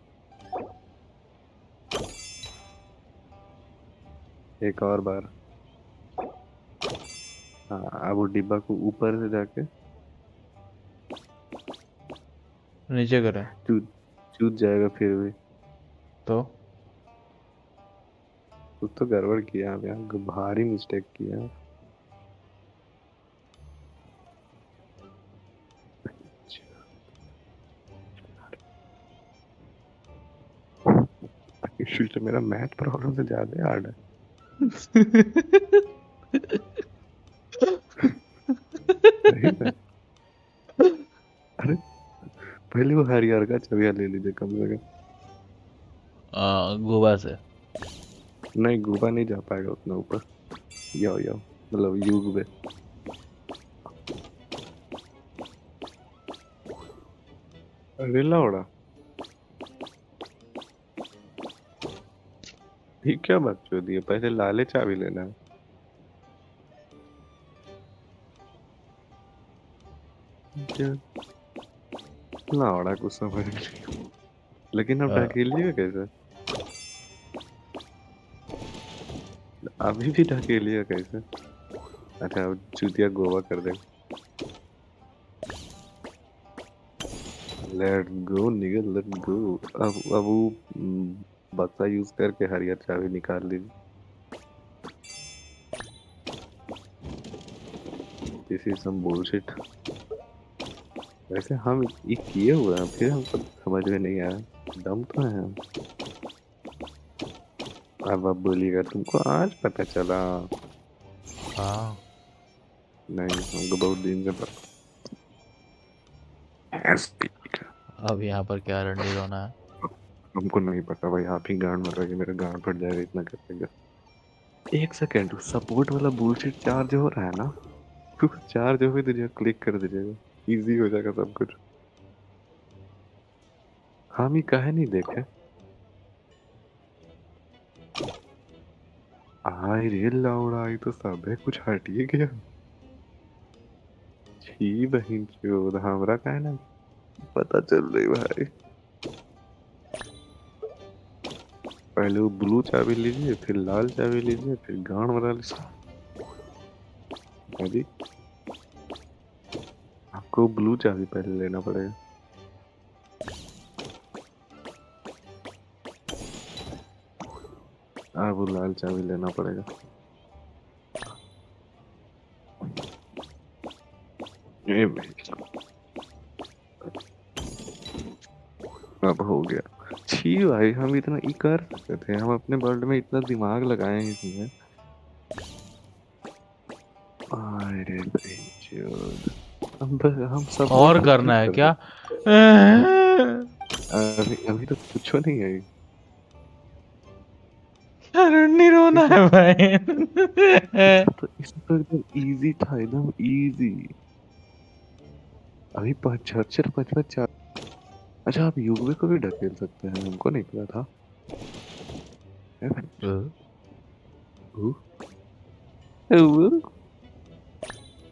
एक और बार। हाँ अब वो डिब्बा को ऊपर से जाके नीचे करें चूत जाएगा फिर भी। तो कुछ तो गड़बड़ किया आप यहाँ, भारी मिस्टेक किया। तो मेरा मैथ प्रॉब्लम से ज्यादा हार्ड है। सही है। अरे पहले वो हरियर का छविया ले लीजिए कम से कम। गोवा से नहीं, गोवा नहीं जा पाएगा उतना ऊपर। यो यो मतलब युग में। अरे लौड़ा, ये क्या बात कर दी है? पहले लाले चाबी लेना है। क्या लौड़ा कुछ समझ नहीं, लेकिन अब ढकेलिएगा कैसे? अभी भी ढकेलिएगा कैसे? अच्छा अब चूतिया गोवा कर दे। लेट गो निगल, लेट गो। अब वो बक्सा यूज करके हरियर चाबी निकाल लीजिए। This is some bullshit. वैसे हम ये किए हुए हैं, फिर हमको समझ में नहीं आया। दम तो है हम। अब बोलिएगा तुमको आज पता चला? हाँ नहीं, हमको बहुत दिन से पता। अब यहाँ पर क्या रंडी रोना है? हमको नहीं पता भाई, आप ही गांड मर रहे, मेरा गांड फट जाएगा इतना करेगा। एक सेकेंड, सपोर्ट वाला बुलशिट चार्ज हो रहा है ना? तो चार्ज हो दीजिए, क्लिक कर दीजिएगा, इजी हो जाएगा सब कुछ। हम ही काहे नहीं देखे? आई रे लौड़ा, ये तो सब है, कुछ हट ही गया। छी बहन चोद, हमरा काहे ना पता चल रही भाई। पहले वो ब्लू चाबी लीजिए, फिर लाल चाबी लीजिए, फिर गांड मरा लीजिए। आपको ब्लू चाबी पहले लेना पड़ेगा। वो लाल चाबी लेना पड़ेगा। ये अब हो गया। छी भाई, हम इतना ही कर सकते थे, हम अपने वर्ल्ड में इतना दिमाग लगाए हैं इसमें। अरे हम सब और करना है क्या? अभी तो कुछ नहीं है। रंडी रोना है भाई। तो इसमें एकदम इजी था, एकदम इजी। अभी 75 55 4। अच्छा, आप युग को भी ढकेल सकते हैं, हमको नहीं पता था।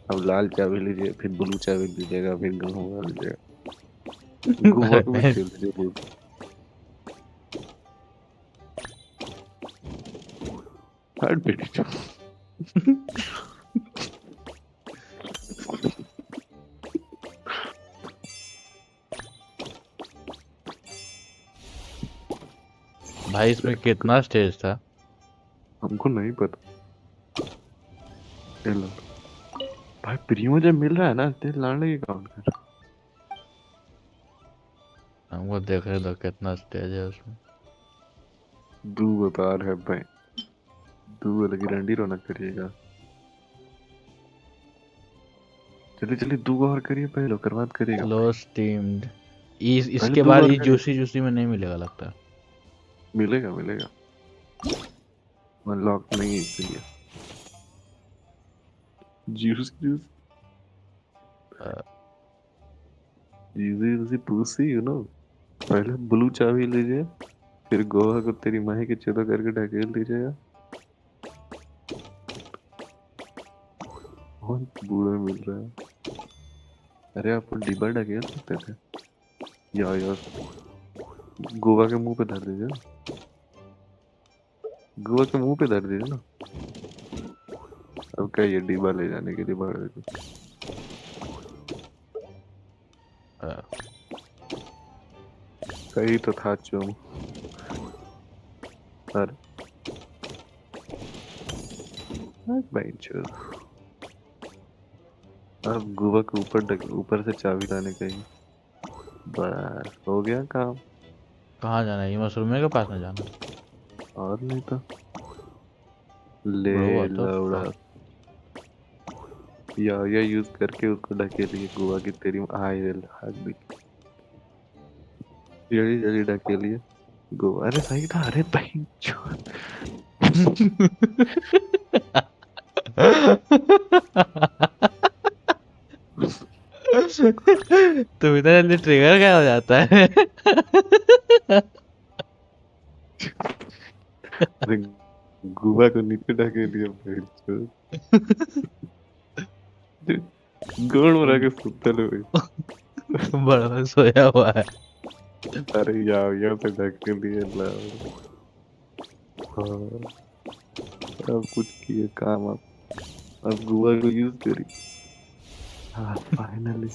अब लाल चाबी लीजिए, फिर ब्लू चाबी लीजिएगा, फिर गोवा लीजिएगा। गोवा को भी खेल दीजिए। हट बेटी। भाई इसमें कितना स्टेज था? हमको नहीं पता। चलो भाई, प्रीमोजेम मिल रहा है ना, तेल लाने की काउंट कर। हमको देखे तो कितना स्टेज है उसमें। दू बता है भाई, दू लगी रंडी रौनक करिएगा। चलिए चलिए, दू और करिए पहले, कर बात करिएगा। लो स्टीम्ड। इसके बाद ये जूसी जूसी में नहीं मिलेगा लगता। मिलेगा मिलेगा, अनलॉक नहीं है इसलिए। Juice juice juicy pussy, you know. पहले ब्लू चाबी लीजिए, फिर गोवा को तेरी माही के चेतो करके ढकेल दीजिएगा। बहुत बूढ़ा मिल रहा है। अरे आप डिब्बा ढकेल सकते थे यार। गोवा के मुंह पे धर दीजिए, गोवा के मुंह पे धर दीजिए ना। अब क्या ये डिब्बा ले जाने के लिए बढ़ रहे? कहीं तो था चुम। अरे अब गोवा के ऊपर से चाबी लाने का ही। बस हो गया काम। कहाँ जाना है? ये मशरूम के पास में जाना। और नहीं तो ले Bro, what the लौड़ा fuck? या यूज करके उसको ढकेलिए गोवा की तेरी आई विल हग भी जल्दी जल्दी ढकेलिए गोवा। अरे सही था। अरे भाई तो इतना जल्दी ट्रिगर क्या हो जाता है? अरे गोवा को नीचे ढकेलिए भाई गोड़ मरा के सुतल हुए बड़ा सोया हुआ है। अरे या से ढकेलिए लाओ। हाँ अब कुछ किए काम अब गोवा को यूज करी। हाँ फाइनली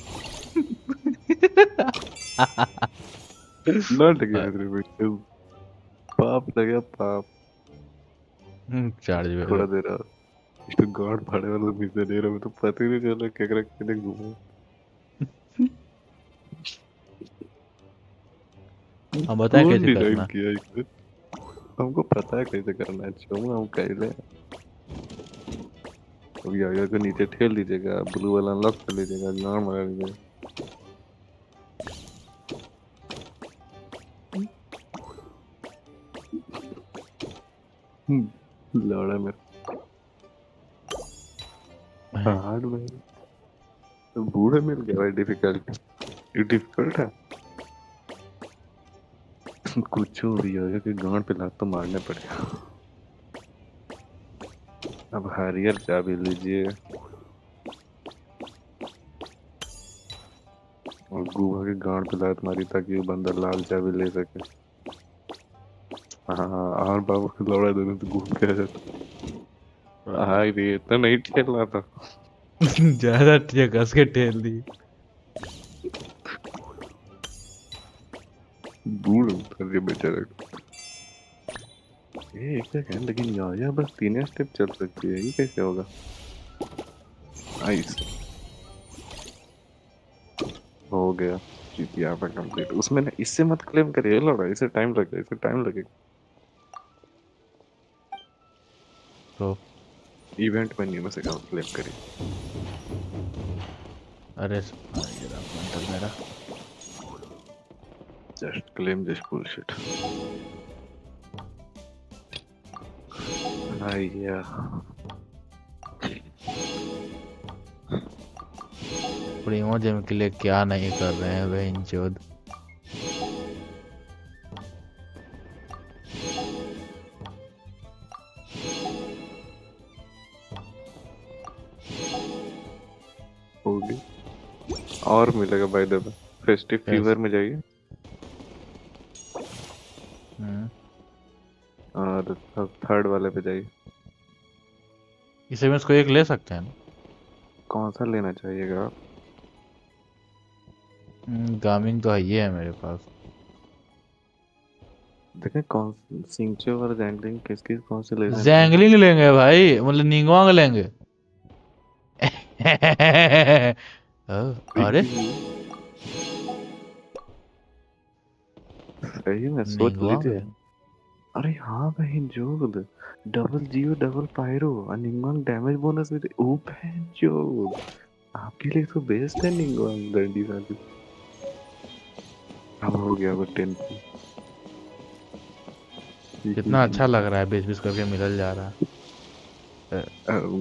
लौट गया रे बेटे पाप लगा पाप। चार्ज में थोड़ा देर इಷ್ಟು ಗಾಡ್ ಪಡೆಯಲ್ಲ ಮಿಸಲ್ ಇರೋದು ಪತಿನಿ ಚಲ ಕೆಕರಕ್ಕೆ घूमो। हम बताएं कैसे डिजाइन करना। किया इसे हमको पता है कैसे करना है चलो हम कर ले। अभी आगे को नीचे ठेल दीजिएगा ब्लू वाला अनलॉक कर लीजिएगा गांड मार लीजिएगा। लौड़ा मेरा हार्ड में तो बूढ़े मिल गया भाई डिफिकल्ट ये डिफिकल्ट है। कुछ भी होगा कि गांड पे लात तो मारने पड़ेगा। अब हरियर चाबी लीजिए और गुहा के गांड पे लात मारी ताकि वो बंदा लाल चाबी ले सके। हाँ और बाबू के लौड़ा दोनों तो घूम के आ जाता। हाँ ये इतना नहीं ठेलना था ज्यादा कस के ठेल दी। बूढ़ उतर के बेचारा ये एक सेकंड लेकिन या बस 3 स्टेप चल सकती है ये कैसे होगा। नाइस हो गया GTA पे कंप्लीट। उसमें ना इससे मत क्लेम करिए लौड़ा इसे टाइम लगेगा इसे टाइम लगेगा। तो इवेंट मेन्यू में से क्लेम करिए। अरे ये मेरा जस्ट क्लेम दिस बुलशिट। या प्रीमोजेम के लिए क्या नहीं कर रहे हैं बहनचोद। होगी और मिलेगा by the way festive fever में जाइए और थर्ड वाले पे जाइए। इसे में इसको एक ले सकते हैं ना? कौन सा लेना चाहिएगा आप? गामिंग तो ये है मेरे पास। देखें कौन सिंचे और जैंगलिंग किस कौन से ले जैंगलिंग लेंगे भाई मतलब निंगवांग लेंगे। अरे सही में सोच लीजिए। अरे हाँ भाई जो डबल जियो डबल पायरो और निंगवांग डैमेज बोनस भी ओ बहन जो आपके लिए तो बेस्ट है निंगवांग डंडी वाली। अब हो गया वो 10 कितना अच्छा लग रहा है 20-20 करके मिल जा रहा है।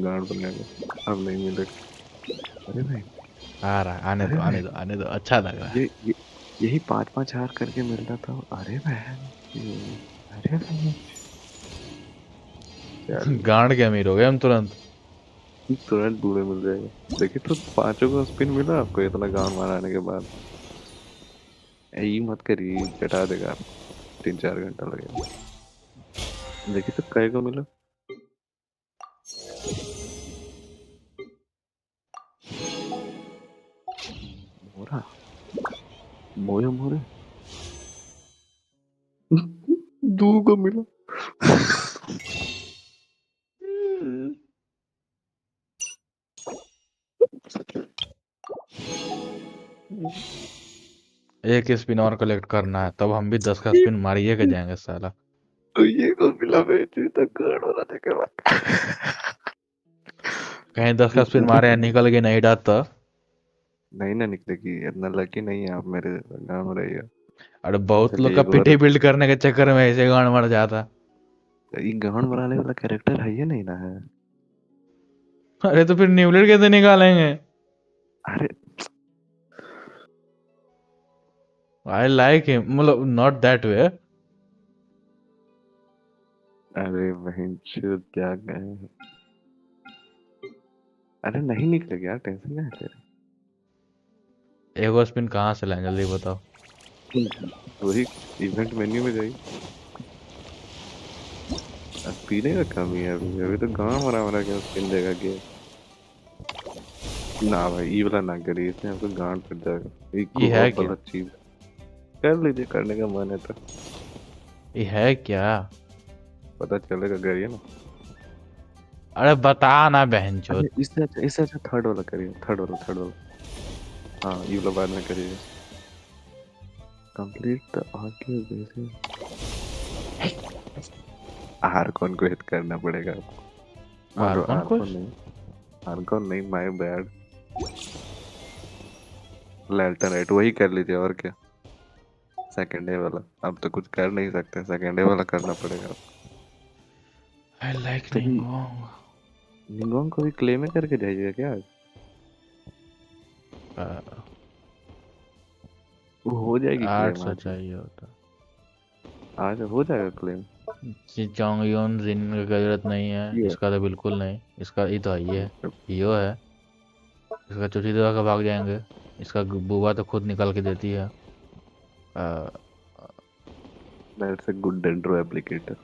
गार्ड बनेगा अब नहीं मिलेगा। अरे भाई आ रहा है आने दो अच्छा लग रहा है। यही 5-5 हार करके मिल रहा था। अरे बहन अरे भाई गांड के अमीर हो गए हम तुरंत बूढ़े मिल जाएगा। देखिए तो 5 को स्पिन मिला आपको इतना गांड मारने के बाद। यही मत करिए चटा देगा 3-4 घंटा लगेगा। देखिए तो कई को मिला। मोरा मोया मोरे 2 को मिला। एक स्पिन और कलेक्ट करना है तब हम भी 10 का स्पिन मारिए के जाएंगे साला। तो ये को मिला बेची तो गाड़ वाला देखे बात कहीं 10 का स्पिन मारे या निकल के नहीं डालता नहीं ना निकलेगी इतना लकी नहीं है आप मेरे गाँव में रहिए अरे बहुत लोग का पिटी बिल्ड करने के चक्कर में ऐसे गांड मर जाता। ये गांड मराने वाला कैरेक्टर है ये नहीं ना है। अरे तो फिर न्यूविलेट कैसे निकालेंगे? अरे I like him, मतलब not that way. अरे बहन चोद क्या गए। अरे नहीं निकलेगा यार टेंशन क्या है तेरे। एगो स्पिन कहाँ से लाएं जल्दी बताओ। वही इवेंट मेन्यू में जाइए। अब पीने का कमी है अभी तो गाँव मरा क्या स्पिन देगा गेम ना भाई ये वाला ना करिए इसमें आपको गांड पड़ जाएगा। ये है क्या? गलत चीज कर लीजिए करने का मन है तो। ये है क्या? पता चलेगा करिए ना। अरे बता ना बहनचोद। इससे अच्छा थर्ड वाला करिए थर्ड वाला हाँ ये वाला बाद में करिए। कंप्लीट द आर्किव बेसिस आर्कॉन को हिट करना पड़ेगा आपको। आर्कॉन नहीं माय बैड लैल्टनाइट वही कर लीजिए और क्या। सेकंड डे वाला अब तो कुछ कर नहीं सकते सेकंड डे वाला करना पड़ेगा आपको। I like निंगोंग। निंगोंग को भी क्लेम में करके जाइएगा क्या आज? वो हो जाएगी क्लेम आज चाहिए होता आज हो जाएगा क्लेम। जोंगयोन जिन की जरूरत नहीं है इसका तो बिल्कुल नहीं। इसका ये तो ये है यो है इसका चुटी दवा का भाग जाएंगे। इसका बुआ तो खुद निकाल के देती है। That's a good dendro applicator.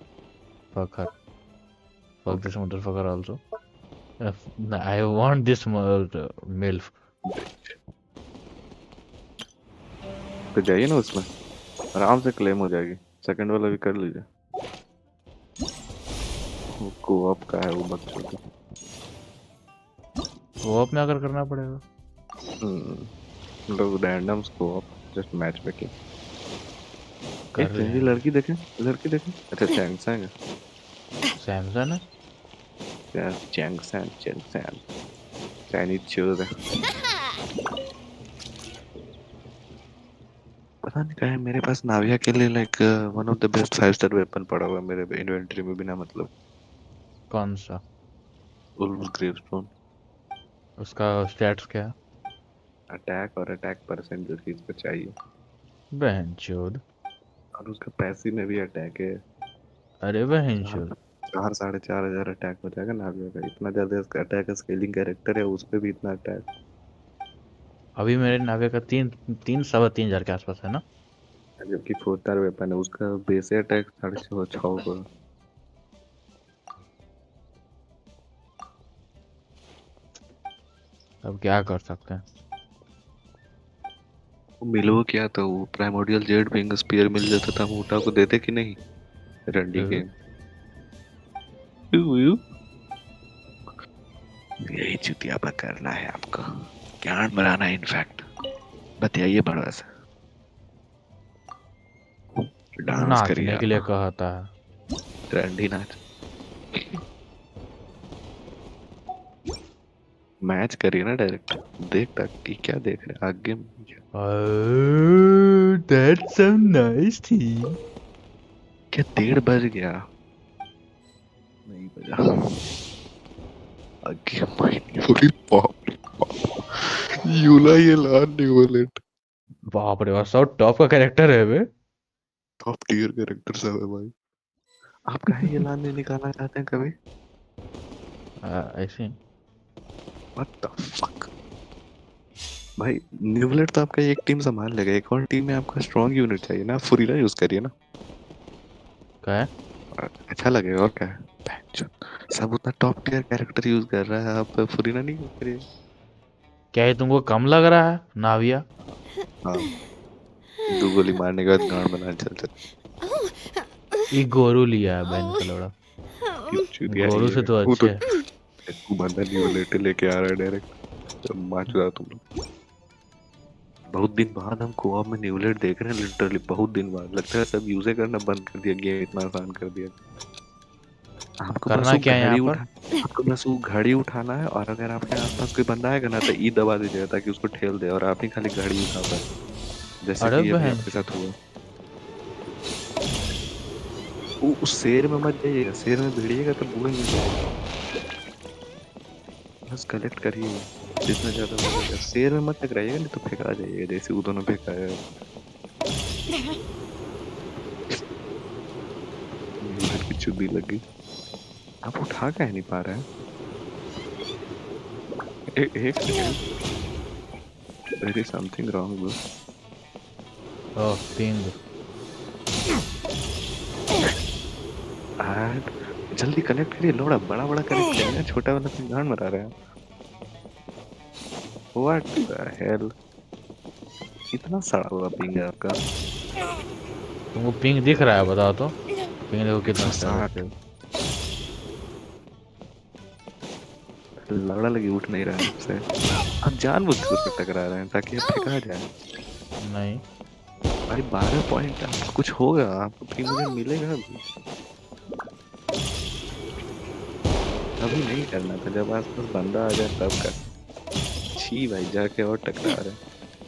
Fucker. Fuck this motherfucker also. I want this MILF. तो जाइए ना उसमें आराम से क्लेम हो जाएगी। सेकंड वाला भी कर लीजिए। वो कोऑप का है वो बच्चों का। कोऑप में अगर करना पड़ेगा मतलब रैंडम कोऑप जस्ट मैच पे कर रहे हैं। लड़की देखें अच्छा चैंगसैंग है सैमसंग है यार चैंगसैंग चाइनीज चूज है। पता नहीं क्या है मेरे पास नाविया के लिए like one of the best five-star weapon पड़ा हुआ है मेरे इन्वेंटरी में बिना मतलब। कौन सा? Wolf gravestone. उसका स्टैट्स क्या है? अटैक और अटैक परसेंट जो चीज पे चाहिए बहनचोद। और उसका पैसिव में भी अटैक है। अरे बहनचोद 4,500 अटैक हो जाएगा नाविया का। इतना ज्यादा इसका अटैक स्केलिंग कैरेक्टर है उस पे भी इतना अटैक। अभी मेरे नाविया का 3,000 के आसपास है ना। जबकि 4-स्टार वेपन है उसका बेस अटैक 6,500 का। अब क्या कर सकते हैं। मिलो क्या तो वो प्राइमोडियल जेड विंग स्पीयर मिल जाता था मोटा को देते कि नहीं रंडी के। यही चुतियापा करना है आपको ज्ञान बनाना है इनफैक्ट। बताइए बड़ा सा डांस करिए के लिए कहता है रंडी नाच मैच करिए ना डायरेक्ट देख तक कि क्या देख रहे आगे। That's so nice थी। क्या 1:30 बज गया? नहीं बजा। आगे माइनी होली बाप यूला ये लान न्यूवेलेट। बाप रे सब टॉप का कैरेक्टर है बे। टॉप टियर कैरेक्टर सब है भाई। आप कहे ये लान नहीं निकालना चाहते हैं कभी? ऐसे What the fuck? भाई न्यूविलेट तो आपका एक टीम संभाल लेगा। एक और टीम में आपका स्ट्रॉन्ग यूनिट चाहिए ना। फुरीना यूज करिए ना। क्या है? अच्छा लगेगा और क्या है। सब उतना टॉप टियर कैरेक्टर यूज कर रहा है आप फुरीना नहीं यूज करिए। क्या ये तुमको कम लग रहा है नाविया? हाँ 2 गोली मारने के बाद गांड बना चलते। ये गोरू लिया है बहन का लोड़ा। गोरू से तो अच्छा है। तू बंदा न्यूविलेट लेके आ रहा है डायरेक्ट। तो मार चुका तुम लोग। बहुत दिन बाद हम कोऑप में न्यूविलेट देख रहे हैं, लिटरली बहुत दिन बाद। लगता है सब यूज करना बंद कर दिया, गेम इतना आसान कर दिया। आपको बस करना वो क्या है यहाँ घड़ी पर? आपको बस वो घड़ी उठाना है, और अगर आपके आसपास कोई बंदा आएगा ना तो ई दबा दीजिएगा ताकि उसको ठेल दे, और आप ही खाली घड़ी उठा पाए, जैसे अरे कि ये भी बहन, आपके साथ हुआ। उस शेर में मत जाइएगा, शेर में भिड़िएगा तो बुरे मिल जाएगा। बस कलेक्ट करिए जितना ज्यादा हो जाएगा। शेर में मत टकराइएगा, नहीं तो फेंका जाइएगा जैसे वो दोनों फेंकाया है। न्यूविलेट की चुदी लगी। आप उठा कह नहीं पा रहे हैं? एक second, there is something wrong bro. Oh ping. जल्दी कलेक्ट करिए, लोड़ा बड़ा बड़ा कलेक्ट करिए, छोटा वाला पिंग गांड मरा रहा है। व्हाट द हेल, इतना सड़ा हुआ पिंग है आपका। तुमको पिंग दिख रहा है? बताओ तो, पिंग देखो कितना सड़ा है। लड़ा लगी उठ नहीं रहा है आपसे। आप जानबूझ के उस पर टकरा रहे हैं ताकि आप फेंका जाए। नहीं भाई 12 पॉइंट, आपको कुछ होगा, आपको प्रीमोजेम मिलेगा अभी। अभी नहीं करना था, जब आसपास बंदा आ जाए तब कर। छी भाई, जाके और टकरा रहे हैं।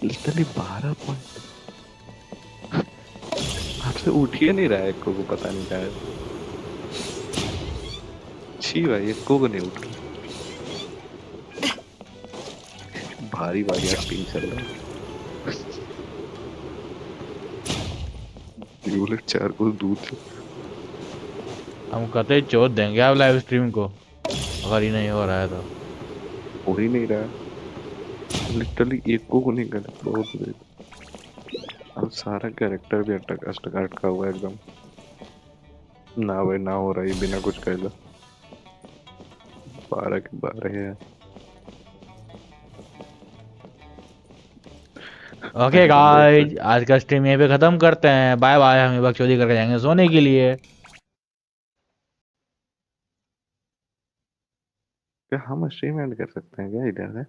लिटरली 12 पॉइंट, आपसे उठ ही नहीं रहा है, को पता नहीं क्या है। छी भाई, एक को नहीं उठ रहा। भारी भारी पिंग चल रहा है। न्यूविलेट 4 को दूर से हम कतई चोट देंगे आप लाइव स्ट्रीम को अगर ही नहीं हो रहा है तो। हो ही नहीं रहा है, लिटरली एक को नहीं कर बहुत बुरे। अब सारा कैरेक्टर भी अटका हुआ है एकदम। ना भाई ना हो रहा है बिना कुछ कहले। 12 के 12 है। ओके गाइस, आज का स्ट्रीम यहीं पे खत्म करते हैं। Bye bye. हम ये बकचोदी करके जाएंगे सोने के लिए। क्या हम स्ट्रीम एंड कर सकते हैं क्या इधर से?